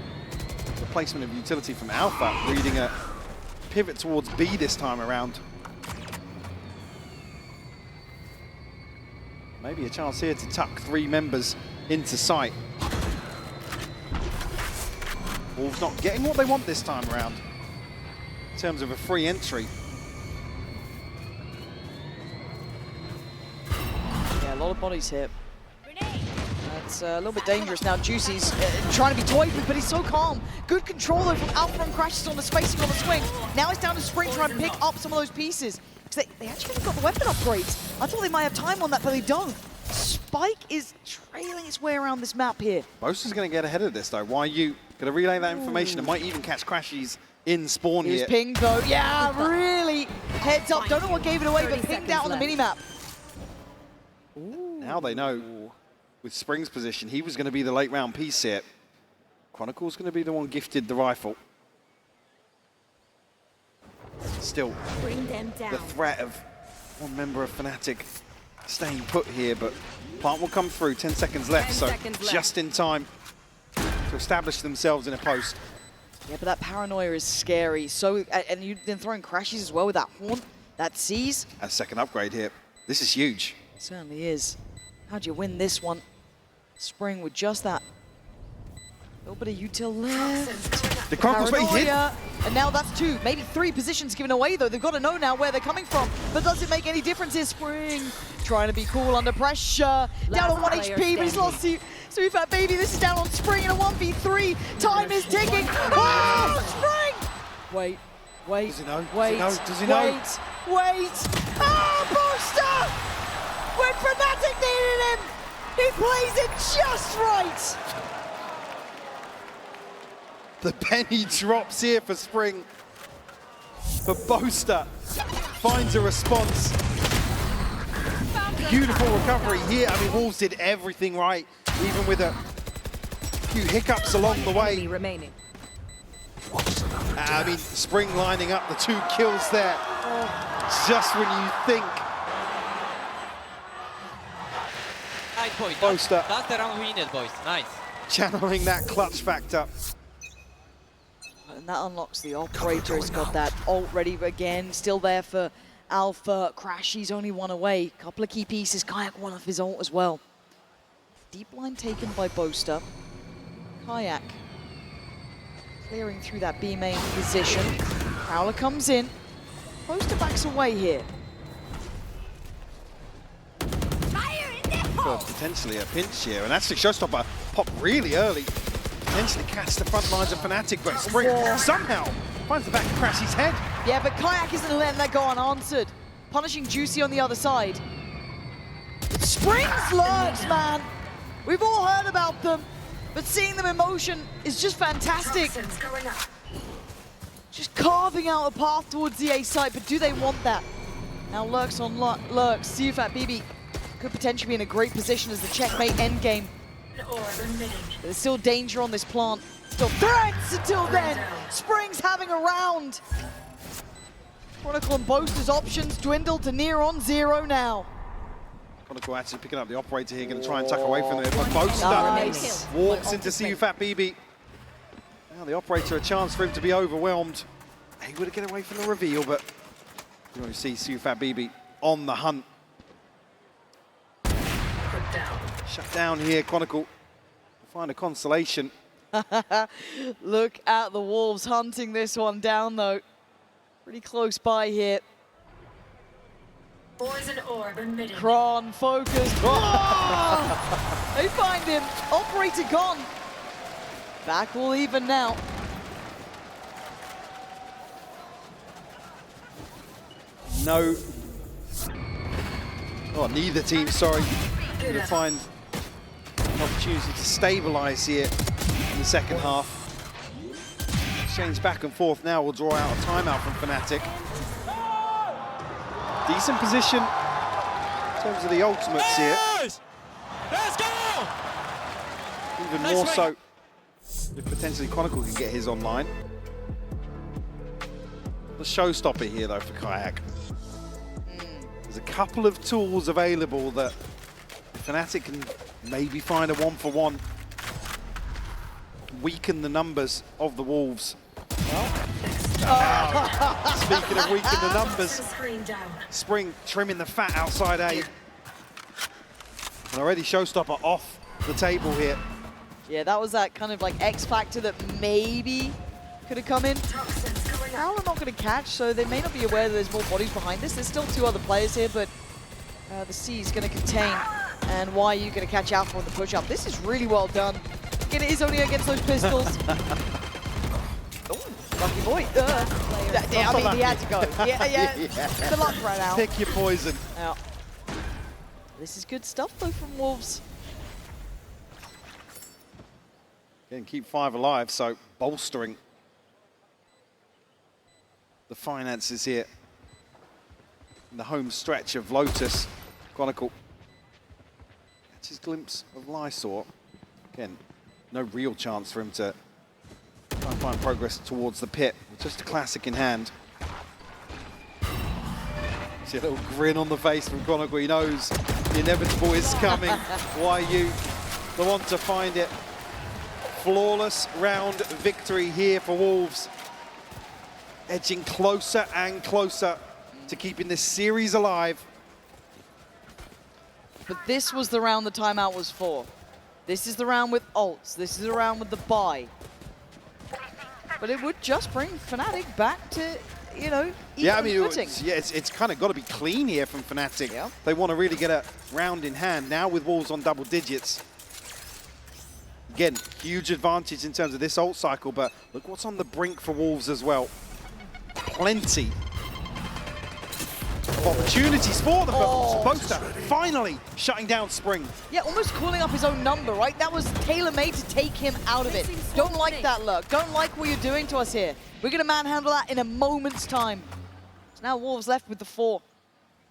S1: the placement of utility from Alpha, reading a pivot towards B this time around. Maybe a chance here to tuck 3 members into sight. Wolves not getting what they want this time around in terms of a free entry.
S2: Yeah, a lot of bodies here. That's a little bit dangerous now. Juicy's trying to be toyed with, but he's so calm. Good control though from Alpha, and crashes on the spacing on the swing. Now it's down to Spring trying to pick up some of those pieces. Because they actually haven't got the weapon upgrades. I thought they might have time on that, but they don't. Spike is trailing its way around this map here.
S1: Boaster's going to get ahead of this though. Why are you going to relay that information? It might even catch Crashies in spawn
S2: He was
S1: here.
S2: pinged though. Yeah, really. Heads up. Don't know what gave it away, but pinged out on the minimap.
S1: Now they know with Spring's position, he was going to be the late round piece here. Chronicle's going to be the one gifted the rifle. Still,
S6: Bring them down.
S1: the threat of one member of Fnatic staying put here, but plant will come through. 10 seconds left,
S6: 10
S1: so
S6: seconds left.
S1: just in time to establish themselves in a post.
S2: Yeah, but that paranoia is scary. So, and you've been throwing crashes as well with that haunt, that seize.
S1: A second upgrade here. This is huge.
S2: It certainly is. How'd you win this one? Spring with just that little bit of util left.
S1: The Chronicle's way hit.
S2: Paranoia. And now that's 2, maybe 3 positions given away though. They've got to know now where they're coming from. But does it make any difference here? Spring trying to be cool under pressure. Down on 1 HP, but he's lost to Sweetfat Baby. This is down on Spring in a 1v3. Time is ticking. Oh, Spring! Wait.
S1: Does he know?
S2: Wait.
S1: Does he know?
S2: Wait. Ah, Boaster! plays it just right.
S1: The penny drops here for Spring. But Boaster finds a response. Beautiful recovery here. I mean, Wolves did everything right, even with a few hiccups along the way.
S6: remaining.
S1: I mean, Spring lining up the 2 kills there. Just when you think
S4: Nice, boys.
S1: Boaster.
S4: That's the round we needed, boys. Nice.
S1: channeling that clutch factor.
S2: And that unlocks the operator. He's got that ult ready again. Still there for Alpha. Crash, he's only one away. Couple of key pieces. Kayak one off his ult as well. Deep line taken by Boaster. Kayak clearing through that B main position. Prowler comes in. Boaster backs away here.
S1: For potentially a pinch here, and actually Showstopper popped really early. Potentially catch the front lines of Fnatic, but Spring somehow finds the back of Crashy's head.
S2: Yeah, but Kayak isn't letting that go unanswered. Punishing Juicy on the other side. Spring's lurks, man. We've all heard about them, but seeing them in motion is just fantastic.
S3: Toxins going up.
S2: Just carving out a path towards the A site, but do they want that? Now Lurks on Lurks. CFAT BB could potentially be in a great position as the checkmate endgame.
S3: An orb emitting.
S2: But there's still danger on this plant. Still threats until then. Spring's having a round. Chronicle and Boaster's options dwindle to near on 0 now.
S1: Chronicle actually picking up the operator here, going to try and tuck away from it, but Boaster
S2: Nice.
S1: walks into CFAT BB. Now the operator, a chance for him to be overwhelmed. He would have get away from the reveal, but you know, see CFAT BB on the hunt.
S3: Put down.
S1: Shut down here, Chronicle. Find a consolation.
S2: Look at the Wolves hunting this one down, though. Pretty close by here.
S3: Poison orb emitting.
S2: Kron focused. Oh! They find him. Operator gone. Back all even now.
S1: No. Oh, neither team, sorry. Going to find an opportunity to stabilize here in the second half. Exchange back and forth now will draw out a timeout from Fnatic. Decent position in terms of the ultimates here.
S5: Let's go!
S1: Even more so if potentially Chronicle can get his online. The showstopper here though for Kayak. There's a couple of tools available that Fnatic can maybe find a 1-for-1. Weaken the numbers of the Wolves. Speaking of weaken the numbers,
S3: Toxin screen down.
S1: Spring trimming the fat outside A. And already Showstopper off the table here.
S2: Yeah, that was that kind of like X factor that maybe could have come in.
S3: Toxins going up.
S2: Prowler not going to catch, so they may not be aware that there's more bodies behind this. There's still 2 other players here, but the C is going to contain. And why are you going to catch Alpha on the push-up? This is really well done. Again, it is only against those pistols. Lucky boy. I mean, he had to go. Yeah. The luck ran out.
S1: Pick your poison.
S2: Yeah. This is good stuff, though, from Wolves.
S1: Again, keep 5 alive, so bolstering the finances here in the home stretch of Lotus. Chronicle catches a glimpse of Lysor. Again, no real chance for him to try and find progress towards the pit. Just a classic in hand. See a little grin on the face from Chronicle. He knows the inevitable is coming. Why you the one to find it? Flawless round victory here for Wolves. Edging closer and closer to keeping this series alive.
S2: But this was the round the timeout was for. This is the round with ults. This is the round with the buy. But it would just bring Fnatic back to, you know,
S1: Yeah, I mean,
S2: footing.
S1: it's kind of got to be clean here from Fnatic.
S2: Yeah.
S1: They want to really get a round in hand. Now with Wolves on double digits. Again, huge advantage in terms of this ult cycle, but look what's on the brink for Wolves as well. Plenty of opportunities for them, but Boaster finally shutting down Spring.
S2: Yeah, almost calling up his own number, right? That was tailor-made to take him out of it. Don't like that, Lurk. Don't like what you're doing to us here. We're going to manhandle that in a moment's time. So now Wolves left with the 4.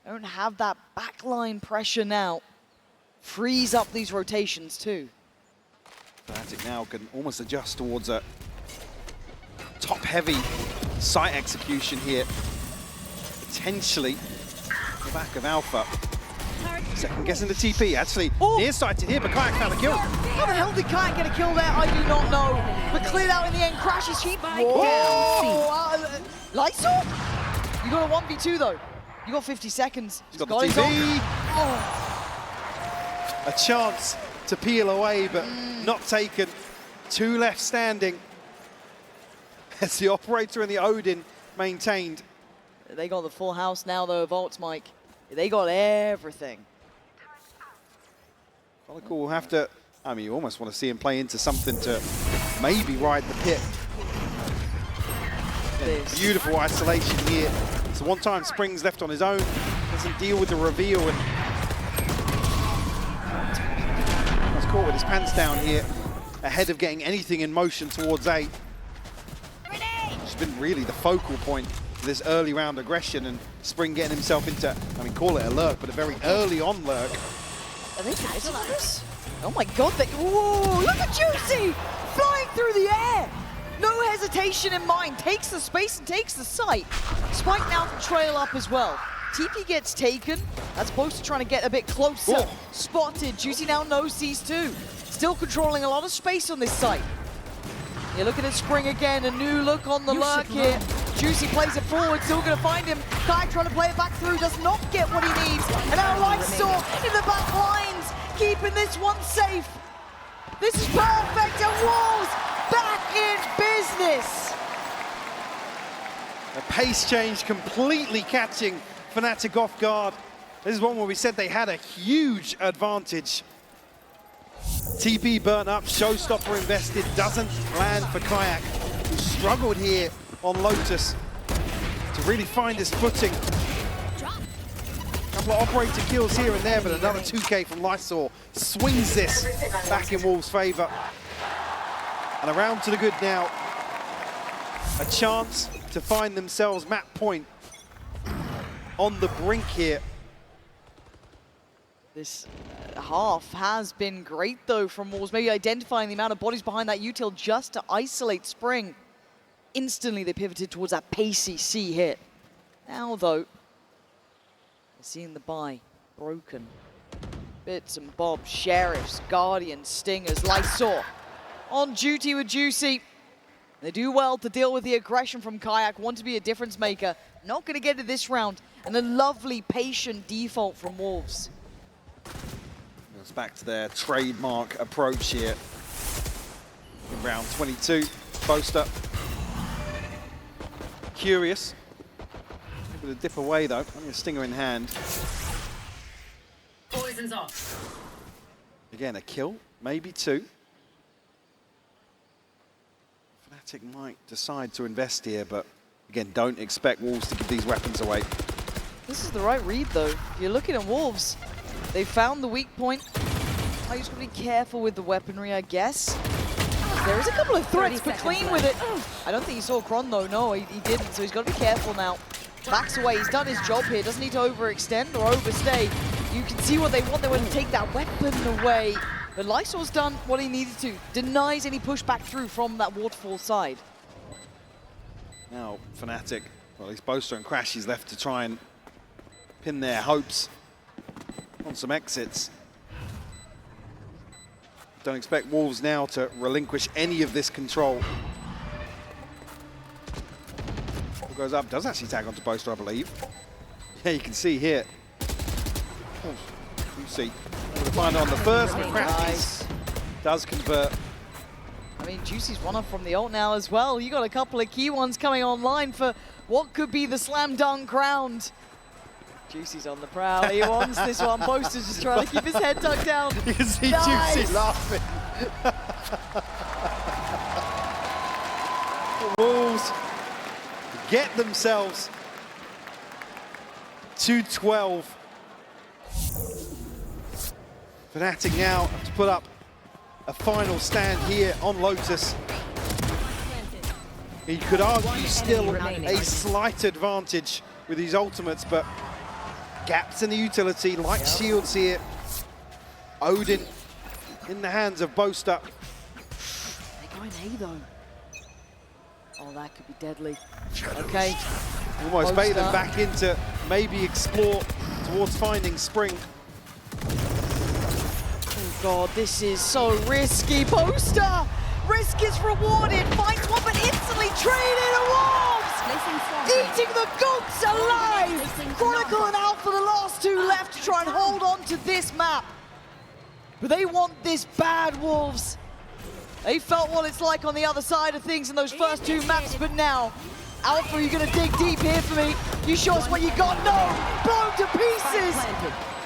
S2: Don't have that backline pressure now. Freeze up these rotations too.
S1: Fnatic now can almost adjust towards a top-heavy site execution here. Potentially the back of Alpha. Second guessing the TP, actually near sighted here, but Kayak found a kill.
S2: How the hell did Kayak get a kill there? I do not know. But cleared out in the end, crashes Sheep. Lysol? You got a 1v2 though. You got 50 seconds.
S1: He's got the TP. A chance to peel away, but not taken. 2 left standing. As the Operator and the Odin maintained.
S2: They got the full house now though, Vaults, Mike. They got everything.
S1: Colical will have to, I mean, you almost want to see him play into something to maybe ride the pit. Yeah, beautiful isolation here. So one time Spring's left on his own, doesn't deal with the reveal, and was caught with his pants down here, ahead of getting anything in motion towards A. It's been really the focal point for this early round aggression, and Spring getting himself into, I mean, call it a lurk, but a very early on lurk.
S2: Are they committed on this? Oh my god, whoa, look at Juicy! Flying through the air! No hesitation in mind, takes the space and takes the site. Spike now can trail up as well. TP gets taken, that's Boaster trying to get a bit closer.
S1: Whoa.
S2: Spotted, Juicy now knows these two. Still controlling a lot of space on this site. You're looking at Spring again, a new look on the lurk here. Juicy plays it forward, still gonna find him. Kai trying to play it back through, does not get what he needs. And now Lysor in the back lines, keeping this one safe. This is perfect, and Wolves back in business.
S1: A pace change completely catching Fnatic off guard. This is one where we said they had a huge advantage. TP burnt up, Showstopper invested, doesn't land for Kayak, who struggled here on Lotus to really find his footing. Couple of Operator kills here and there, but another 2K from Lysor swings this back in Wolves' favour. And around to the good now. A chance to find themselves map point on the brink here.
S2: This half has been great though from Wolves, maybe identifying the amount of bodies behind that util just to isolate Spring. Instantly they pivoted towards that pacey C hit. Now though, they're seeing the buy broken. Bits and bobs, Sheriffs, Guardians, Stingers, Lysor on duty with Juicy. They do well to deal with the aggression from Kayak, want to be a difference maker. Not going to get it this round, and a lovely patient default from Wolves.
S1: It's back to their trademark approach here in round 22. Boaster curious. Able to dip away though. Only a stinger in hand.
S3: Poison's off.
S1: Again, a kill, maybe 2. Fnatic might decide to invest here, but again, don't expect Wolves to give these weapons away.
S2: This is the right read though. If you're looking at Wolves, they found the weak point. I just got to be careful with the weaponry, I guess. There is a couple of threats, but clean with it. I don't think he saw Kron though. No, he didn't, so he's got to be careful now. Backs away, he's done his job here. Doesn't need to overextend or overstay. You can see what they want. They want to take that weapon away. But Lysor's done what he needed to. Denies any pushback through from that waterfall side.
S1: Now, Fnatic, well, at least Boaster and Crash is left to try and pin their hopes on some exits. Don't expect Wolves now to relinquish any of this control. Ball goes up, does actually tag onto Boaster, I believe. Yeah, you can see here. Oh, you see. Able to find it on the first, but Crash does convert.
S2: I mean, Juicy's one up from the ult now as well. You got a couple of key ones coming online for what could be the slam dunk round. Juicy's on the prowl. He wants this one. Boaster's just trying to keep his head tucked down.
S1: You can see
S2: Nice.
S1: Juicy laughing. The Wolves get themselves 2-12. Fnatic now have to put up a final stand here on Lotus. You could argue still a slight advantage with these ultimates, but gaps in the utility, light shields here. Odin in the hands of Boaster.
S2: They're going A though. Oh, that could be deadly. Okay.
S1: Almost bait them
S2: Boaster.
S1: back into maybe explore towards finding Spring.
S2: Oh God, this is so risky. Boaster! Risk is rewarded. Finds one, but instantly traded to Wolves! Eating the goats alive! Chronicle and Alpha, the last two left to try and hold on to this map. But they want this bad, Wolves. They felt what it's like on the other side of things in those first two maps, but now, Alpha, are you gonna dig deep here for me? You show us what you got? No! Blown to pieces!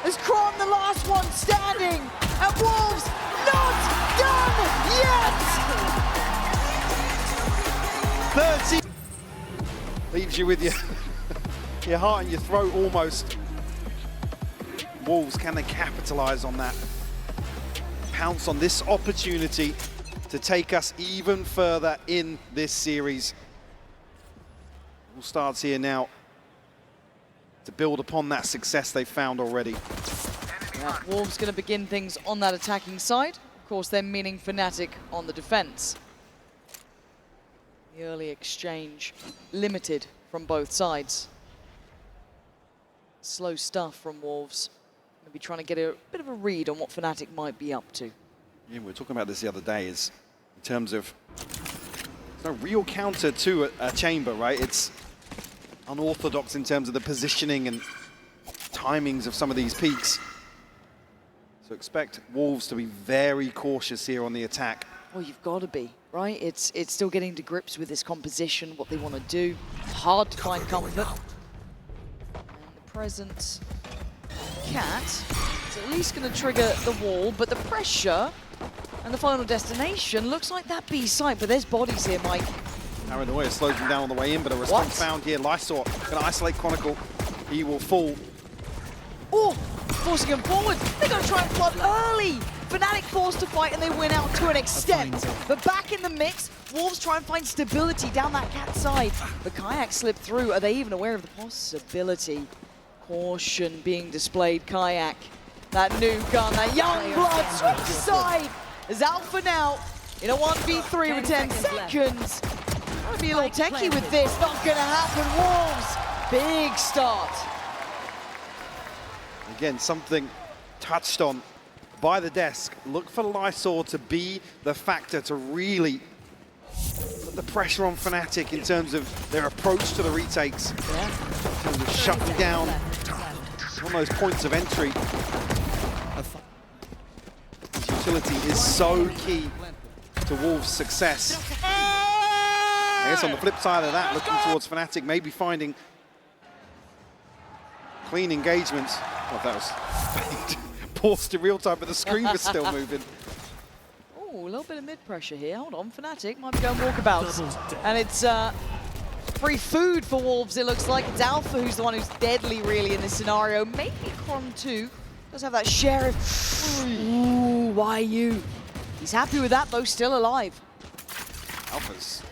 S2: Is Kron the last one standing? And Wolves not done yet!
S1: 30 leaves you with your heart in your throat almost. Wolves, can they capitalize on that? Pounce on this opportunity to take us even further in this series. All starts here now to build upon that success they've found already.
S2: Yeah, Wolves going to begin things on that attacking side. Of course, they're meaning Fnatic on the defense. The early exchange limited from both sides. Slow stuff from Wolves. Going to be trying to get a bit of a read on what Fnatic might be up to.
S1: Yeah, we were talking about this the other day, is in terms of there's no real counter to a chamber, right? It's unorthodox in terms of the positioning and timings of some of these peaks. So expect Wolves to be very cautious here on the attack.
S2: Well, you've got to be, right? It's still getting to grips with this composition, what they want to do. Hard to find comfort. And the presence Cat is at least going to trigger the wall, but the pressure and the final destination looks like that B site, but there's bodies here, Mike.
S1: Paranoia slows him down on the way in, but a response
S2: What?
S1: found here. Lysor going to isolate Chronicle. He will fall.
S2: Oh, forcing him forward. They're going to try and flood early. Fnatic forced to fight and they win out to an extent. But back in the mix, Wolves try and find stability down that Cat side. But Kayak slipped through. Are they even aware of the possibility? Caution being displayed. Kayak, that new gun, that young blood, switch side. Is Alpha now in a 1v3 with 10 seconds. Trying to be a little techie with this. Not going to happen. Wolves, big start.
S1: Again, something touched on by the desk. Look for Lysor to be the factor to really put the pressure on Fnatic in terms of their approach to the retakes.
S2: Yeah.
S1: In terms of shutting down on those points of entry. This utility is so key to Wolves' success. I guess on the flip side of that, looking towards Fnatic, maybe finding clean engagements. Oh, that was paused in real time, but the screen was still moving.
S2: Oh, a little bit of mid-pressure here. Hold on, Fnatic might be going walkabouts. And it's free food for Wolves, it looks like. It's Alpha who's the one who's deadly, really, in this scenario. Maybe Kron too. Does have that Sheriff. Ooh, why you? He's happy with that, though, still alive.
S1: Alpha's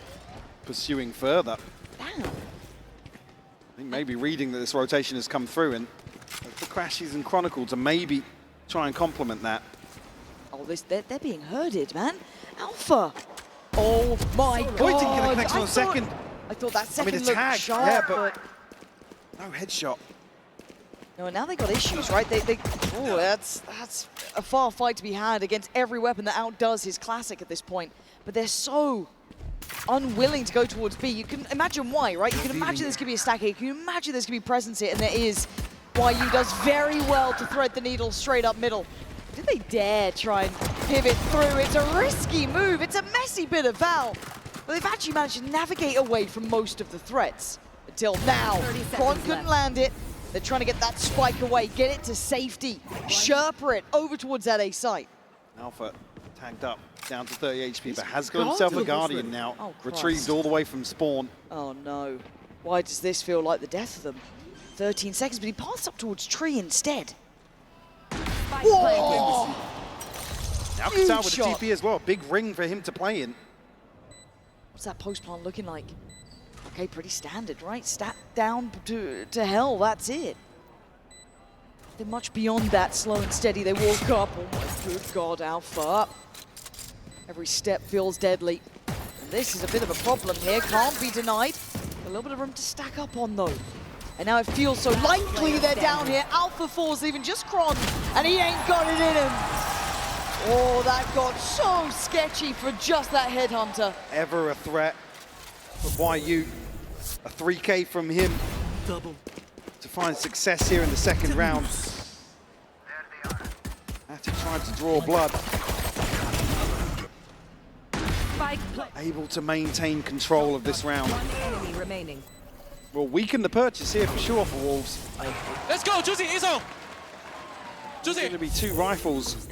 S1: pursuing further.
S2: Damn.
S1: I think maybe reading that this rotation has come through, and for Crashies and Chronicle to maybe try and complement that.
S2: Oh, they're being herded, man. Alpha. Oh my God.
S1: Pointing gonna connect on a second.
S2: I thought that second
S1: the
S2: looked
S1: tag,
S2: sharp,
S1: yeah, but no headshot.
S2: No, and now they got issues, right? Oh, that's a far fight to be had against every weapon that outdoes his classic at this point. But they're so unwilling to go towards B. You can imagine why, right? You can imagine there's going to be a stack here. You can imagine there's going to be presence here, and there is. YU does very well to thread the needle straight up middle. Did they dare try and pivot through? It's a risky move. It's a messy bit of Val. But they've actually managed to navigate away from most of the threats. Until now, Kron couldn't land it. They're trying to get that spike away, get it to safety, Sherpa it over towards that A site.
S1: Alpha tagged up, down to 30 HP, but has got himself a Guardian now.
S2: Oh,
S1: retrieved all the way from spawn.
S2: Oh no. Why does this feel like the death of them? 13 seconds, but he passed up towards Tree instead.
S6: Spike
S2: Whoa!
S6: planted.
S1: Now Qatar with the
S2: shot.
S1: TP as well. Big ring for him to play in.
S2: What's that post plant looking like? Okay, pretty standard, right? Stat down to hell, that's it. They're much beyond that, slow and steady. They walk up. Oh my good God, Alpha. Every step feels deadly. And this is a bit of a problem here, can't be denied. A little bit of room to stack up on though. And now it feels so likely they're down here. Alpha Force even just Kron, and he ain't got it in him. Oh, that got so sketchy for just that headhunter.
S1: Ever a threat. But YU, a 3K from him
S7: Double.
S1: to find success here in the second round. Fnatic tried to draw blood,
S6: Spike pla-
S1: able to maintain control of this round.
S6: One enemy remaining.
S1: Will weaken the purchase here for sure for Wolves.
S5: Let's go, Juicy, Izzo.
S1: Going
S5: Juicy.
S1: to be 2 rifles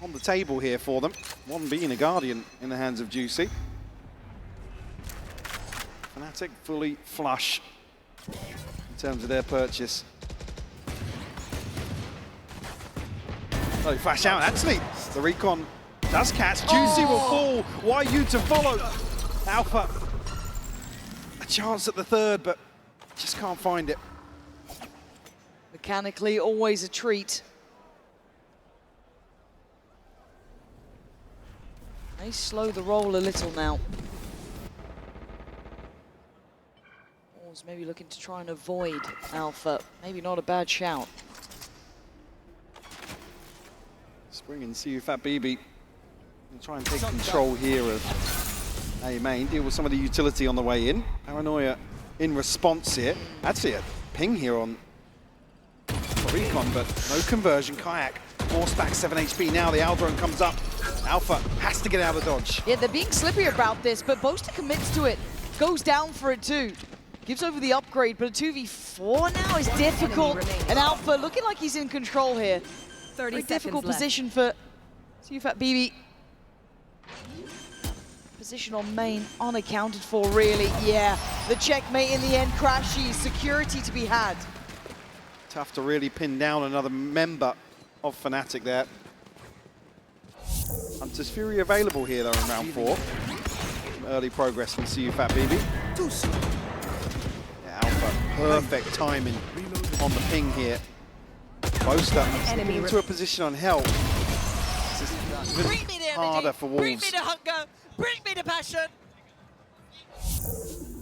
S1: on the table here for them. One being a Guardian in the hands of Juicy. Fnatic fully flush in terms of their purchase. Oh, flash out, actually. The recon does catch. Juicy will fall. YU to follow. Alpha, a chance at the third, but just can't find it.
S2: Mechanically, always a treat. They slow the roll a little now. Wolves maybe looking to try and avoid Alpha. Maybe not a bad shout.
S1: Spring and CUFAT BB will try and take control here of A main, deal with some of the utility on the way in. Paranoia in response here. Actually a ping here on recon, but no conversion. Kayak forced back 7 HP now. The Aldrone comes up. Alpha has to get out of dodge.
S2: Yeah, they're being slippery about this, but Boaster commits to it. Goes down for it too. Gives over the upgrade, but a 2v4 now is difficult. And Alpha looking like he's in control here.
S6: 30
S2: Very
S6: seconds
S2: difficult
S6: left.
S2: position for CUFAT BB. Position on main unaccounted for, really. Yeah, the checkmate in the end. Crashy, security to be had.
S1: Tough to really pin down another member of Fnatic there. Hunter's Fury available here though in round 4. Some early progress from CUFAT BB. Yeah, Alpha, perfect timing on the ping here. Boaster slipping into a position on help. This is
S4: Bring me the
S1: harder
S4: energy.
S1: for
S4: Bring
S1: Wolves.
S4: me the hunger. Bring me the passion.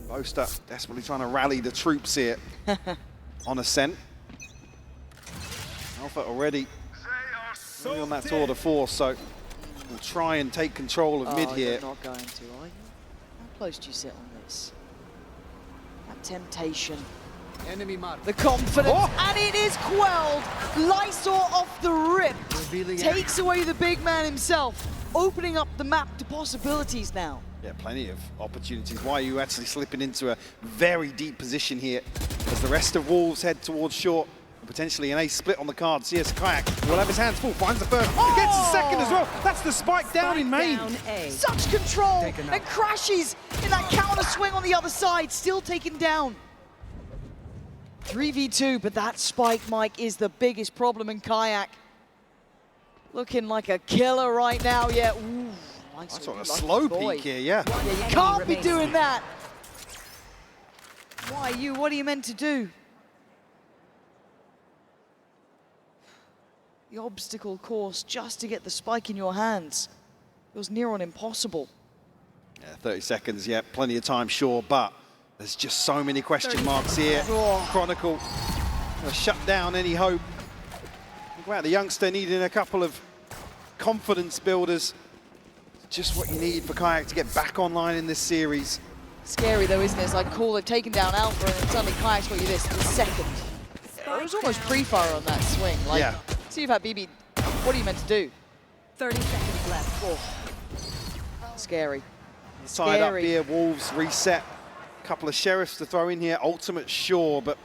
S1: Boaster desperately trying to rally the troops here on Ascent. Alpha already on that tour de force, so we'll try and take control of mid here.
S2: You're not going to, are you? How close do you sit on this? That temptation.
S7: Enemy mark.
S2: The confidence,
S1: Oh!
S2: and it is quelled. Lysor off the rip.
S7: Revealing
S2: Takes away the big man himself, opening up the map to possibilities now.
S1: Yeah, plenty of opportunities. YU actually slipping into a very deep position here as the rest of Wolves head towards short. Potentially an ace split on the cards. Yes, Kayak will have his hands full, finds the first, gets the second as well. That's the spike down in main.
S6: Down A.
S2: Such control,
S7: Taken out.
S2: and crashes in that counter swing on the other side, still taken down. 3v2, but that spike, Mike, is the biggest problem in Kayak. Looking like a killer right now, yeah. Ooh,
S1: That's on a slow peak here, yeah.
S2: Yeah, you can't be doing that. Why you? What are you meant to do? The obstacle course just to get the spike in your hands. It was near on impossible.
S1: Yeah, 30 seconds, yeah, plenty of time, sure, but there's just so many question marks here.
S2: Oh.
S1: Chronicle shut down any hope. Think about the youngster needing a couple of confidence builders. Just what you need for Kayak to get back online in this series.
S2: Scary though, isn't it? It's like cool, they've taken down Alpha and then suddenly Kayak's got you this, the second. It was almost pre-fire on that swing. Like,
S1: Yeah.
S2: CUFAT BB, what are you meant to do?
S6: 30 seconds left.
S2: Oh. Scary.
S1: Tied up
S2: Scary.
S1: here, Wolves reset. Couple of sheriffs to throw in here, ultimate sure, but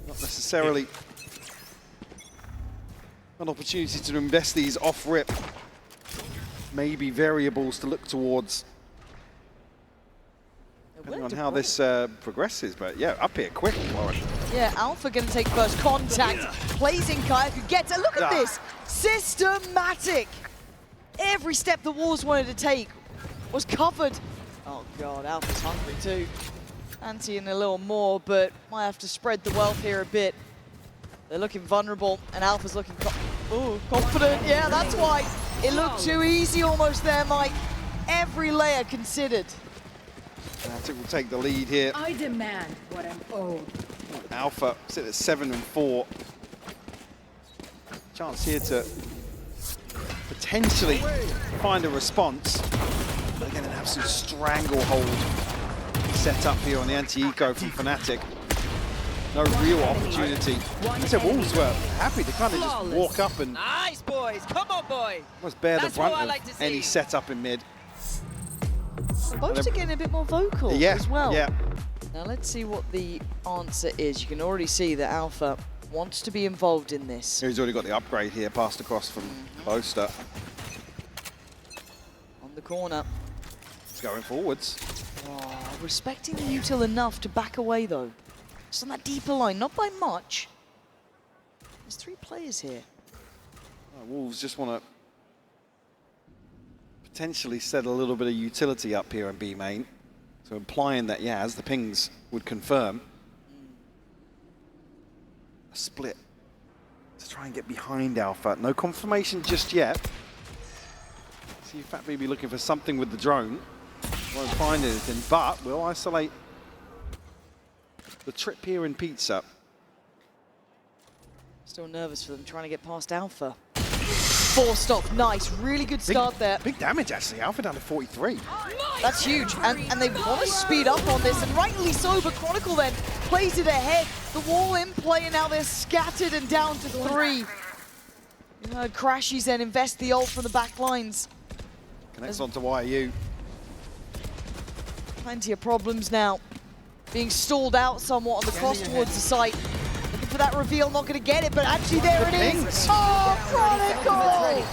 S1: not necessarily an opportunity to invest these off rip. Maybe variables to look towards. on how this progresses, but yeah, up here quick, Warren.
S2: Yeah, Alpha gonna take first contact. Plays in Kaya, who gets it. Look at this, systematic. Every step the Wolves wanted to take was covered. Oh God, Alpha's hungry too. Anti-ing a little more, but might have to spread the wealth here a bit. They're looking vulnerable, and Alpha's looking confident. Yeah, that's why it looked too easy almost there, Mike. Every layer considered.
S1: Fnatic will take the lead here.
S6: I demand what I'm owed.
S1: Alpha sit at 7 and 4. Chance here to potentially find a response. But again, an absolute stranglehold set up here on the anti-eco from Fnatic. No real opportunity. I said Wolves were happy to kind of just walk up and
S4: Nice, boys. Come on, boy.
S1: almost bear the
S4: That's what I
S1: brunt
S4: like
S1: of
S4: to
S1: any
S4: see.
S1: setup in mid.
S2: Both are getting a bit more vocal
S1: Yeah,
S2: as well.
S1: yeah.
S2: Now let's see what the answer is. You can already see that Alpha wants to be involved in this.
S1: He's already got the upgrade here, passed across from Boaster.
S2: On the corner.
S1: He's going forwards.
S2: Oh, respecting the util enough to back away though. Just on that deeper line, not by much. There's 3 players here.
S1: Wolves just want to potentially set a little bit of utility up here in B main. So implying that, yeah, as the pings would confirm, a split to try and get behind Alpha. No confirmation just yet. See Fat BB looking for something with the drone. Won't find anything, but we'll isolate the trip here in Pizza.
S2: Still nervous for them trying to get past Alpha. 4 stop, nice, really good start there.
S1: Big damage actually, Alpha down to 43.
S2: That's huge, and they want to speed up on this, and rightly so, but Chronicle then plays it ahead. The wall in play, and now they're scattered and down to 3. You heard Crashies then invest the ult from the back lines.
S1: Connects onto YU.
S2: Plenty of problems now. Being stalled out somewhat on the cross towards the site. Looking for that reveal, not going to get it, but actually there it is. Oh, Chronicle!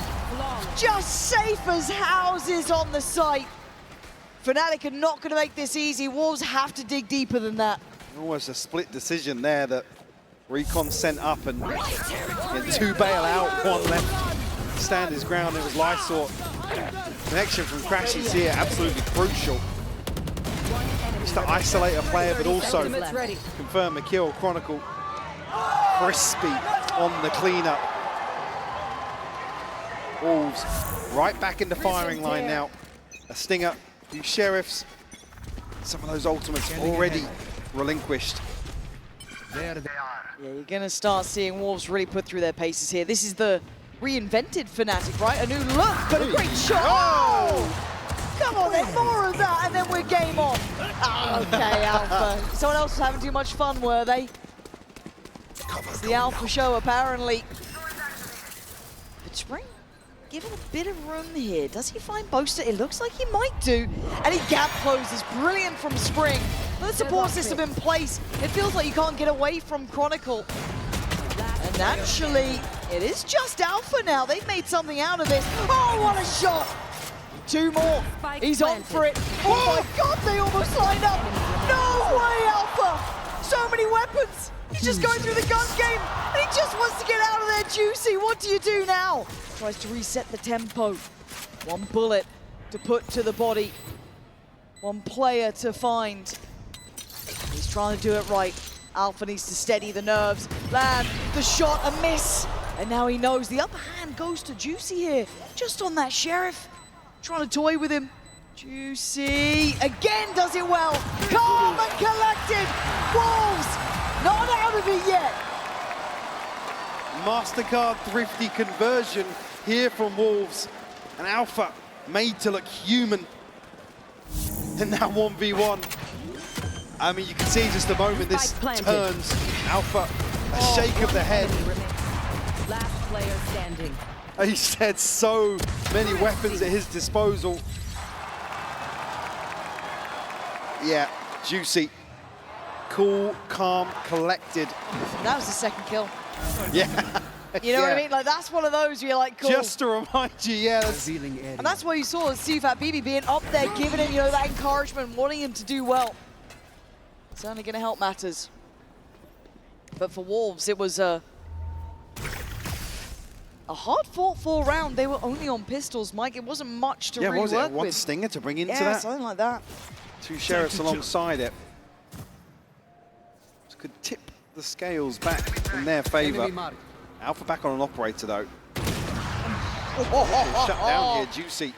S2: Just safe as houses on the site. Fnatic are not going to make this easy. Wolves have to dig deeper than that.
S1: Almost a split decision there that Recon sent up and 2 bail out, 1 left stand his ground. It was Lysort. Connection from Crashies here, absolutely crucial. Just to isolate a player, but also confirm a kill. Chronicle crispy on the cleanup. Wolves right back in the firing line now. A stinger, few sheriffs, some of those ultimates already relinquished.
S7: There they are.
S2: Yeah, you're going to start seeing Wolves really put through their paces here. This is the reinvented Fnatic, right? A new look, but a great shot. Oh! Come on then, more of that, and then we're game on. Okay, Alpha. Someone else was having too much fun, were they? It's the Alpha show, apparently. But Spring given a bit of room here. Does he find Boaster? It looks like he might do. And he gap closes. Brilliant from Spring. With the support system in place, it feels like you can't get away from Chronicle. And actually, it is just Alpha now. They've made something out of this. Oh, what a shot! 2 more. He's on for it. Oh my God, they almost lined up. No way, Alpha! So many weapons. He's just going through the gun game, and he just wants to get out of there, Juicy. What do you do now? Tries to reset the tempo. 1 bullet to put to the body. 1 player to find. He's trying to do it right. Alpha needs to steady the nerves. Land the shot, a miss. And now he knows the upper hand goes to Juicy here. Just on that Sheriff. Trying to toy with him. Juicy again does it well. Calm and collected. Wolves not out of it yet.
S1: MasterCard thrifty conversion here from Wolves. And Alpha made to look human in that 1v1. I mean, you can see in just a moment this turns. Alpha, a shake of the head.
S6: Last player standing.
S1: He said so many weapons at his disposal. Yeah, Juicy. Cool, calm, collected.
S2: That was the 2nd kill.
S1: Yeah.
S2: You know what I mean? Like, that's one of those where you're like, cool.
S1: Just to remind you, yeah.
S7: Revealing area.
S2: And that's why you saw CFAT BB being up there, giving him, you know, that encouragement, wanting him to do well. Certainly going to help matters. But for Wolves, it was a hard-fought 4 round. They were only on pistols, Mike. It wasn't much to really
S1: what was
S2: work
S1: it? One
S2: with.
S1: stinger to bring into
S2: Yeah,
S1: that?
S2: something like that.
S1: 2 sheriffs alongside it. This could tip the scales back in their favour.
S7: Enemy mark.
S1: Alpha back on an operator though. Shut down here, Juicy.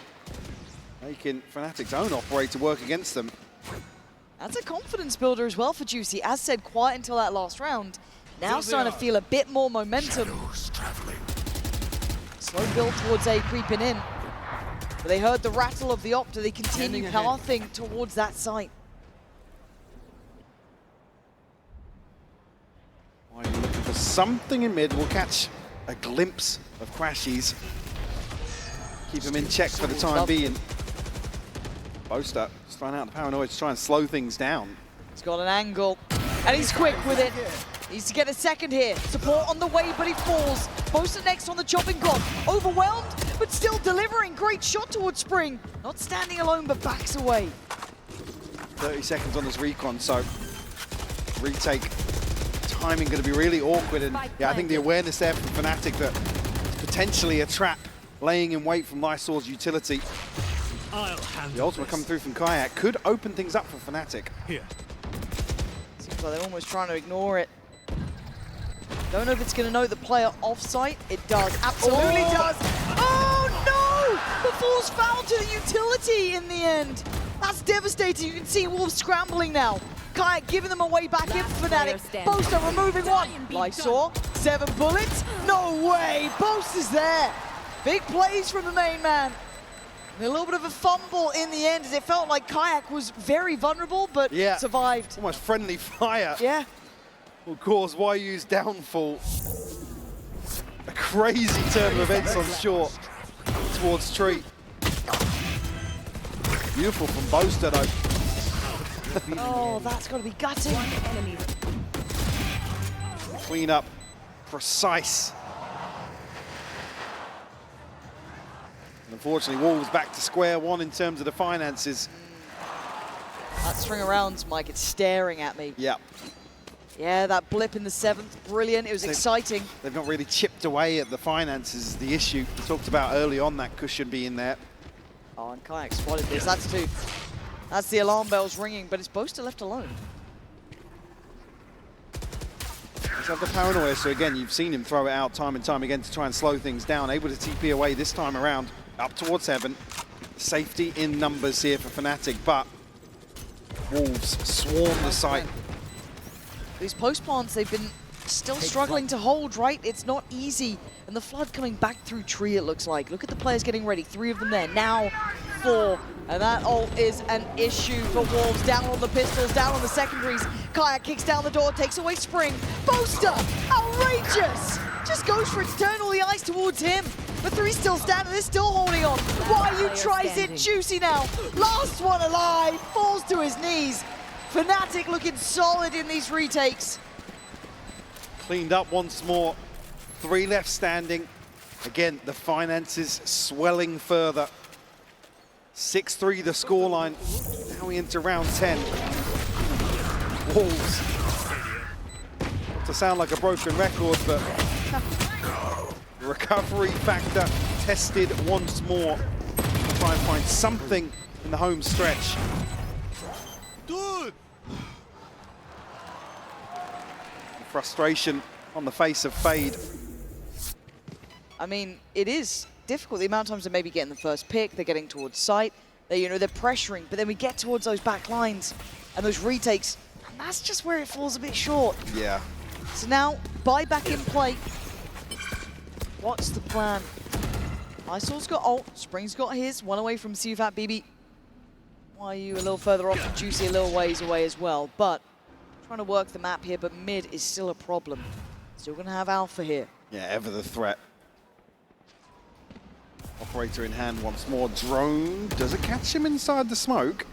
S1: Making Fnatic's own operator work against them.
S2: That's a confidence builder as well for Juicy. As said, quiet until that last round. Now starting to feel a bit more momentum. Slow build towards A creeping in. But they heard the rattle of the Opta. They continue pathing towards that site.
S1: Why are you looking for something in mid? We'll catch a glimpse of Crashies. Keep him in check for the time being. Boaster just throwing out the paranoid to try and slow things down.
S2: He's got an angle, and he's quick with it. Needs to get a second here. Support on the way, but he falls. Boaster next on the chopping block. Overwhelmed, but still delivering. Great shot towards Spring. Not standing alone, but backs away.
S1: 30 seconds on this recon, so retake timing going to be really awkward. And yeah, I think the awareness there from Fnatic that it's potentially a trap laying in wait from Lysor's utility. The ultimate coming through from Kayak could open things up for Fnatic.
S5: Here.
S2: Seems like they're almost trying to ignore it. Don't know if it's going to know the player off-site. It does, absolutely does. Oh no! The falls foul to the utility in the end. That's devastating. You can see Wolves scrambling now. Kayak giving them a way back in for Fnatic. Boaster removing one. Lysor, 7 bullets. No way! Boaster's there. Big plays from the main man. And a little bit of a fumble in the end as it felt like Kayak was very vulnerable, but survived.
S1: Almost friendly fire.
S2: Yeah.
S1: Will cause YU's downfall. A crazy turn of events on short towards Tree. Beautiful from Boaster though.
S2: Oh, that's got to be gutting.
S1: Clean up, precise. And unfortunately, Wolves back to square one in terms of the finances.
S2: That string of rounds, Mike, it's staring at me.
S1: Yeah.
S2: Yeah, that blip in the 7th, brilliant. It was exciting.
S1: They've not really chipped away at the finances is the issue. We talked about early on that cushion being there.
S2: Oh, and Kayak spotted this. That's 2. That's the alarm bells ringing, but it's Boaster left alone.
S1: Let's have the paranoia, so again, you've seen him throw it out time and time again to try and slow things down. Able to TP away this time around, up towards heaven. Safety in numbers here for Fnatic, but Wolves swarm the site.
S2: These post plants, they've been still struggling to hold, right? It's not easy. And the flood coming back through Tree, it looks like. Look at the players getting ready. 3 of them there, now 4. And that ult is an issue for Wolves. Down on the pistols, down on the secondaries. Kayak kicks down the door, takes away Spring. Boaster, outrageous! Just goes for it to turn all the eyes towards him. But 3 still standing, they're still holding on. YU tries it, Juicy now. Last one alive, falls to his knees. Fnatic looking solid in these retakes.
S1: Cleaned up once more. 3 left standing. Again, the finances swelling further. 6-3 the scoreline. Now we into round 10. Wolves. Not to sound like a broken record, but the recovery factor tested once more. Try and find something in the home stretch.
S5: Dude!
S1: Frustration on the face of Fade.
S2: I mean, it is difficult. The amount of times they maybe getting the first pick, they're getting towards site, they're pressuring, but then we get towards those back lines and those retakes, and that's just where it falls a bit short.
S1: Yeah.
S2: So now, buy back in play. What's the plan? Lysor's got ult, Spring's got his, one away from CFAT BB. YU a little further off and Juicy a little ways away as well, but trying to work the map here, but mid is still a problem. Still gonna have Alpha here.
S1: Yeah, ever the threat. Operator in hand once more. Drone, does it catch him inside the smoke?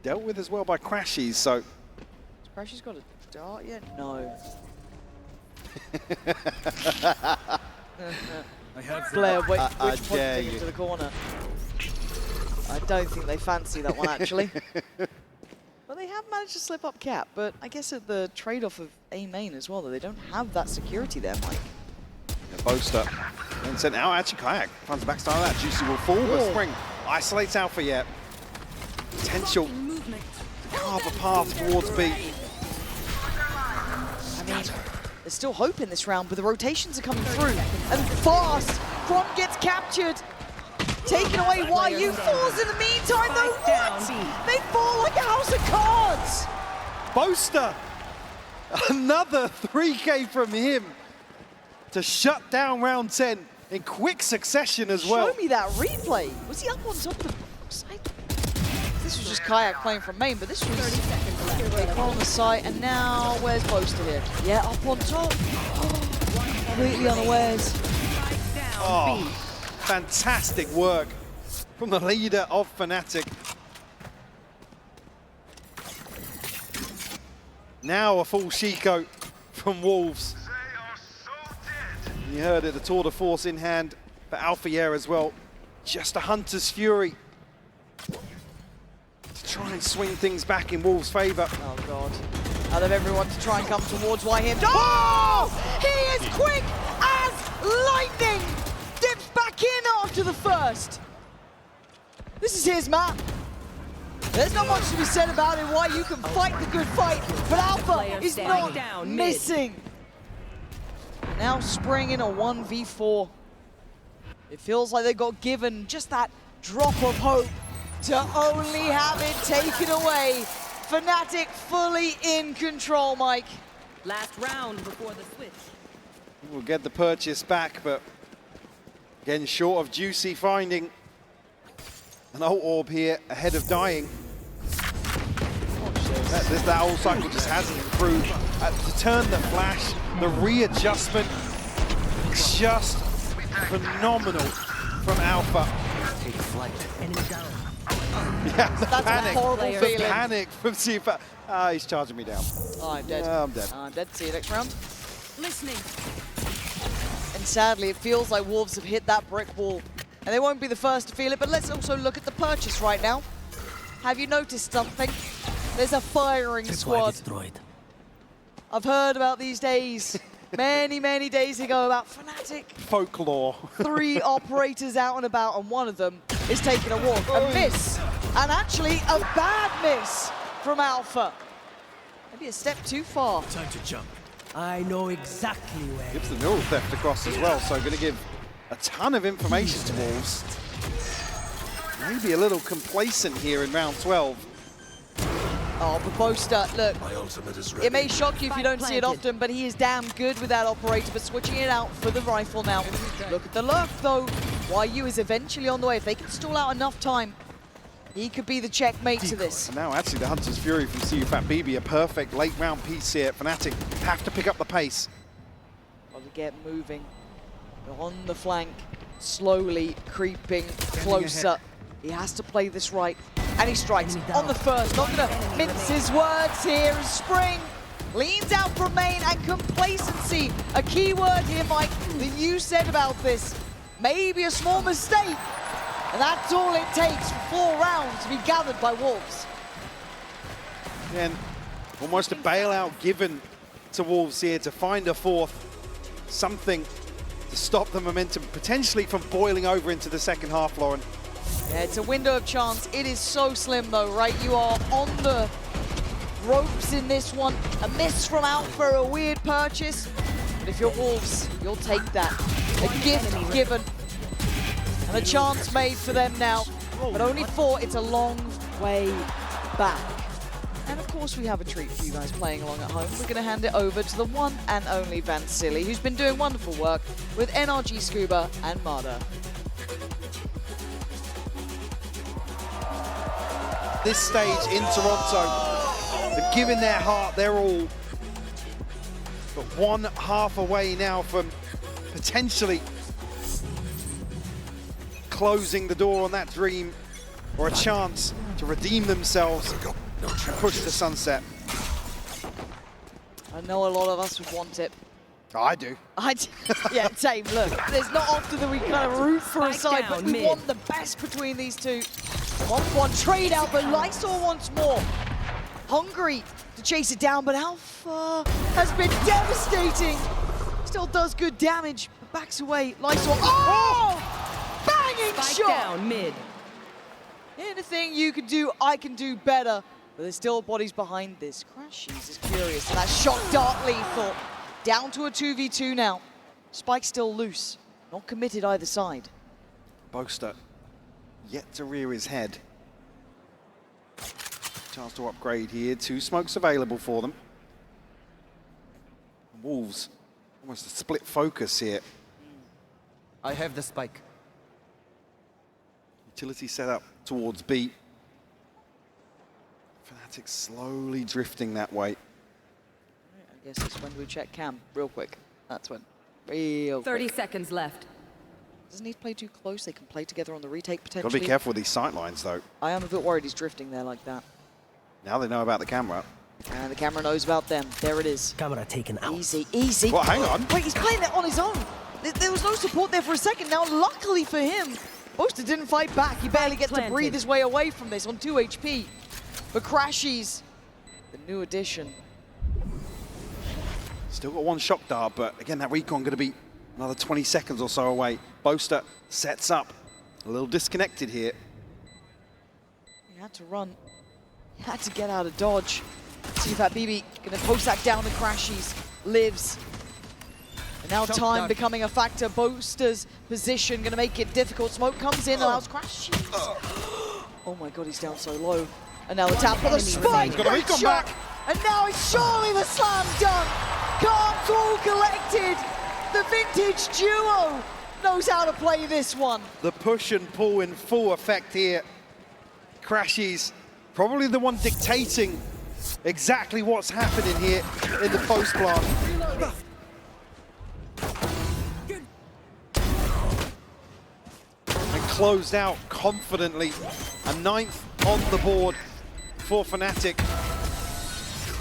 S1: Dealt with as well by Crashies, so...
S2: Has Crashies got a dart yet? No. Blair, wait, which point to take him to the corner? I don't think they fancy that one, actually. But they have managed managed to slip up cap, but I guess at the trade-off of A main as well, that they don't have that security there, Mike.
S1: Yeah, Boaster and sent out. Actually, Kayak finds the backside of that. Juicy will fall, but
S2: Whoa.
S1: Spring isolates Alpha yet. Potential to carve a path towards B.
S2: I mean, there's still hope in this round, but the rotations are coming through. And fast, Kron gets captured. Taken away, YU falls in the meantime, though. What? They fall like a house of cards.
S1: Boaster, another 3K from him to shut down round 10 in quick succession as well.
S2: Show me that replay. Was he up on top of the side? This was just Kayak playing from main, but this was 30 seconds left. On the site, and now where's Boaster here? Yeah, up on top. Completely unawares.
S1: Oh, fantastic work from the leader of Fnatic. Now a full Shiko from Wolves. You heard it, the tour de force in hand for Alphayer as well. Just a Hunter's Fury to try and swing things back in Wolves' favour.
S2: Oh, God. Out of everyone to try and come towards YHIM. Oh! He is quick as lightning! Dips back in after the first. This is his map. There's not much to be said about it, why you can fight the good fight, but Alpha is not missing. Now Spring in a 1v4. It feels like they got given just that drop of hope to only have it taken away. Fnatic fully in control, Mike.
S6: Last round before the switch.
S1: We'll get the purchase back, but again, short of Juicy finding an ult orb here ahead of dying. That ult cycle just hasn't improved. To turn the flash, the readjustment, just phenomenal from Alpha.
S7: Take flight. Enemy down.
S1: Yeah, the
S2: That's
S1: panic,
S2: a horrible
S1: the
S2: feeling.
S1: panic from Super. He's charging me down.
S2: Oh, I'm dead.
S1: I'm dead.
S2: I'm dead. See you next round.
S6: Listening.
S2: And sadly, it feels like Wolves have hit that brick wall. And they won't be the first to feel it, but let's also look at the purchase right now. Have you noticed something? There's a firing squad.
S7: Destroyed.
S2: I've heard about these days, many, many days ago, about Fnatic.
S1: Folklore.
S2: 3 operators out and about, and one of them is taking a walk. A miss, and actually a bad miss from Alpha. Maybe a step too far.
S7: Time to jump. I know exactly where.
S1: Gives the neural theft across as well, so going to give a ton of information to Wolves. Maybe a little complacent here in round 12.
S2: Oh, but Boaster, look,
S5: My ultimate is ready.
S2: it may shock you if you don't see it often, but he is damn good with that operator, but switching it out for the rifle now. Look at the lurk, though. YU is eventually on the way. If they can stall out enough time, he could be the checkmate to this.
S1: And now actually the Hunter's Fury from CUFAT BB, a perfect late round piece here. Fnatic have to pick up the pace.
S2: Got to get moving. On the flank, slowly creeping closer. He has to play this right. And he strikes on the first. Not gonna mince his words here as Spring leans out from main, and complacency, a key word here, Mike, that you said about this. Maybe a small mistake. And that's all it takes for 4 rounds to be gathered by Wolves.
S1: And almost a bailout given to Wolves here to find a fourth. Something to stop the momentum potentially from boiling over into the second half, Lauren.
S2: Yeah, it's a window of chance. It is so slim though, right? You are on the ropes in this one. A miss from Alpha, a weird purchase. But if you're Wolves, you'll take that. A gift given. And a chance made for them now. But only 4, it's a long way back. And of course we have a treat for you guys playing along at home. We're going to hand it over to the one and only Vansili, who's been doing wonderful work with NRG Scuba and Marder.
S1: This stage in Toronto, they've given their heart, their all. But 1 half away now from potentially closing the door on that dream, or a chance to redeem themselves and push the sunset.
S2: I know a lot of us would want it.
S1: I do.
S2: Yeah, same. Look, there's not often that we kind of root for a
S6: Spike
S2: side, but
S6: down,
S2: we
S6: mid.
S2: want the best between these two. 1-1 trade out, but Lysol wants more. hungry to chase it down, but Alpha has been devastating. Still does good damage, but backs away. Lysol, oh! Banging
S6: Spike
S2: shot!
S6: down mid.
S2: Anything you can do, I can do better. But there's still bodies behind this. Crashies is curious, and that shot dart lethal. Down to a 2v2 now. Spike's still loose, not committed either side.
S1: Boaster yet to rear his head. Chance to upgrade here. 2 smokes available for them. Wolves, almost a split focus here.
S7: I have the spike.
S1: Utility set up towards B. Fnatic slowly drifting that way.
S2: I guess it's when we check Cam real quick. That's when. Real
S6: 30
S2: quick.
S6: seconds left.
S2: Doesn't need to play too close. They can play together on the retake
S1: Got to
S2: potentially.
S1: be careful with these sight lines though.
S2: I am a bit worried he's drifting there like that.
S1: Now they know about the camera.
S2: And the camera knows about them. There it is.
S7: Camera taken out.
S2: Easy, easy.
S1: Well, hang on.
S2: Wait, he's playing that on his own. There was no support there for a second. Now, luckily for him, Boaster didn't fight back. He barely gets to breathe his way away from this on 2 HP. But Crashies, the new addition.
S1: Still got 1 shock dart, but again, that recon going to be another 20 seconds or so away. Boaster sets up. A little disconnected here.
S2: He had to run. He had to get out of dodge. See if that BB going to post that down to Crashies. Lives. And now time becoming a factor. Boaster's position going to make it difficult. Smoke comes in, allows Crashies. Oh my god, he's down so low. And now the tap for the spike.
S1: Got a recon
S2: shot.
S1: back.
S2: And now it's surely the slam dunk. Cards all collected. The vintage duo knows how to play this one.
S1: The push and pull in full effect here. Crashies, probably the one dictating exactly what's happening here in the post plant. And closed out confidently. A 9th on the board for Fnatic.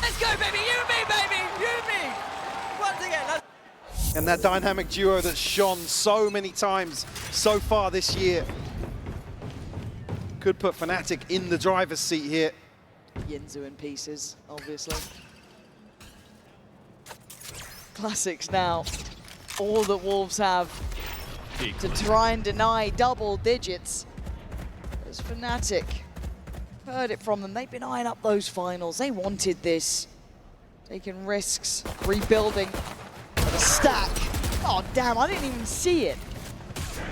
S4: Let's go, baby! You me, baby! You me! Once again, let's...
S1: And that dynamic duo that's shone so many times so far this year could put Fnatic in the driver's seat here.
S2: Yinzu in pieces, obviously. Classics now. All that Wolves have to try and deny double digits. As Fnatic heard it from them. They've been eyeing up those finals. They wanted this. Taking risks, rebuilding. But a stack. Oh, damn, I didn't even see it.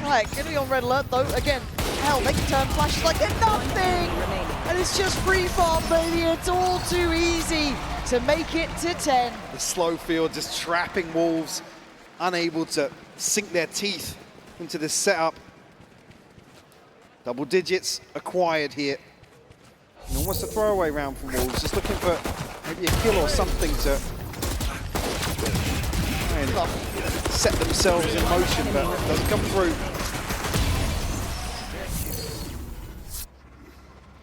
S2: Right, gonna be on red alert though. Again, hell, they can turn flashes like they're nothing. And it's just free farm, baby. It's all too easy to make it to 10.
S1: The slow field just trapping Wolves, unable to sink their teeth into this setup. Double digits acquired here. And almost a throwaway round from Wolves, just looking for maybe a kill or something to try and set themselves in motion, but it doesn't come through.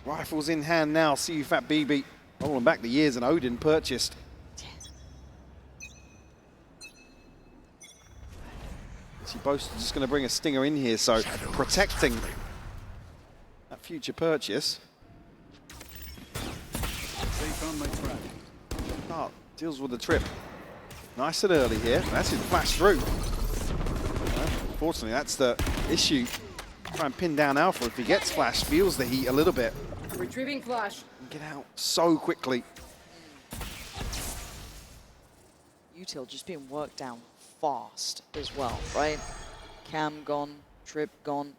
S1: Rifles in hand now, see you Fat BB rolling back the years and Odin purchased. See Boaster just going to bring a stinger in here, so protecting that future purchase. Oh, deals with the trip. Nice and early here. That's it, flash through. Unfortunately, that's the issue. Try and pin down Alpha. If he gets flash, feels the heat a little bit.
S6: Retrieving flash.
S1: And get out so quickly.
S2: Util just being worked down fast as well, right? Cam gone, Trip gone.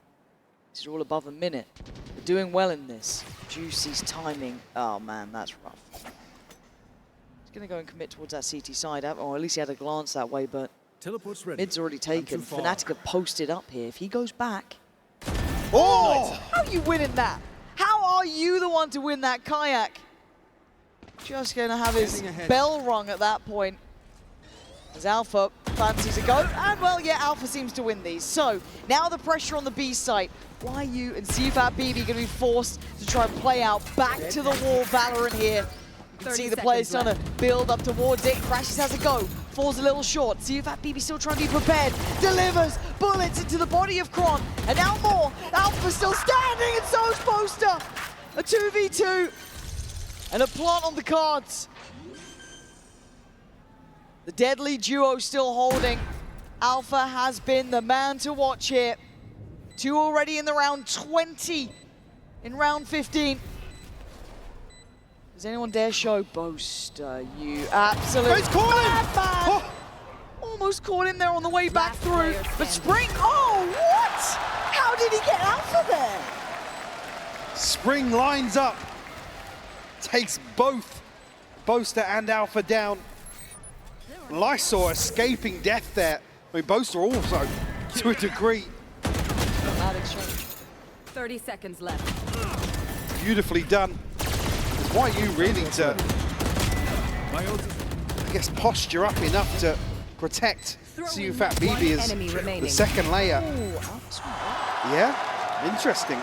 S2: This is all above a minute. They're doing well in this. Juicy's timing. Oh man, that's rough. He's gonna go and commit towards that CT side, or at least he had a glance that way, but
S5: Teleport's ready.
S2: mid's already taken.
S5: far.
S2: Fnatic have posted up here. If he goes back,
S1: Oh!
S2: how are you winning that? How are you the one to win that kayak? Just gonna have his
S5: Getting ahead.
S2: bell rung at that point. As Alpha fancies a go, and well, yeah, Alpha seems to win these. So, now the pressure on the B site. YU and CFAT BB gonna be forced to try and play out back to the wall Valorant here. You can see the players trying to build up towards it. Crashes has a go, falls a little short. CFAT BB still trying to be prepared, delivers bullets into the body of Kron, and now more. Alpha still standing, and so is Boaster. A 2v2. And a plant on the cards. The deadly duo still holding. Alpha has been the man to watch here. 2 already in the round, 20 in round 15. Does anyone dare show Boaster? You absolute
S1: He's caught him!
S2: madman!
S1: Oh.
S2: Almost caught him there on the way back
S6: Last
S2: through.
S6: player
S2: But
S6: standing.
S2: Spring, oh, what? How did he get Alpha there?
S1: Spring lines up, takes both Boaster and Alpha down. Lysor escaping death there. I mean, Boaster also, to a degree,
S2: That exchange.
S6: 30 seconds left.
S1: beautifully done. It's why you really need to, I guess, posture up enough to protect CU Fat BB as
S6: enemy
S1: the
S6: remaining.
S1: second layer.
S2: Oh, Alpha's one.
S1: Yeah, interesting.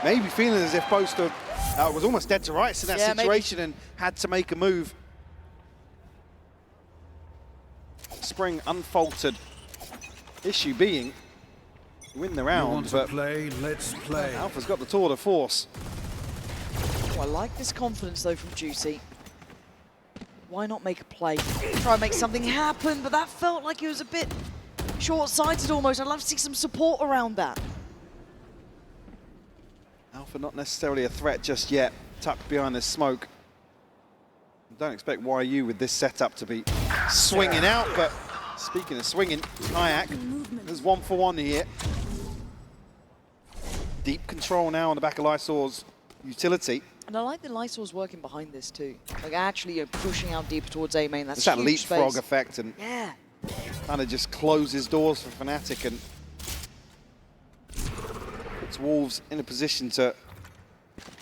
S1: Maybe feeling as if Boaster was almost dead to rights in that
S2: Yeah, maybe.
S1: situation and had to make a move. Spring unfaltered. Issue being, win the round, but
S5: play, let's play.
S1: Alpha's got the tour de force.
S2: Oh, I like this confidence though from Juicy. Why not make a play? Try and make something happen, but that felt like it was a bit short-sighted almost. I'd love to see some support around that.
S1: Alpha not necessarily a threat just yet, tucked behind this smoke. Don't expect YU with this setup to be swinging out, but speaking of swinging, Kayak, there's 1-for-1 here. Deep control now on the back of Lysor's utility.
S2: And I like that Lysor's working behind this too. Like actually pushing out deeper towards A main. That's
S1: It's that
S2: huge
S1: leapfrog
S2: space.
S1: effect and
S2: Yeah.
S1: kind of just closes doors for Fnatic and puts Wolves in a position to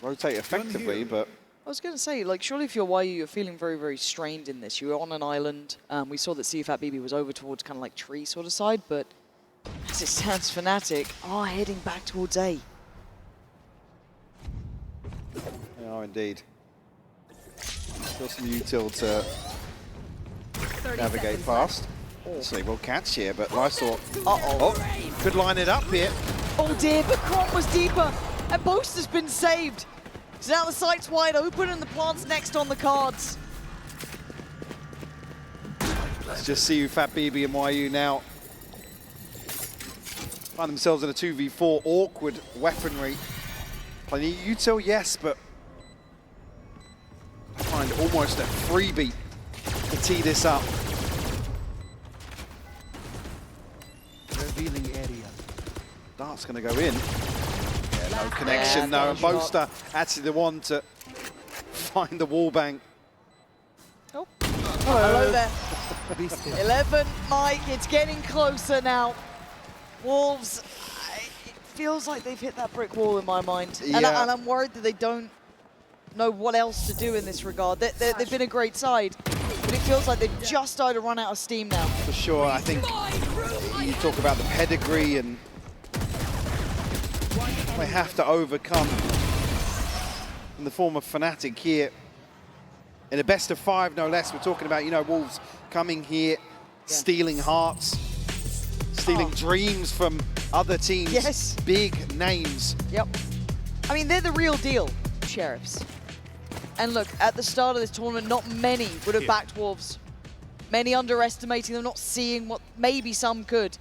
S1: rotate effectively, but
S2: I was going to say, like, surely if you're YU, you're feeling very, very strained in this. You're on an island. We saw that CU Fat BB was over towards kind of like tree sort of side, but as it stands, Fnatic are heading back towards A.
S1: they are indeed. Still some util to
S6: 30
S1: navigate
S6: seconds
S1: past. So will catch here, but Lysor
S2: Uh-oh.
S1: could line it up here.
S2: Oh dear, but Crom was deeper, and Boaster's been saved. So now the site's wide open, and the plant's next on the cards.
S1: It's just CU Fat BB and YU now. Find themselves in a 2v4, awkward weaponry. Plenty of util, yes, but find almost a freebie to tee this up.
S7: Revealing area.
S1: Dart's going to go in. Yeah, no connection, no. And Boaster actually the one to find the wall bang.
S2: Oh, hello there. 11, Mike, it's getting closer now. Wolves, it feels like they've hit that brick wall in my mind. And,
S1: Yeah.
S2: and I'm worried that they don't know what else to do in this regard. They've been a great side, but it feels like they've just started to run out of steam now.
S1: For sure, I think you talk about the pedigree and they have to overcome in the form of Fnatic here. In a best of 5, no less, we're talking about, you know, Wolves coming here, stealing hearts, stealing dreams from other teams.
S2: Yes.
S1: Big names.
S2: Yep. I mean, they're the real deal, Sheriffs. And look, at the start of this tournament, not many would have backed Wolves. Many underestimating them, not seeing what maybe some could.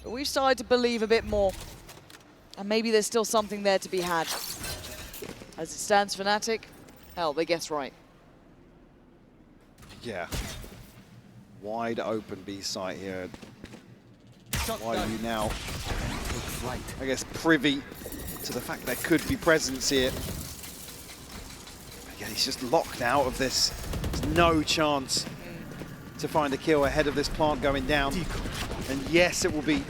S2: But we've started to believe a bit more. And maybe there's still something there to be had. As it stands, Fnatic, hell, they guess right.
S1: Yeah. Wide open B site here. Why are you now, I guess, privy to the fact there could be presence here? Again, he's just locked out of this. There's no chance to find a kill ahead of this plant going down. And yes, it will be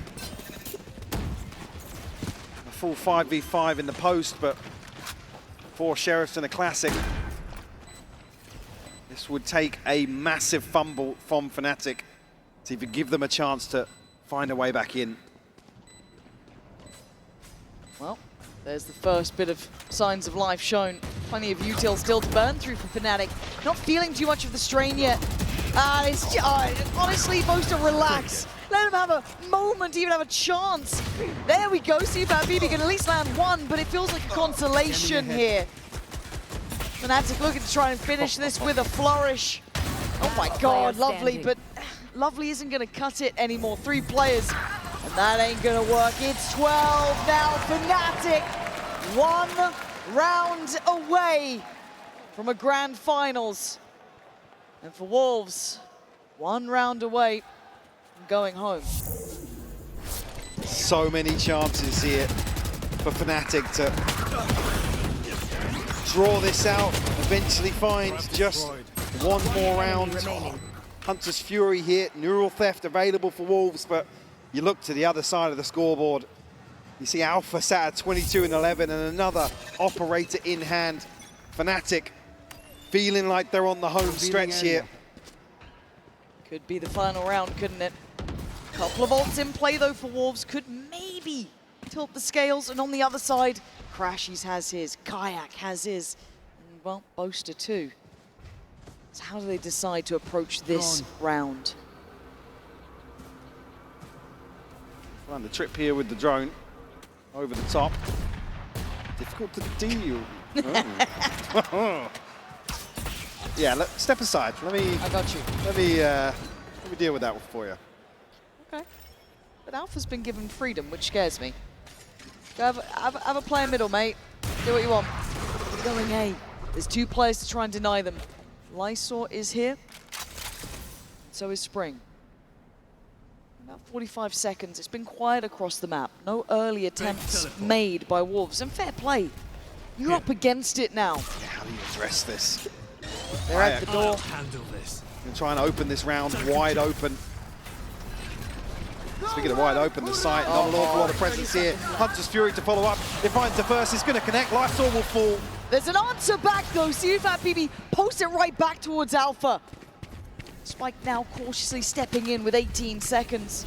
S1: a full 5v5 in the post, but 4 Sheriffs in a Classic. This would take a massive fumble from Fnatic to even give them a chance to find a way back in.
S2: Well, there's the first bit of signs of life shown. Plenty of util still to burn through for Fnatic. Not feeling too much of the strain yet. Honestly, Boaster, relax. Let him have a moment, even have a chance. There we go. CU Fat BB can at least land one, but it feels like a consolation here. Fnatic looking to try and finish this with a flourish. Oh my god, Lovely, but Lovely isn't going to cut it anymore. 3 players, and that ain't going to work. It's 12 now. Fnatic, 1 round away from a grand finals. And for Wolves, 1 round away from going home.
S1: So many chances here for Fnatic to draw this out, eventually find just 1 more round. Hunter's Fury here, Neural Theft available for Wolves, but you look to the other side of the scoreboard, you see Alpha sat at 22 and 11 and another operator in hand. Fnatic feeling like they're on the home stretch here.
S2: Could be the final round, couldn't it? Couple of ults in play though for Wolves, could maybe tilt the scales, and on the other side, Crashies has his, Kayak has his, and well, Boaster too. So how do they decide to approach this round?
S1: Run the trip here with the drone over the top. Difficult to deal. Oh. Yeah, step aside.
S2: I got you.
S1: Let me deal with that for you.
S2: Okay. But Alpha's been given freedom, which scares me. Go have a play in middle, mate. Do what you want. We're going A. There's 2 players to try and deny them. Lysor is here. So is Spring. About 45 seconds. It's been quiet across the map. No early attempts made by Wolves. And fair play. You're up against it now.
S1: Yeah, how do you address this?
S2: They're at the door.
S5: Handle this.
S1: Gonna try and open this round wide open. Speaking of wide open, the site, not an awful lot of presence here. Hunter's Fury to follow up. It finds the first, it's gonna connect. Lifesaw will fall.
S2: There's an answer back though. CFAT BB posts it right back towards Alpha. Spike now cautiously stepping in with 18 seconds.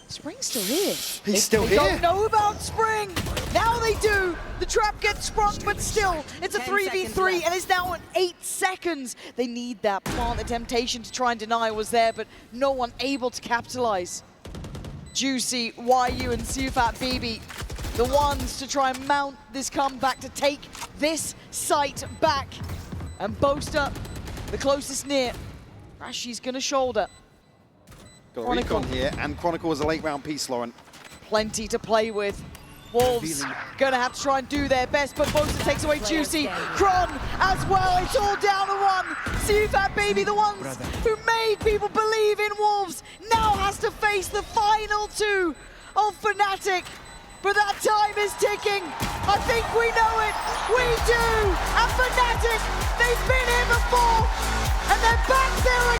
S2: Spring's still here.
S1: He's still
S2: They
S1: here.
S2: don't know about Spring. Now they do. The trap gets sprung, but still, it's a 3v3, and it's now at 8 seconds. They need that plant. The temptation to try and deny was there, but no one able to capitalize. Juicy, YU, and CFAT BB, the ones to try and mount this comeback to take this site back. And Boaster, the closest near. Rashi's gonna shoulder.
S1: Got a recon here, and Chronicle was a late round piece, Lauren.
S2: Plenty to play with. Wolves gonna have to try and do their best, but Boaster takes away Juicy. Kron as well, it's all down to 1. CFAT BB, the ones who made people believe in Wolves, now has to face the final 2 of Fnatic. But that time is ticking. I think we know it. We do. And Fnatic, they've been here before, and they're back there again.